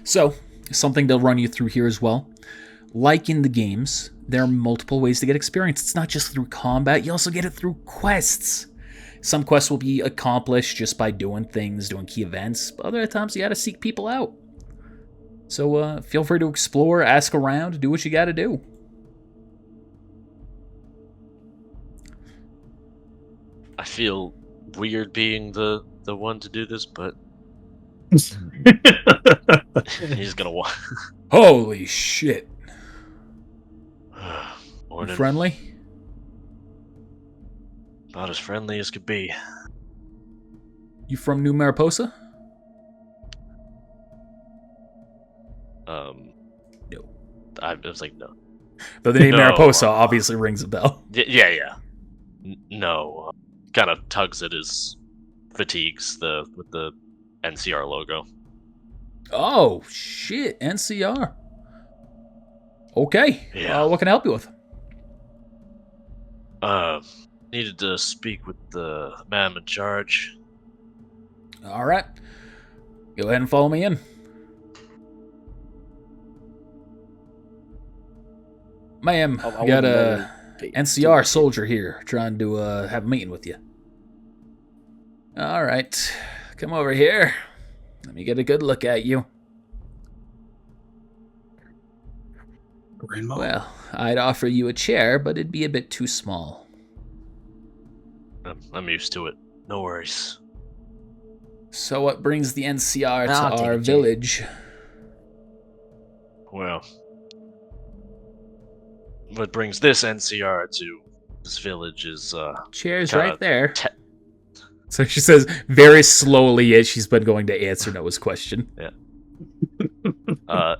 So, something they'll run you through here as well. Like in the games, there are multiple ways to get experience. It's not just through combat, you also get it through quests. Some quests will be accomplished just by doing things, doing key events, but other times you gotta seek people out. So feel free to explore, ask around, do what you gotta do. I feel weird being the one to do this, but he's gonna want. Holy shit. You Morning. friendly? About as friendly as could be. You from New Mariposa? No. I was like, no. Though the name No, Mariposa obviously rings a bell. Yeah. No. Kind of tugs at his fatigues with the NCR logo. Oh, shit. NCR. Okay. Yeah. What can I help you with? Needed to speak with the man in charge. All right. Go ahead and follow me in. Ma'am, I we got wouldn't let a it be NCR too- soldier here trying to have a meeting with you. All right. Come over here. Let me get a good look at you. Rainbow. Well, I'd offer you a chair, but it'd be a bit too small. I'm used to it. No worries. So what brings the NCR to I'll take our a chair. village? Well, what brings this NCR to this village is Chair's kinda right there. te- So she says very slowly as she's been going to answer Noah's question.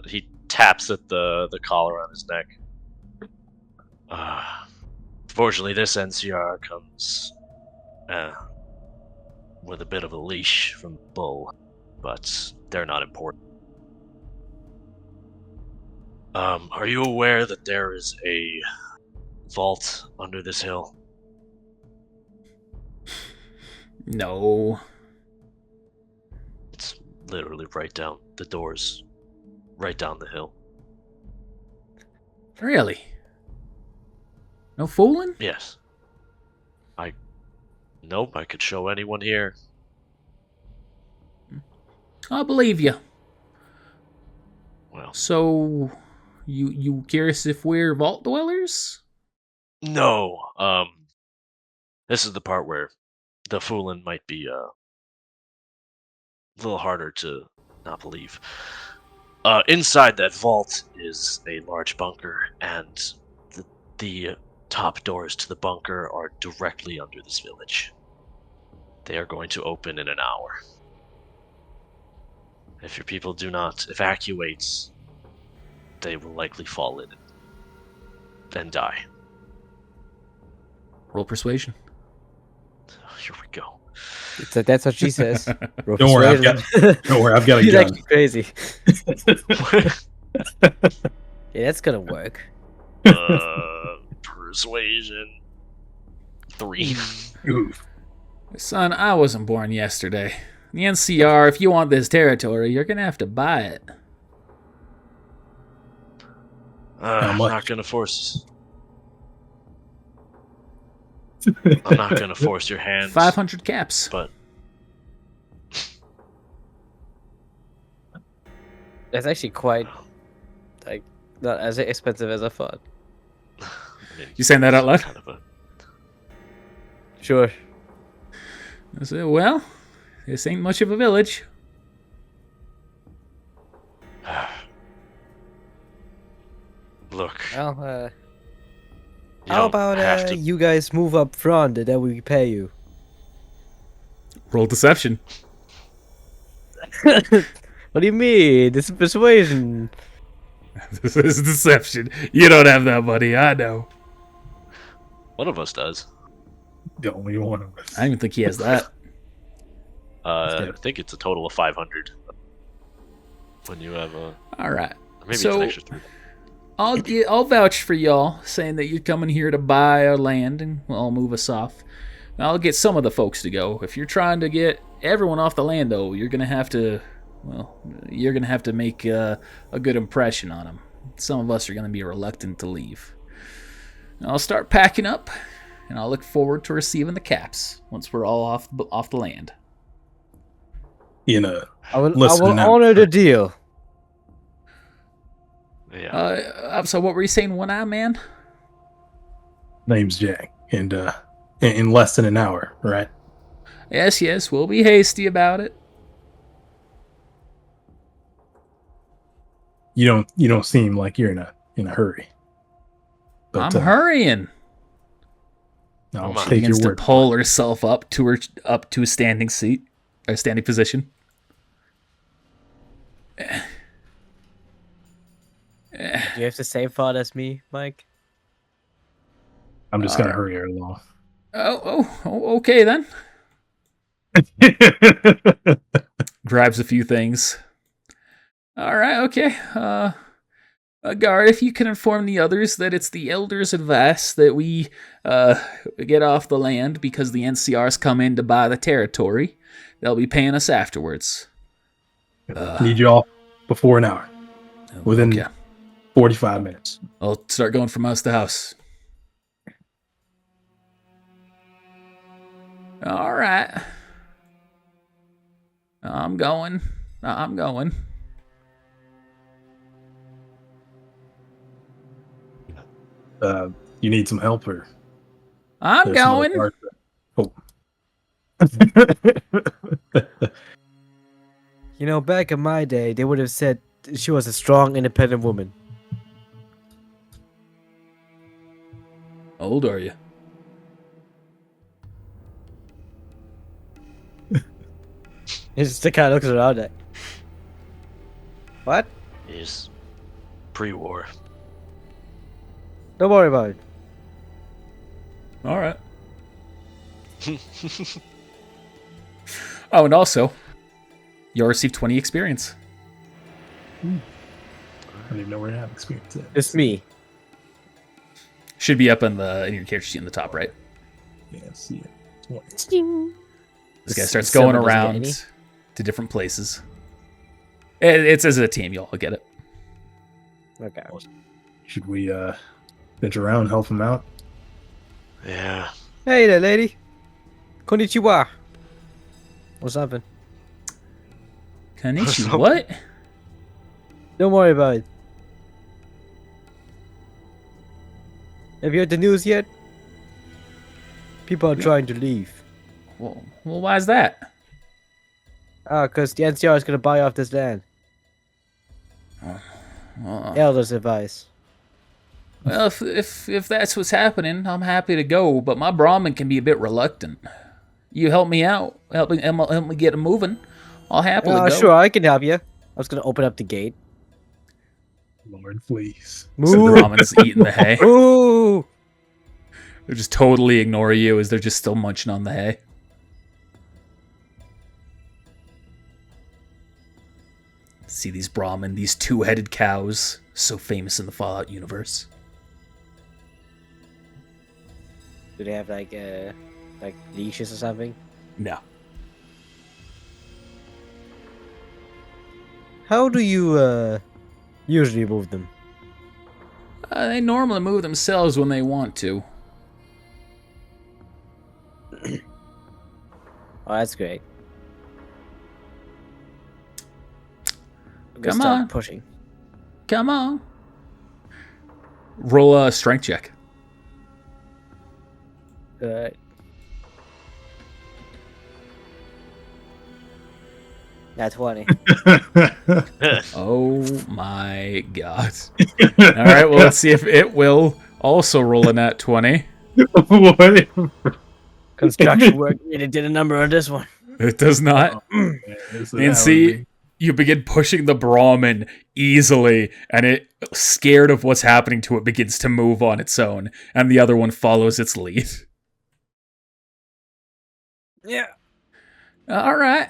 he taps at the collar on his neck. Fortunately, this NCR comes with a bit of a leash from Bull, but they're not important. Are you aware that there is a vault under this hill? No. It's literally right down the doors, right down the hill. Really? No fooling? Yes. Nope, I could show anyone here. I'll believe you. Well, So, you curious if we're vault dwellers? no. This is the part where the fooling might be a little harder to not believe. Inside that vault is a large bunker, and the top doors to the bunker are directly under this village. They are going to open in an hour. If your people do not evacuate, they will likely fall in and die. Roll persuasion. Here we go. That's what she says. Don't worry, I've got a He's gun. actually crazy. Yeah, that's gonna work. Persuasion 3. Oof. Son, I wasn't born yesterday. The NCR, if you want this territory, you're gonna have to buy it. I'm much? not gonna force. I'm not gonna force your hands. 500 caps. But That's actually quite not as expensive as I thought. I mean, You saying that out loud? kind of a- Sure. I said, well, this ain't much of a village. Look. Well, you how don't about have to- you guys move up front and then we pay you? Roll deception. What do you mean? This is persuasion. This is deception. You don't have that money, I know. One of us does. The only one of us. I don't even think he has that. I think it's a total of 500. When you have a All right. maybe it's So- an extra 3. I'll vouch for y'all, saying that you're coming here to buy our land and well, move us off. I'll get some of the folks to go. If you're trying to get everyone off the land, though, you're gonna have to, well, you're gonna have to make a good impression on them. Some of us are gonna be reluctant to leave. I'll start packing up, and I'll look forward to receiving the caps once we're all off the land. I will honor the deal. Yeah. So what were you saying, One Eye Man? Name's Jack, and in less than an hour, right? Yes, we'll be hasty about it. You don't seem like you're in a hurry. I'm hurrying. I'll Come on. take your Begins to word. pull herself up to a standing seat, or standing position. Do you have the same thought as me, Mike? I'm just gonna hurry her along. Oh, okay then. Grabs a few things. All right, okay. Guard, if you can inform the others that it's the Elders' advice that we get off the land because the NCR's come in to buy the territory. They'll be paying us afterwards. Need you all before an hour. Within Okay. 45 minutes. I'll start going from house to house. All right. I'm going. You need some help, or I'm there's some other going. parts that- You know, back in my day, they would have said she was a strong, independent woman. How old are you? He just kind of looks around like, what? He's pre-war. Don't worry about it. All right. Oh, and also, you'll receive 20 experience. I don't even know where to have experience at. It's me. Should be up in your character sheet in the top right. Yeah, see it. 20. This guy starts Someone going doesn't get around any? to different places. It's as a team, you'll get it. Okay. Should we venture around and help him out? Yeah. Hey there, lady. Konnichiwa. What's happening? Kanichi, what? Don't worry about it. Have you heard the news yet? People are trying to leave. Well, why is that? Because the NCR is going to buy off this land. Elders advice. Well, if that's what's happening, I'm happy to go, but my Brahmin can be a bit reluctant. You help me out, help me get him moving. I'll happily go. Sure, I can help you. I was going to open up the gate. Lord, please. So the Brahmin's eating the hay. Ooh! They just totally ignore you as they're just still munching on the hay. See these Brahmin, these two-headed cows, so famous in the Fallout universe. Do they have like leashes or something? No. How do you usually move them? They normally move themselves when they want to. Oh, that's great. I'm Come gonna start on. pushing. Come on. Roll a strength check. Good. Not 20. Oh my god. Alright, well, let's see if it will also roll a nat 20. What? Construction work really did a number on this one. It does not. And see, you begin pushing the Brahmin easily, and it, scared of what's happening to it, begins to move on its own, and the other one follows its lead. Yeah. Alright.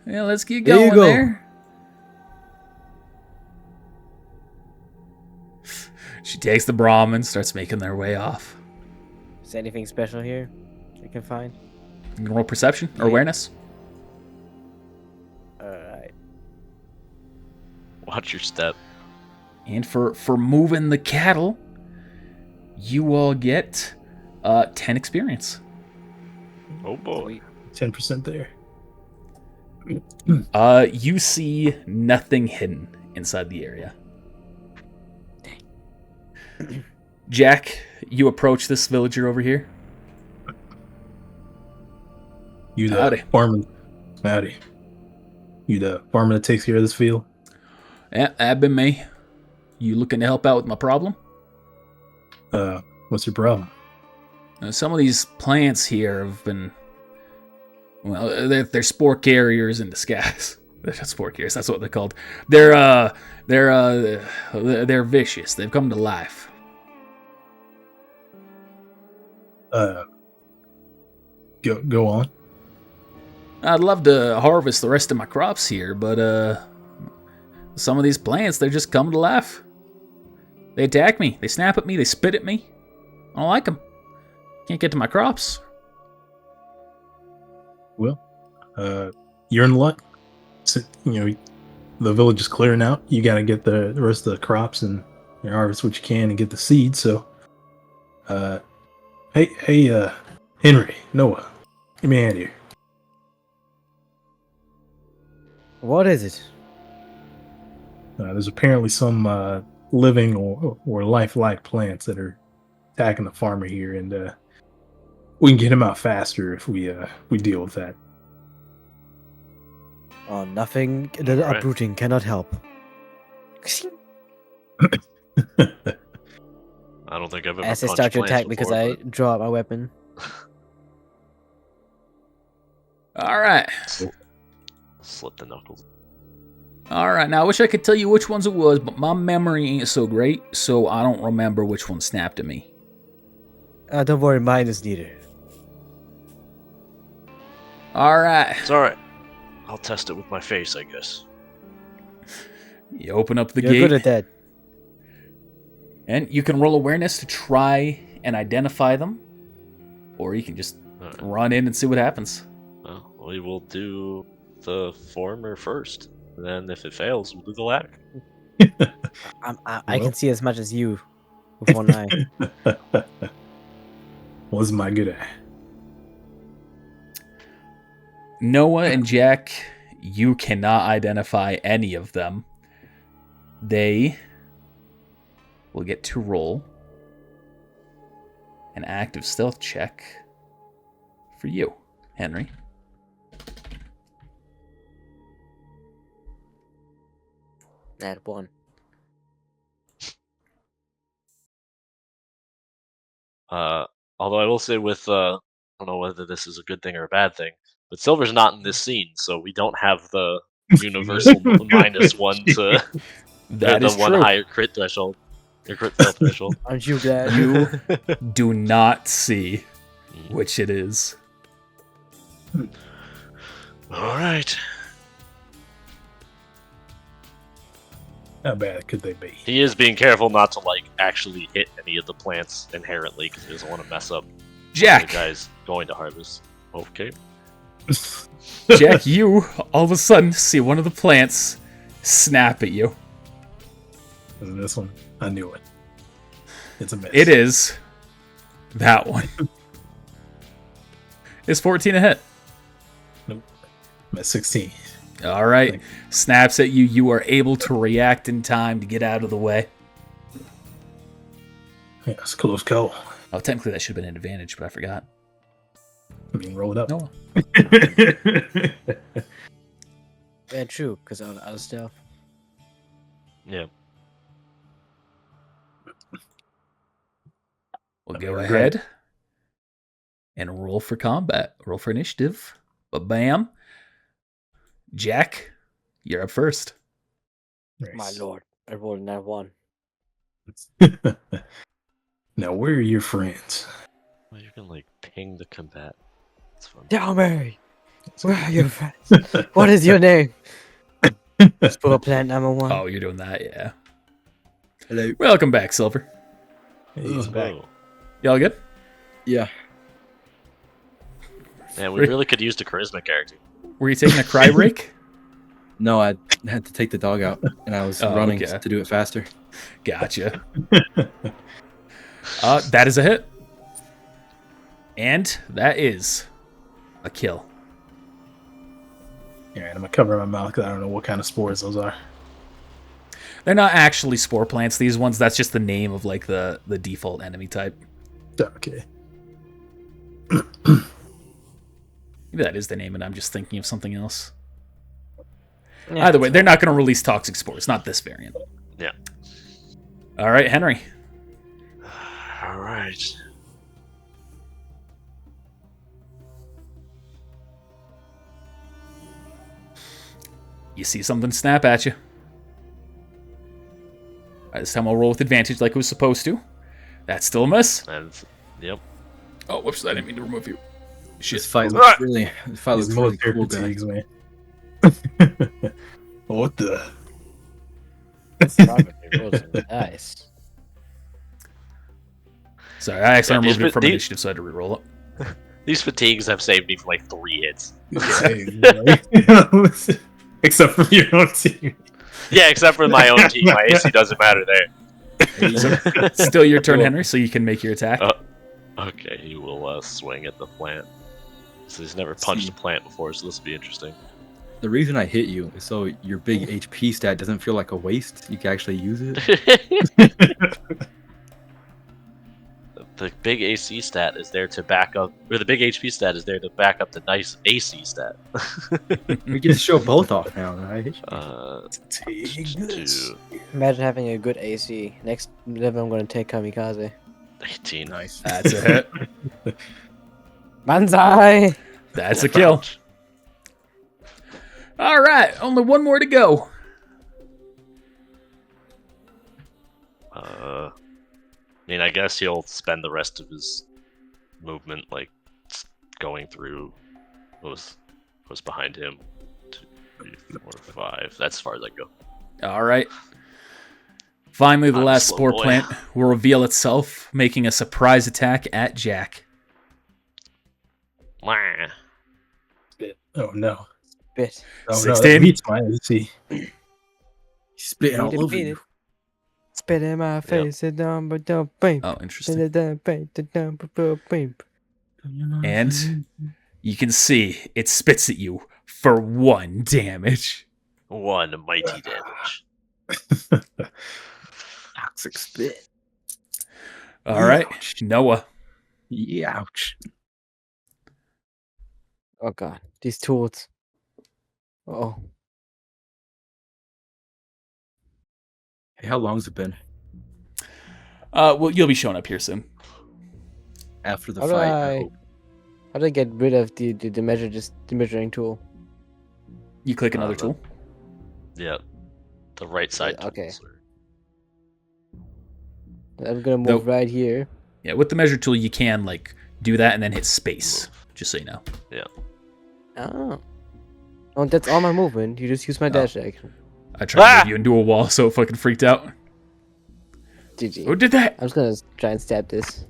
Yeah, let's get There you going go. there. She takes the Brahmin, starts making their way off. Is anything special here? I can find. You can roll perception or Yeah. awareness. Alright. Watch your step. And for moving the cattle, you all get 10 experience. Oh boy. 10% there. You see nothing hidden inside the area. Jack, you approach this villager over here. You the Howdy. farmer. Howdy. You the farmer that takes care of this field? Yeah, that been me. You looking to help out with my problem? What's your problem? Some of these plants here have been... Well, they're spore carriers in disguise. They're not spore carriers, that's what they're called. They're vicious. They've come to life. Go on. I'd love to harvest the rest of my crops here, but some of these plants, they're just come to life. They attack me. They snap at me. They spit at me. I don't like them. Can't get to my crops. Well, you're in luck. So, the village is clearing out. You got to get the rest of the crops and harvest what you can and get the seeds. So, hey, Henry, Noah, give me a hand here. What is it? There's apparently some living or lifelike plants that are attacking the farmer here, and we can get him out faster if we deal with that. Oh, nothing. The Right. uprooting cannot help. I don't think I've ever As they punched start to plants attack because before, I draw out my weapon. All right. but slip the knuckles. All right. Now, I wish I could tell you which ones it was, but my memory ain't so great, so I don't remember which one snapped at me. Don't worry, mine is neither. All right. It's alright. I'll test it with my face, I guess. You open up the You're gate, good at that. and you can roll awareness to try and identify them, or you can just Alright. run in and see what happens. Well, we will do the former first. And then if it fails, we'll do the latter. I can see as much as you with one eye. What's my good eye? Noah and Jack, you cannot identify any of them. They will get to roll an active stealth check for you, Henry. That one. Although I will say with, I don't know whether this is a good thing or a bad thing, but Silver's not in this scene, so we don't have the universal -1 to That the is one true. higher crit threshold. Your crit fail threshold. Aren't you glad? You do not see which it is. Alright. How bad could they be? He is being careful not to, actually hit any of the plants inherently, because he doesn't want to mess up the Jack, guy's going to harvest. Okay. Jack, you all of a sudden see one of the plants snap at you. Isn't this one? I knew it. It's a miss. It is that one. Is 14 a hit? I'm at 16. All right. Snaps at you. You are able to react in time to get out of the way. Yeah, it's a close call. Oh, technically that should have been an advantage, but I forgot. I mean, roll it up. No. Yeah, true, because out of stealth. Yeah. We'll I go regret ahead and roll for combat. Roll for initiative. But bam. Jack, you're up first. Nice. My lord, I rolled that one. Now, where are your friends? Well, you can, ping the combat. It's fun. Tell me, where are your friends? What is your name? Spore plant number 1. Oh, you're doing that, yeah. Hello. Welcome back, Silver. He's back. Oh. Y'all good? Yeah. Man, we really could use the charisma character. Were you taking a cry break? No, I had to take the dog out, and I was running okay. to do it faster. Gotcha. That is a hit. And that is a kill. Alright, I'm gonna cover my mouth because I don't know what kind of spores those are. They're not actually spore plants, these ones. That's just the name of like the default enemy type. Okay. Maybe that is the name, and I'm just thinking of something else. Yeah, Either way, they're not going to release toxic spores. Not this variant. Yeah. All right, Henry. All right. You see something snap at you. This time I'll roll with advantage like it was supposed to. That's still a miss. And yep. Oh, whoops! I didn't mean to remove you. This fight looks really, These really military cool, guys. fatigues, man. What the? Probably rolls nice. Sorry, I accidentally Yeah, removed it from these- initiative, so I had to reroll it. These fatigues have saved me from like 3 hits. Except for your own team. Yeah, except for my own team. My AC doesn't matter there. Still your turn, Henry, so you can make your attack. Okay, he will swing at the plant. So he's never punched a plant before, so this will be interesting. The reason I hit you is so your big HP stat doesn't feel like a waste. You can actually use it. The big AC stat is there to back up, or the big HP stat is there to back up the nice AC stat. We get to show both off now, right? Two, Imagine having a good AC. Next level, I'm going to take Kamikaze. 18. Nice. That's a hit. Banzai! That's a kill. All right, only one more to go. I mean, I guess he'll spend the rest of his movement like going through what was behind him. 2, 3, 4, 5. That's as far as I go. All right. Finally, the I'm a last slow spore boy. plant will reveal itself, making a surprise attack at Jack. Wah. Oh no. Bit. Oh, 16. No, beats my AC. Spit all You over defeated. you. Spit in my face, and down, but don't bang. Oh, interesting. And And you can see it spits at you for 1 damage. 1 mighty damage. Toxic spit. All right, Ouch. Noah. Ouch. oh god, these tools. Oh, Hey, how long's it been? Well, you'll be showing up here soon. After the How do fight, I- I hope. how do I get rid of the measuring tool? You click another the- tool. Yeah. The right side. Yeah, okay. tools are- I'm gonna move Nope. right here. Yeah, with the measure tool, you can like do that and then hit space. Just so you know. Oh. Oh, that's all my movement. You just use my dash action. I tried to move you into a wall, so it fucking freaked out. GG. Who did that? I was gonna try and stab this.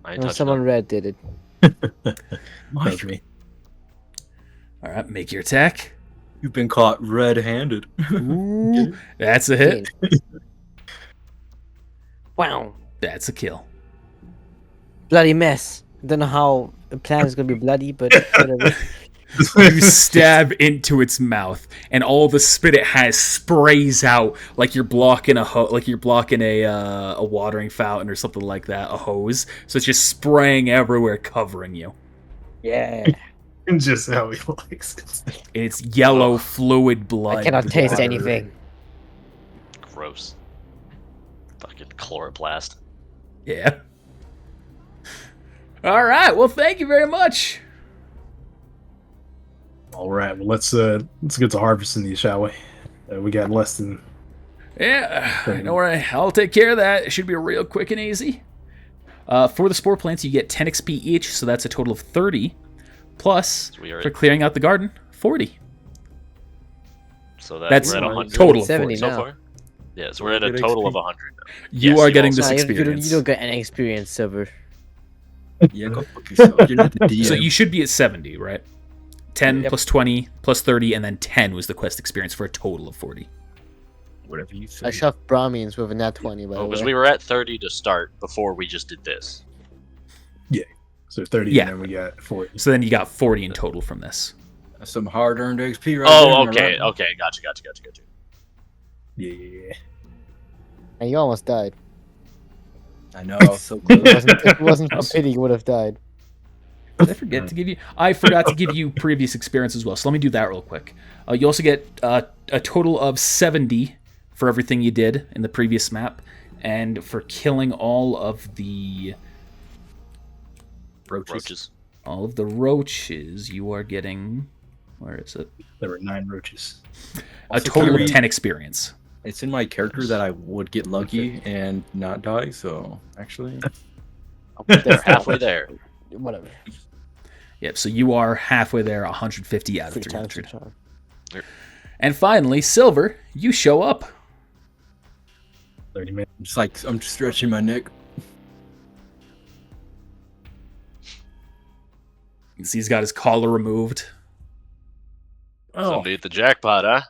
I No, touched someone it. red did it. That's me. All right, make your attack. You've been caught red-handed. Ooh, that's a hit. Wow. That's a kill. Bloody mess. I don't know how the plan is gonna be bloody, but whatever. You stab into its mouth, and all the spit it has sprays out like you're blocking a watering fountain or something like that, a hose. So it's just spraying everywhere, covering you. Yeah. Just how he likes it. And it's yellow fluid blood. I cannot taste water. anything. Gross. Fucking chloroplast. Yeah. All right. Well, thank you very much. All right, well let's get to harvesting these, shall we? We got less than. Yeah, don't worry. I'll take care of that. It should be real quick and easy. For the spore plants, you get 10 XP each, so that's a total of 30. Plus, So we are for at, clearing out the garden, 40. so that That's we're at 100 total of 70 40. so now. far. Yeah, so we're at a Good total XP. of 100 now. You Yes, are you getting also- this Nah, you experience. don't get any experience, Silver. Yeah, go fuck yourself. You're not the DM. So you should be at 70, right? 10 Yep. plus 20 plus 30, and then 10 was the quest experience for a total of 40. Whatever you say. I shoved Brahmins with a nat 20, by the Because way. we were at 30 to start before we just did this. So 30, Yeah. and then we got 40. So then you got 40 in total from this. That's some hard-earned XP right Oh, there. okay, right? okay, gotcha. Yeah. And you almost died. I know, I was so close. If it wasn't for pity, you would have died. Did I forget to give you? I forgot to give you previous experience as well. So let me do that real quick. You also get a total of 70 for everything you did in the previous map, and for killing all of the Roaches. roaches, you are getting. Where is it? There were 9 roaches. A Also, total of Kyrie- 10 experience. It's in my character that I would get lucky and not die, so actually... I'll put They're that halfway there. Whatever. Yep. So you are halfway there, 150 out of 3 times the 300. charm. And finally, Silver, you show up. 30 minutes. Just like, I'm just stretching my neck. You can see he's got his collar removed. Somebody hit the jackpot, huh?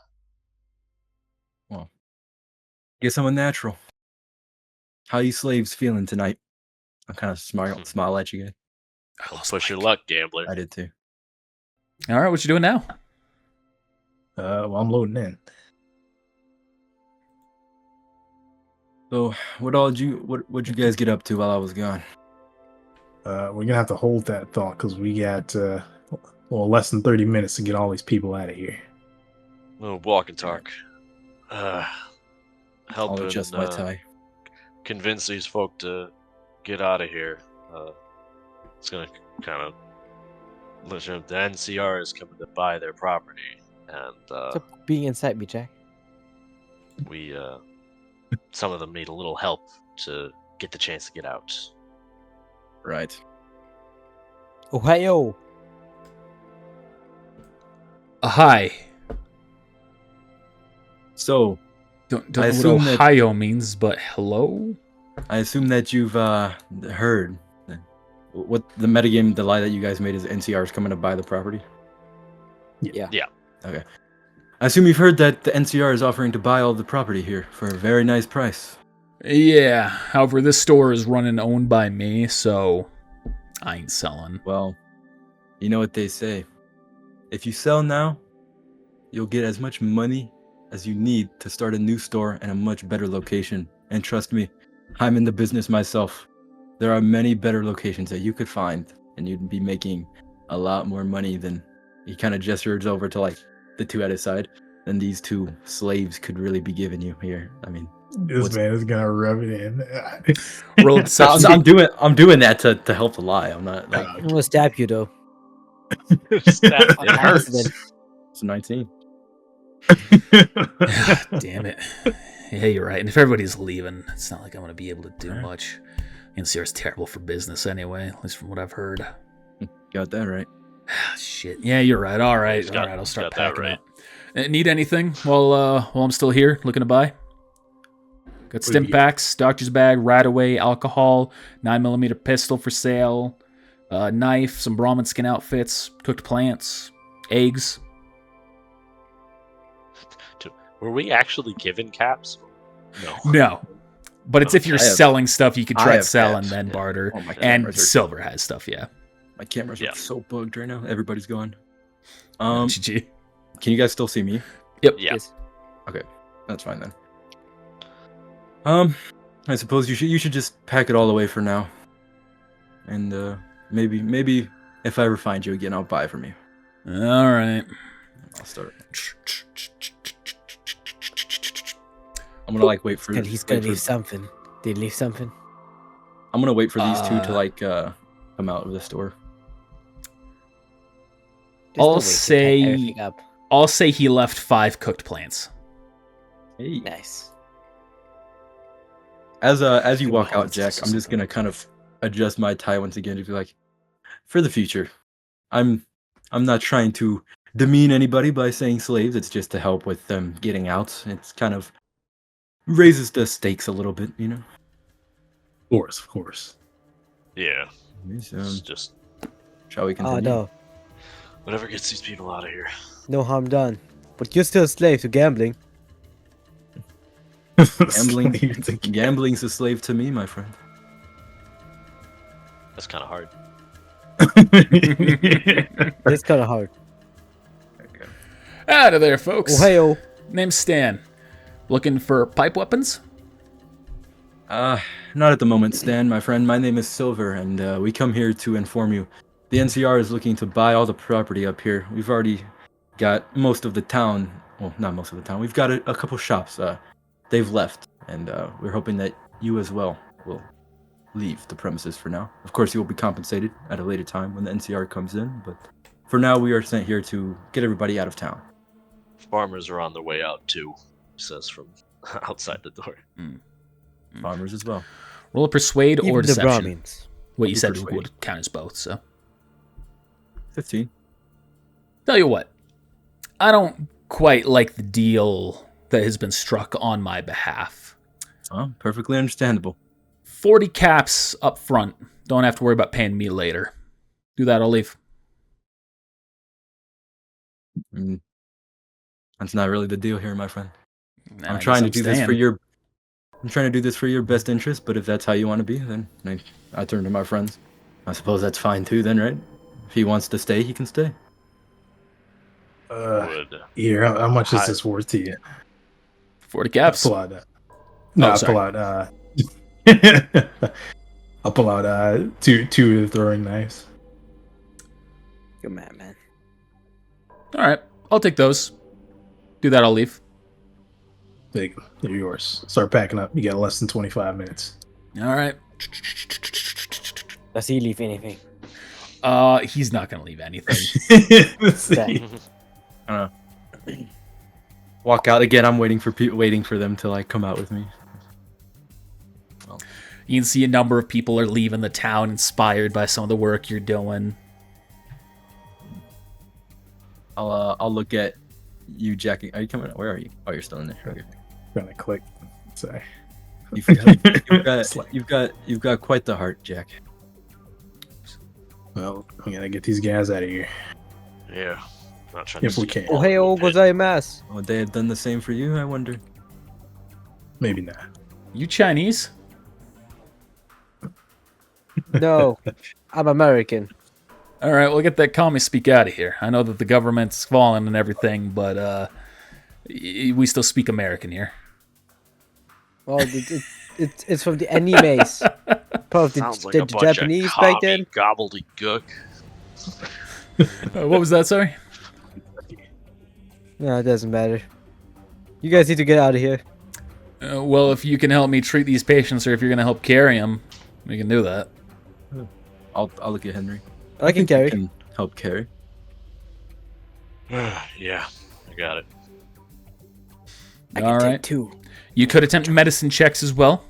Guess I'm a natural. How you slaves feeling tonight? I kind of smile at you guys. Push your luck, gambler. I did too. All right, what you doing now? Well, I'm loading in. So, what'd you guys get up to while I was gone? We're gonna have to hold that thought because we got less than 30 minutes to get all these people out of here. Oh, walk and talk. I'll Helping adjust my tie. convince these folk to get out of here. It's gonna kind of listen. The NCR is coming to buy their property, and Stop being inside me, Jack. we some of them need a little help to get the chance to get out. Right. Ohio. Hi. So, Don't I know what assume that- Ohio means, but hello? I assume that you've heard what the metagame, the lie that you guys made is NCR is coming to buy the property? Yeah. Yeah. Okay. I assume you've heard that the NCR is offering to buy all the property here for a very nice price. Yeah, however, this store is run and owned by me, so I ain't selling. Well, you know what they say. If you sell now, you'll get as much money as you need to start a new store in a much better location. And trust me, I'm in the business myself. There are many better locations that you could find, and you'd be making a lot more money than... He kind of gestures over to like the two at his side, than these two slaves could really be giving you here. I mean, This man is gonna rub it in. Roll deception. I'm doing that to help the lie. I'm not like I'm gonna stab you though. It hurts. Accident. it's 19. Damn it. Yeah, you're right. And if everybody's leaving, it's not like I'm going to be able to do much. NCR's terrible for business anyway, at least from what I've heard. Got that right. Shit. Yeah, you're right. All right. He's got- I'll start got that packing right. up. Need anything while I'm still here looking to buy? Got do stim you- packs, doctor's bag, Radaway, alcohol, 9mm pistol for sale, knife, some Brahmin skin outfits, cooked plants, eggs. Were we actually given caps? No. No. But it's if you're I have- selling stuff, you can I try to have sell caps. and then barter. Oh, my And cameras are, Silver has stuff, yeah. my cameras Yeah. are so bugged right now. Everybody's gone. GG. Can you guys still see me? Yeah. Yes. That's fine then. I suppose you should just pack it all away for now. And maybe if I ever find you again, I'll buy from you. All right. I'll start. I'm gonna like wait for. And he's gonna wait leave for- something. Did he leave something? I'm gonna wait for these two to Uh, like come out of the store. There's no I'll way to pack say- everything up. I'll say he left 5 cooked plants. Hey. Nice. As you Good walk call. out, Jack, I'm just gonna kind of adjust my tie once again to be like, for the future, I'm not trying to demean anybody by saying slaves. It's just to help with them getting out. It's kind of raises the stakes a little bit, you know. Of course. Yeah. Yes, It's just shall we Oh continue? no, whatever gets these people out of here. no harm done. But you're still a slave to gambling. Gambling, gambling's a slave to me, my friend. That's kind of hard. It's kind of hard. Okay. Out of there, folks. Oh, hey-oh. Name's Stan. Looking for pipe weapons? Not at the moment, Stan, my friend. My name is Silver, and we come here to inform you. The NCR is looking to buy all the property up here. We've already got most of the town. Well, not most of the town. We've got a couple shops. They've left, and we're hoping that you as well will leave the premises for now. Of course, you will be compensated at a later time when the NCR comes in, but for now, we are sent here to get everybody out of town. Farmers are on their way out too, says from outside the door. Farmers as well. Roll a persuade or Even the deception. Brahmins. What you said Persuade. would count as both, so. 15. Tell you what, I don't quite like the deal that has been struck on my behalf. Oh, perfectly understandable. 40 caps up front. Don't have to worry about paying me later. Do that, I'll leave. Mm. That's not really the deal here, my friend. Nah, I'm I trying to guess do I'm this for staying. your. I'm trying to do this for your best interest, but if that's how you want to be, then I turn to my friends. I suppose that's fine too, then, right? If he wants to stay, he can stay. Would Here, how much is Hi. this worth to you? 40 caps. Pull out. No, Oh, I'll sorry. pull out. I'll pull out two of the throwing knives. Good man. All right, I'll take those. Do that, I'll leave. They're yours. Start packing up. You got less than 25 minutes. All right. Does he leave anything? He's not gonna leave anything. Dang. I don't know. Walk out again. I'm waiting for them to like come out with me. You can see a number of people are leaving the town inspired by some of the work you're doing. I'll look at you, Jackie. Are you coming? Where are you? Oh, you're still in there. Okay. Trying to click. Sorry. You've got quite the heart, Jack. Well, I'm gonna get these guys out of here yeah. Not trying if to we see can. Oh, hey-oh, gozaimasu. Would they have done the same for you? I wonder. Maybe not. You Chinese? No, I'm American. All right, we'll get that commie speak out of here. I know that the government's fallen and everything, but we still speak American here. Well, it's from the animes. Part of Sounds like the a bunch Japanese of back then. gobbledygook. What was that, sorry? No, it doesn't matter. You guys need to get out of here. Well, if you can help me treat these patients or if you're going to help carry them, we can do that. I'll look at Henry. I can think you carry. can help carry. Yeah, I got it. I All can take right. 2. You could attempt medicine checks as well.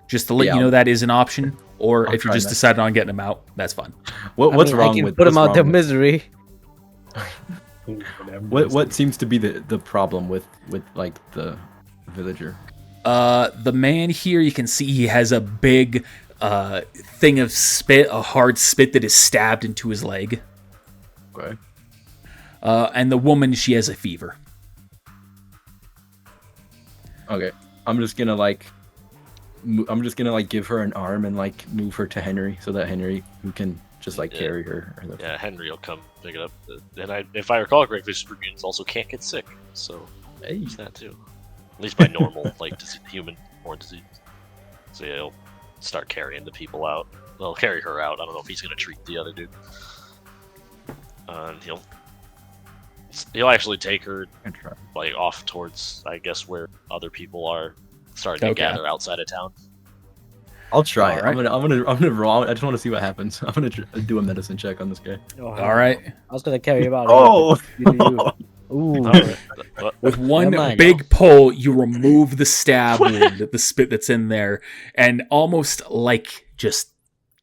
Just to let Yeah, you know that is an option. Or I'll if you try just that. decided on getting them out, that's fine. What's I wrong can with put them what's out of wrong with- misery. What seems to be the problem with like the villager? The man here, you can see he has a big thing of spit, a hard spit that is stabbed into his leg. Okay. And the woman, she has a fever. Okay. I'm just gonna give her an arm and like move her to Henry so that Henry who can just like Yeah. carry her. Yeah, Henry will come pick it up. And if I recall correctly, super mutants also can't get sick, so Hey. there's that too. At least by normal, like human-born disease. So yeah, he'll start carrying the people out. Well, carry her out. I don't know if he's gonna treat the other dude. And he'll actually take her Can try. like off towards, I guess, where other people are starting to Okay. gather outside of town. I'll try. All right. I'm gonna roll. I just want to see what happens. I'm gonna do a medicine check on this guy. Oh, All right. I was gonna carry him out. Oh! You do you. Ooh. Alright, but- With one Never mind. big pull, you remove the stab wound, the spit that's in there, and almost like just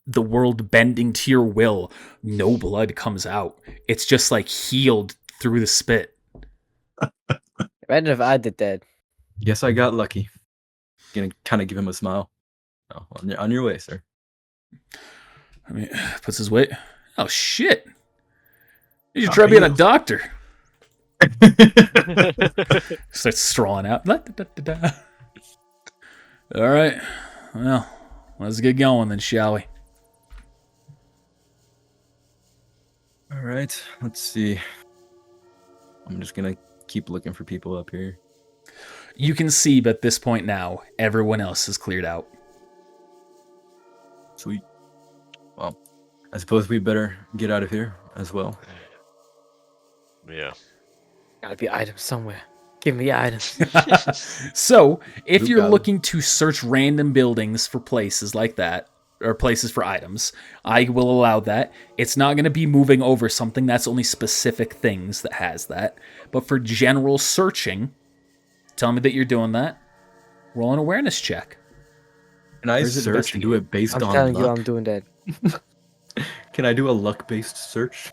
the world bending to your will, no blood comes out. It's just like healed through the spit. Imagine if I did that. Guess I got lucky. Gonna kind of give him a smile. Oh, on your way, sir. I mean, puts his weight. Oh shit! You should try being a doctor. Starts strolling out. La, da, da, da, da. All right. Well, let's get going then, shall we? All right, let's see. I'm just gonna keep looking for people up here. You can see at this point now, everyone else is cleared out. Sweet. Well, I suppose we better get out of here as well. Yeah. Gotta be items somewhere. Give me items. So, if Luke you're got 'em. looking to search random buildings for places like that, or places for items, I will allow that. It's not going to be moving over something. That's only specific things that has that. But for general searching, tell me that you're doing that. Roll an awareness check. Can I Or is it search and do it based I'm on telling you, luck? I'm doing that. Can I do a luck-based search?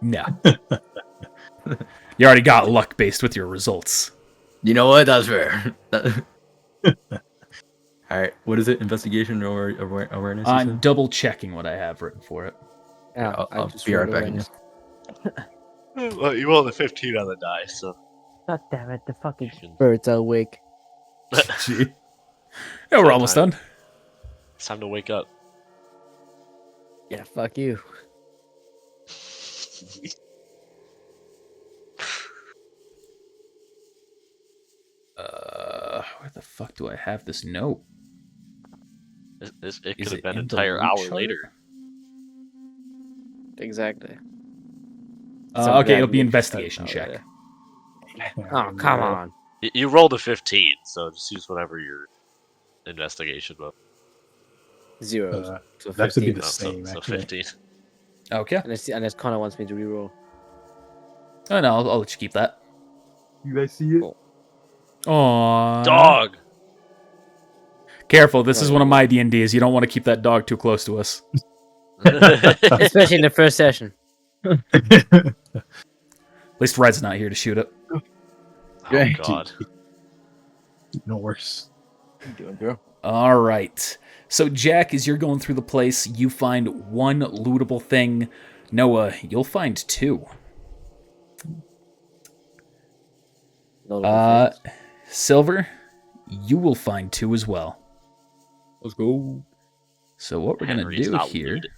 No. You already got luck based with your results. You know what? That's fair. All right. What is it? Investigation or awareness? you I'm said? double checking what I have written for it. Yeah, I'll just be right rolled back. awareness. Well, you rolled a 15 on the die, so. God damn it, the fucking birds are awake. Gee. Yeah, we're almost done. It's time to wake up. Yeah, fuck you. Where the fuck do I have this note? It could Is have it been an in the entire loot hour chart? later. Exactly. Okay, it'll be investigation check. Oh, come on. You rolled a 15, so just use whatever your investigation was. Zeros. So that should be 15. the same, so actually. 15. Okay. Unless Connor wants me to reroll. Oh no, I'll let you keep that. You guys see it? Aww. Dog! Careful, this is one of my D&Ds. You don't want to keep that dog too close to us. Especially in the first session. At least Red's not here to shoot it. Oh, Yeah, God. No worse. What you doing, bro? All right. So, Jack, as you're going through the place, you find one lootable thing. Noah, you'll find two. Silver, you will find two as well. Let's go. So what we're going to Henry's do not here... looted.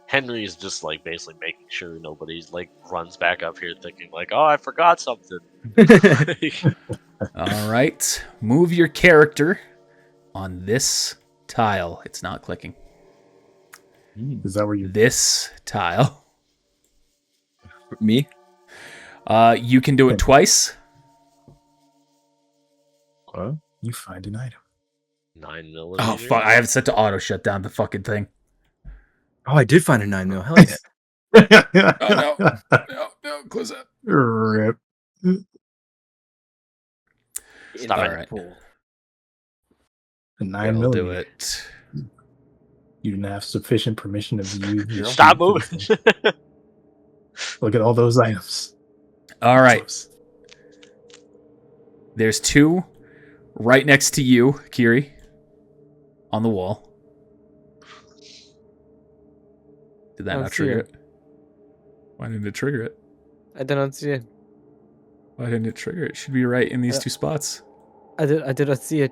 Henry is just like basically making sure nobody's like runs back up here thinking like, oh, I forgot something. All right. Move your character on this tile. It's not clicking. Is that where you This tile. Me? You can do it twice. you find an item? 9 mm. Oh, fuck. I have it set to auto shut down the fucking thing. Oh, I did find a 9mm. Hell yeah. Oh, no. No, close that. Rip. Stop All it. right. A 9 We'll do millimeter. it. You didn't have sufficient permission to view. your Stop shoot moving. for this thing. Look at all those items. All right. Close. There's two right next to you, Kiri, on the wall. Did that I don't not see trigger it. it? Why didn't it trigger it? I did not see it. Why didn't it trigger it? It should be right in these two spots. I did not see it.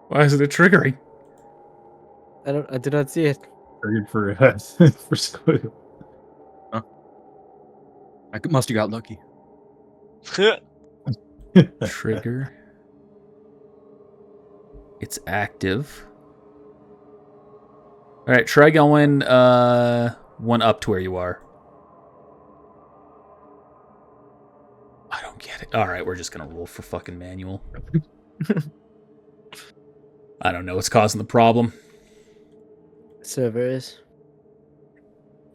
Why isn't it triggering? I did not see it. Triggered for for Squiggle. I must have got lucky. Trigger. It's active. All right, try going one up to where you are. I don't get it. All right, we're just gonna roll for fucking manual. I don't know what's causing the problem. Server is.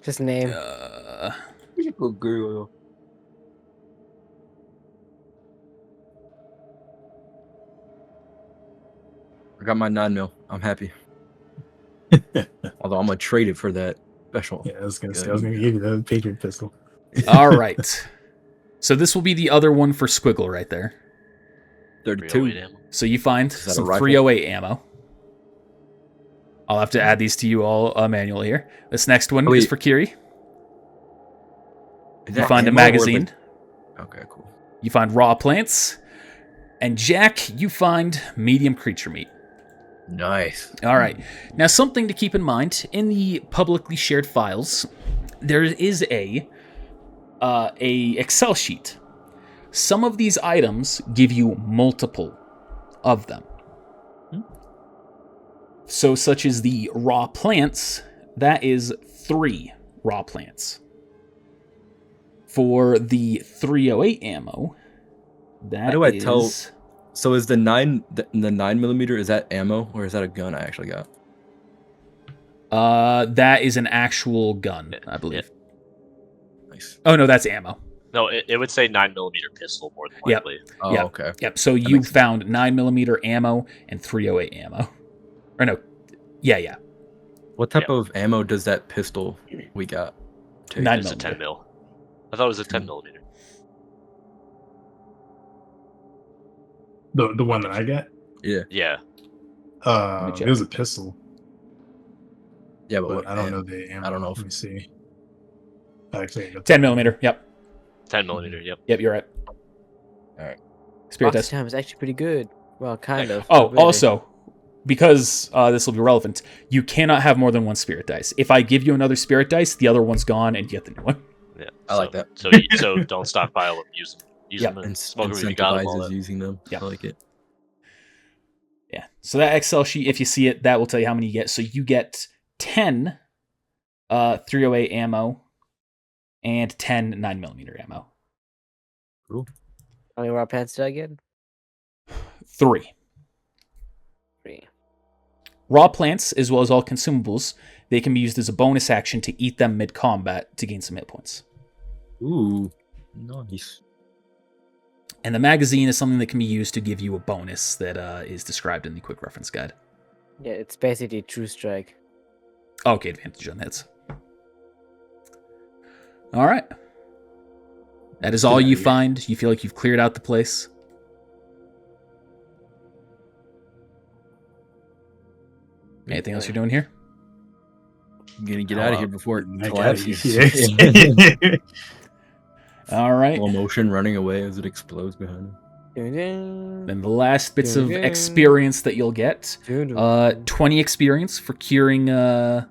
Just name. Good girl. I got my 9mm. I'm happy. Although I'm gonna trade it for that special. Yeah, I was gonna say I was gonna give you the Patriot pistol. All right. So this will be the other one for Squiggle right there. 32. Real ammo. So you find that a some rifle? 308 ammo. I'll have to add these to you all manually here. This next one Oh, is wait. for Kiri. Is You that find a ammo or, magazine. Okay, cool. You find raw plants. And Jack, you find medium creature meat. Nice. All right. Now, something to keep in mind in the publicly shared files, there is a Excel sheet. Some of these items give you multiple of them. So, such as the raw plants, that is 3 raw plants. For the 308 ammo, that How do I is... tell- So is the 9mm, is that ammo or is that a gun I actually got? That is an actual gun, I believe. Nice. Oh, no, that's ammo. No, it would say 9mm pistol more than Yep. likely. Oh, Yep. okay. Yep, so you makes sense. found 9mm ammo and 308 ammo. Or no, yeah. What type of ammo does that pistol we got take? 9 It's a millimeter. 10 mil. I thought it was a 10 millimeter. The one that I got, Yeah. Yeah. me check. it was a pistol, Yeah, but but what, I don't know the ammo. I don't know if- Let me see. Actually, I got 10 millimeter, yep. 10 millimeter, yep. Yep, you're right. Alright. Spirit Box test. time is actually pretty good. Well, kind of. Oh, not really. also, because this will be relevant, you cannot have more than 1 spirit dice. If I give you another spirit dice, the other one's gone and you get the new one. Yeah. I like that. So don't stockpile them. Use them. Use Yep. them And and smoke them if you got them. All incentivizes that. using them. Yep. I like it. Yeah. So that Excel sheet, if you see it, that will tell you how many you get. So you get 10 308 ammo and 10 9mm ammo. How many raw pants did I get? 3. 3. Raw plants, as well as all consumables, they can be used as a bonus action to eat them mid-combat to gain some hit points. Ooh, nice. And the magazine is something that can be used to give you a bonus that is described in the quick reference guide. Yeah, it's basically True Strike. Okay, advantage on hits. All right. That is all you find. You feel like you've cleared out the place. Anything else you're doing here? I'm gonna get out of here before it I got collapses. you. All right. Slow motion running away as it explodes behind him. Dun-dun, Then the last bits of experience that you'll get. dun-dun. 20 experience for curing one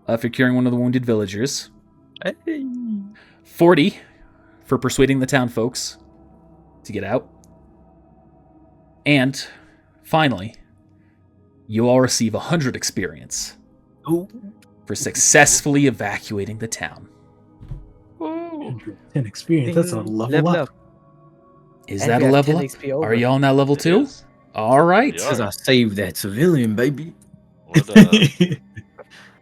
of the wounded villagers. Hey. 40 for persuading the town folks to get out. And finally, you all receive 100 experience Ooh. for successfully evacuating the town. 10 experience. That's a level up. Is And that we a have level 10 up? XP over. Are y'all now level It 2? is. All right. Yeah. Because I saved that civilian, baby. What,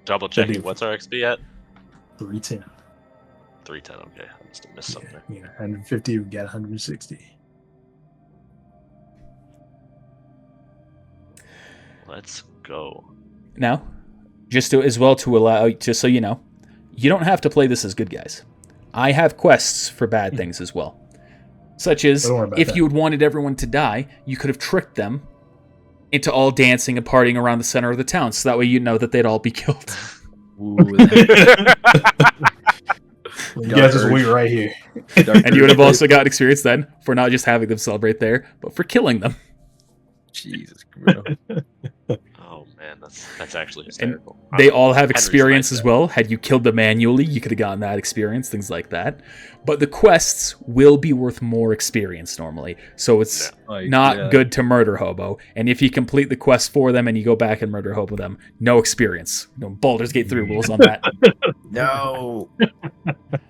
double checking. That What's our XP at? 310. 310. Okay, I must have missed something. Yeah, 150, we got 160. Let's go. Now, just to, as well to allow, just so you know, you don't have to play this as good guys. I have quests for bad things as well. Such as, Don't worry about if that. you had wanted everyone to die, you could have tricked them into all dancing and partying around the center of the town, so that way you know that they'd all be killed. Ooh, that You guys just wait right here. dark And you would have urge. also gotten experience then for not just having them celebrate there, but for killing them. Jesus, bro. Oh man, that's actually hysterical. They all have Henry's experience nice as guy. well. Had you killed them manually, you could have gotten that experience, things like that. But the quests will be worth more experience normally. So it's Like, not yeah. good to murder hobo. And if you complete the quest for them and you go back and murder hobo them, no experience. No Baldur's Gate 3 rules on that. No.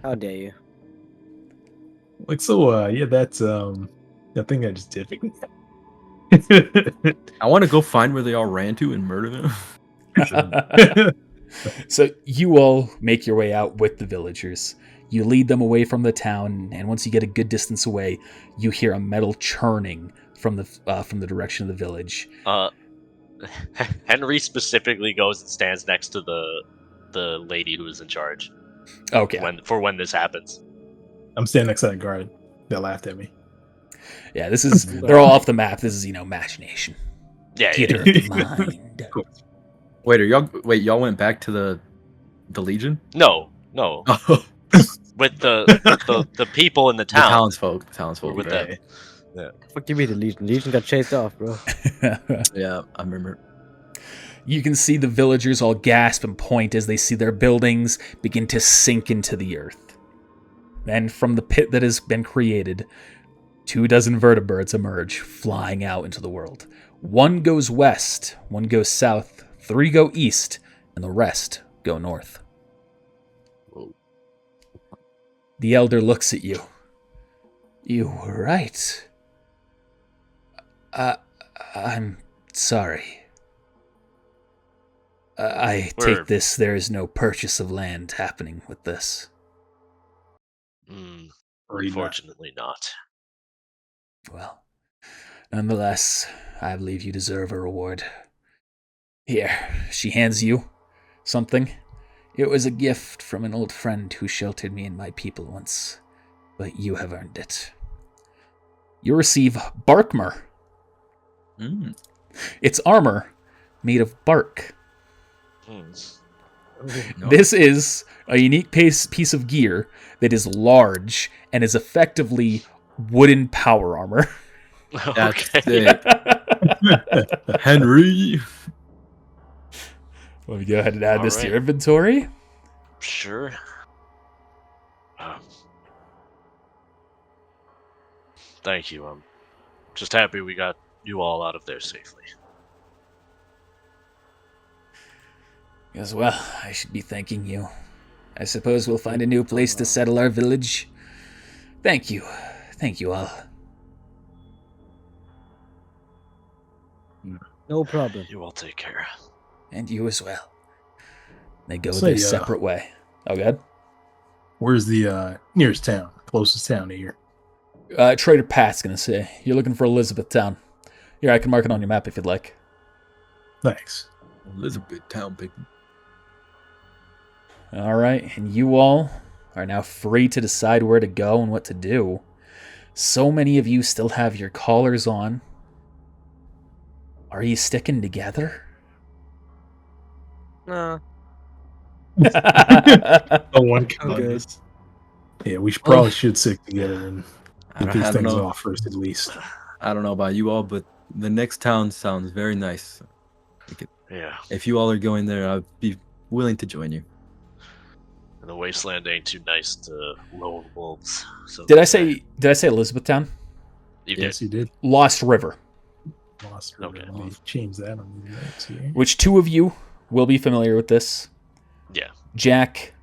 How dare you? Like, so, yeah, that's, the thing I just did. I want to go find where they all ran to and murder them. So you all make your way out with the villagers. You lead them away from the town, and once you get a good distance away, you hear a metal churning from the direction of the village. Henry specifically goes and stands next to the lady who is in charge Okay. when this happens. I'm standing next to that guard that laughed at me. Yeah, this is they're all off the map. This is, machination. Yeah, Theater yeah. of the mind. Wait, y'all went back to the Legion? No. Oh, With the people in the the town. townsfolk. We're with them. Fuck you mean the Legion? Legion got chased off, bro. Yeah, I remember. You can see the villagers all gasp and point as they see their buildings begin to sink into the earth. Then, from the pit that has been created, 24 vertebrates emerge, flying out into the world. One goes west, one goes south, 3 go east, and the rest go north. Whoa. The elder looks at you. You were right. I'm sorry. I take this there is no purchase of land happening with this. Unfortunately not. Well, nonetheless, I believe you deserve a reward. Here, she hands you something. It was a gift from an old friend who sheltered me and my people once, but you have earned it. You receive Barkmer. It's armor made of bark. No. This is a unique piece of gear that is large and is effectively wooden power armor. That's Okay. it. Henry. Let me go ahead and add this to Alright. your inventory. Sure. Thank you. I'm just happy we got you all out of there safely. As well, I should be thanking you. I suppose we'll find a new place to settle our village. Thank you. Thank you all. No problem. You all take care. And you as well. They go So, their yeah. separate way. Oh, God. Where's the nearest town? Closest town to here? Trader Pat's gonna say. You're looking for Elizabethtown. Here, I can mark it on your map if you'd like. Thanks. Elizabeth Town, baby. Alright, and you all are now free to decide where to go and what to do. So many of you still have your collars on. Are you sticking together? No. Oh, one I'm good. Yeah, we probably should stick together and I get don't, these I don't things know. off first, at least. I don't know about you all, but the next town sounds very nice. Yeah. If you all are going there, I'd be willing to join you. And the wasteland ain't too nice to lone wolves. So Did I say Elizabethtown? you Yes, you did. Lost River, Lost. Okay. Let me change that on the notes here. which 2 of you will be familiar with this. did? Yeah. Jack,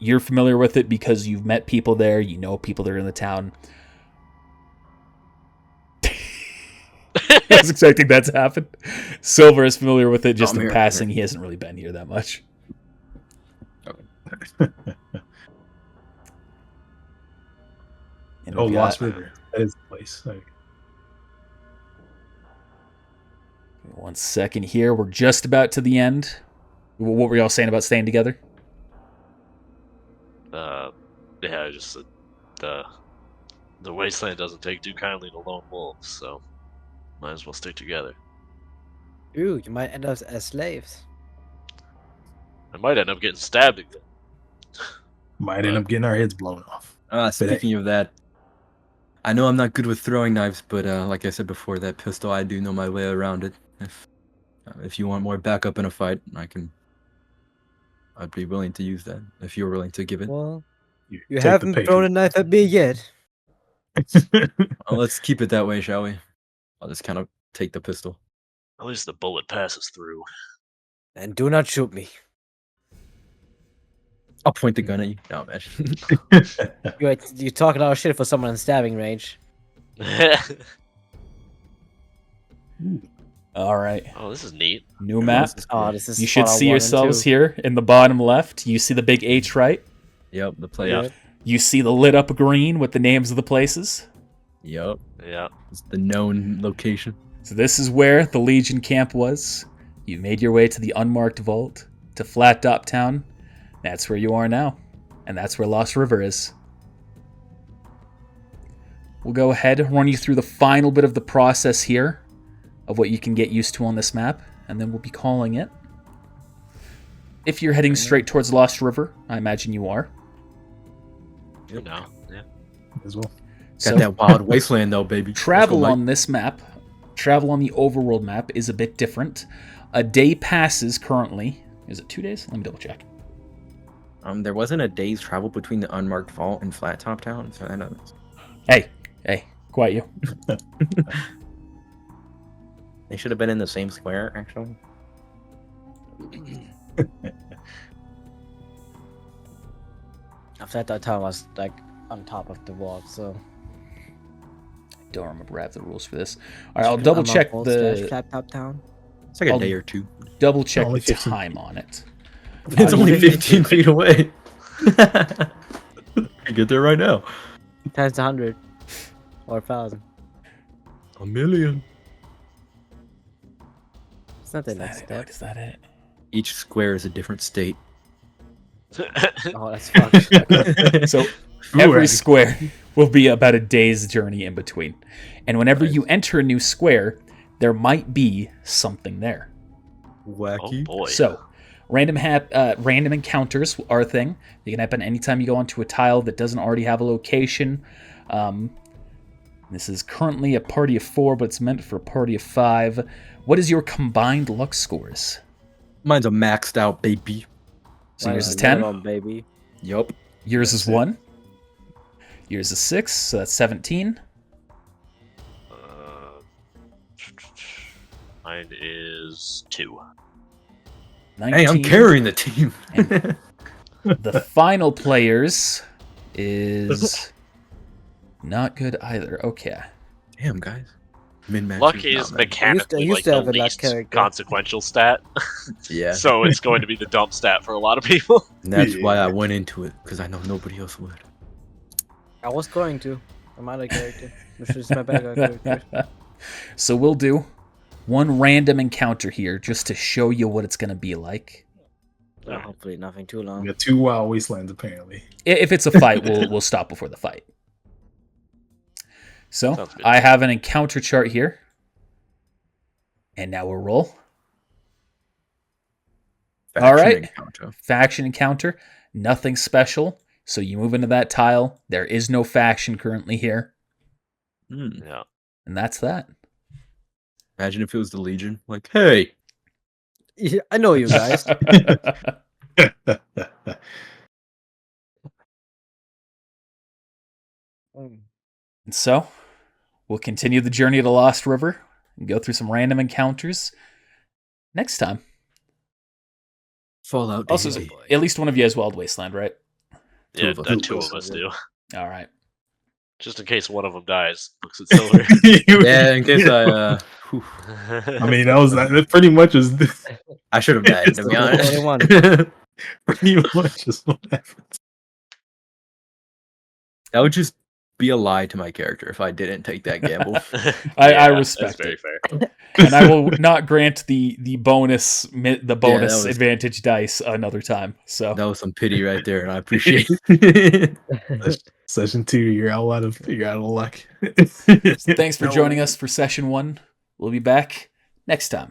you're familiar with it because you've met people there, you know people that are in the town. I was expecting that to happen. Silver is familiar with it just I'm in here, passing. He hasn't really been here that much. And Oh, we've Lost got- River. That is the place. Okay. One second here. We're just about to the end. What were y'all saying about staying together? Yeah, just the wasteland doesn't take too kindly to lone wolves, so might as well stick together. Ooh, you might end up as slaves. I might end up getting stabbed again. Might end up getting our heads blown off. Speaking of that, I know I'm not good with throwing knives, but like I said before, that pistol, I do know my way around it. If you want more backup in a fight, I'd be willing to use that if you're willing to give it. Well, you take the haven't pay thrown a for knife at me yet. it. Well, let's keep it that way, shall we? I'll just kind of take the pistol. At least the bullet passes through. And do not shoot me. I'll point the gun at you. No, man. You talk a lot of shit for someone in stabbing range. All right. Oh, this is neat. New map. Oh, this is You should Fallout see 1 and yourselves 2. here in the bottom left. You see the big H, right? Yep, the player. Yep. You see the lit up green with the names of the places. Yep, Yeah. it's the known location. So this is where the Legion camp was. You made your way to the unmarked vault, to Flat Top Town. That's where you are now. And that's where Lost River is. We'll go ahead and run you through the final bit of the process here of what you can get used to on this map, and then we'll be calling it if you're heading straight towards Lost River, I imagine you are. You know, yeah. as well. So Got that wild wasteland though, baby. travel Let's go, on this map, travel on the overworld map is a bit different. A day passes currently. Is it 2 days? Let me double check. Mike. There wasn't a day's travel between the unmarked vault and Flat Top Town, so I know this. Hey, quiet you. They should have been in the same square, actually. After that time, I was like on top of the wall, so. Don't remember I have the rules for this. All right, I'll double check the Flat Top Town. It's like a I'll- day or two. double check Only the 15. time on it. It's only 15 feet away. You get there right now. Times 100 or 1,000. A million. It's not the Is next that, step. is that it? Each square is a different state. Oh, that's fucked. So Ooh, every right. square will be about a day's journey in between. And whenever you enter a new square, there might be something there. Oh Wacky. boy. So, random encounters are a thing. They can happen anytime you go onto a tile that doesn't already have a location. This is currently a party of 4, but it's meant for a party of 5. What is your combined luck scores? Mine's a maxed out baby. So yours is Right, 10. minimum, baby. Yup. Yours is That's it. 1. Yours is 6, so that's 17. Mine is 2. 19. Hey, I'm carrying the team. The final players is not good either. Okay. Damn, guys. Min-max. Luck is not bad. mechanically used like to the have a luck least character. consequential stat, Yeah. so it's going to be the dump stat for a lot of people. And that's why I Yeah. went into it, because I know nobody else would. I was going to. I'm out of character. Which is my backup character. So we'll do one random encounter here just to show you what it's going to be like. Well, hopefully nothing too We long. got 2 wild wastelands apparently. If it's a fight, we'll stop before the fight. So Sounds good. I have an encounter chart here. And now we'll roll. All Faction right. encounter. Faction encounter. Nothing special. So you move into that tile. There is no faction currently here. Hmm. Yeah. And that's that. Imagine if it was the Legion. Like, hey, Yeah, I know you guys. Mm. And so, we'll continue the journey to Lost River and go through some random encounters next time. Fallout. Also, Day. at least one of you has Wild Wasteland, right? Yeah, of us. that 2 of us do. All right. Just in case one of them dies. Looks at silver. Yeah, in case I, whew. I mean, that pretty much is I should have died, to be honest. Only one. pretty much is what happens. That would just be a lie to my character if I didn't take that gamble. I respect that's very it. fair. And I will not grant the bonus was- advantage dice another time. So That was some pity right there, and I appreciate it. Session 2, you're out of luck. thanks for joining us for session 1. We'll be back next time.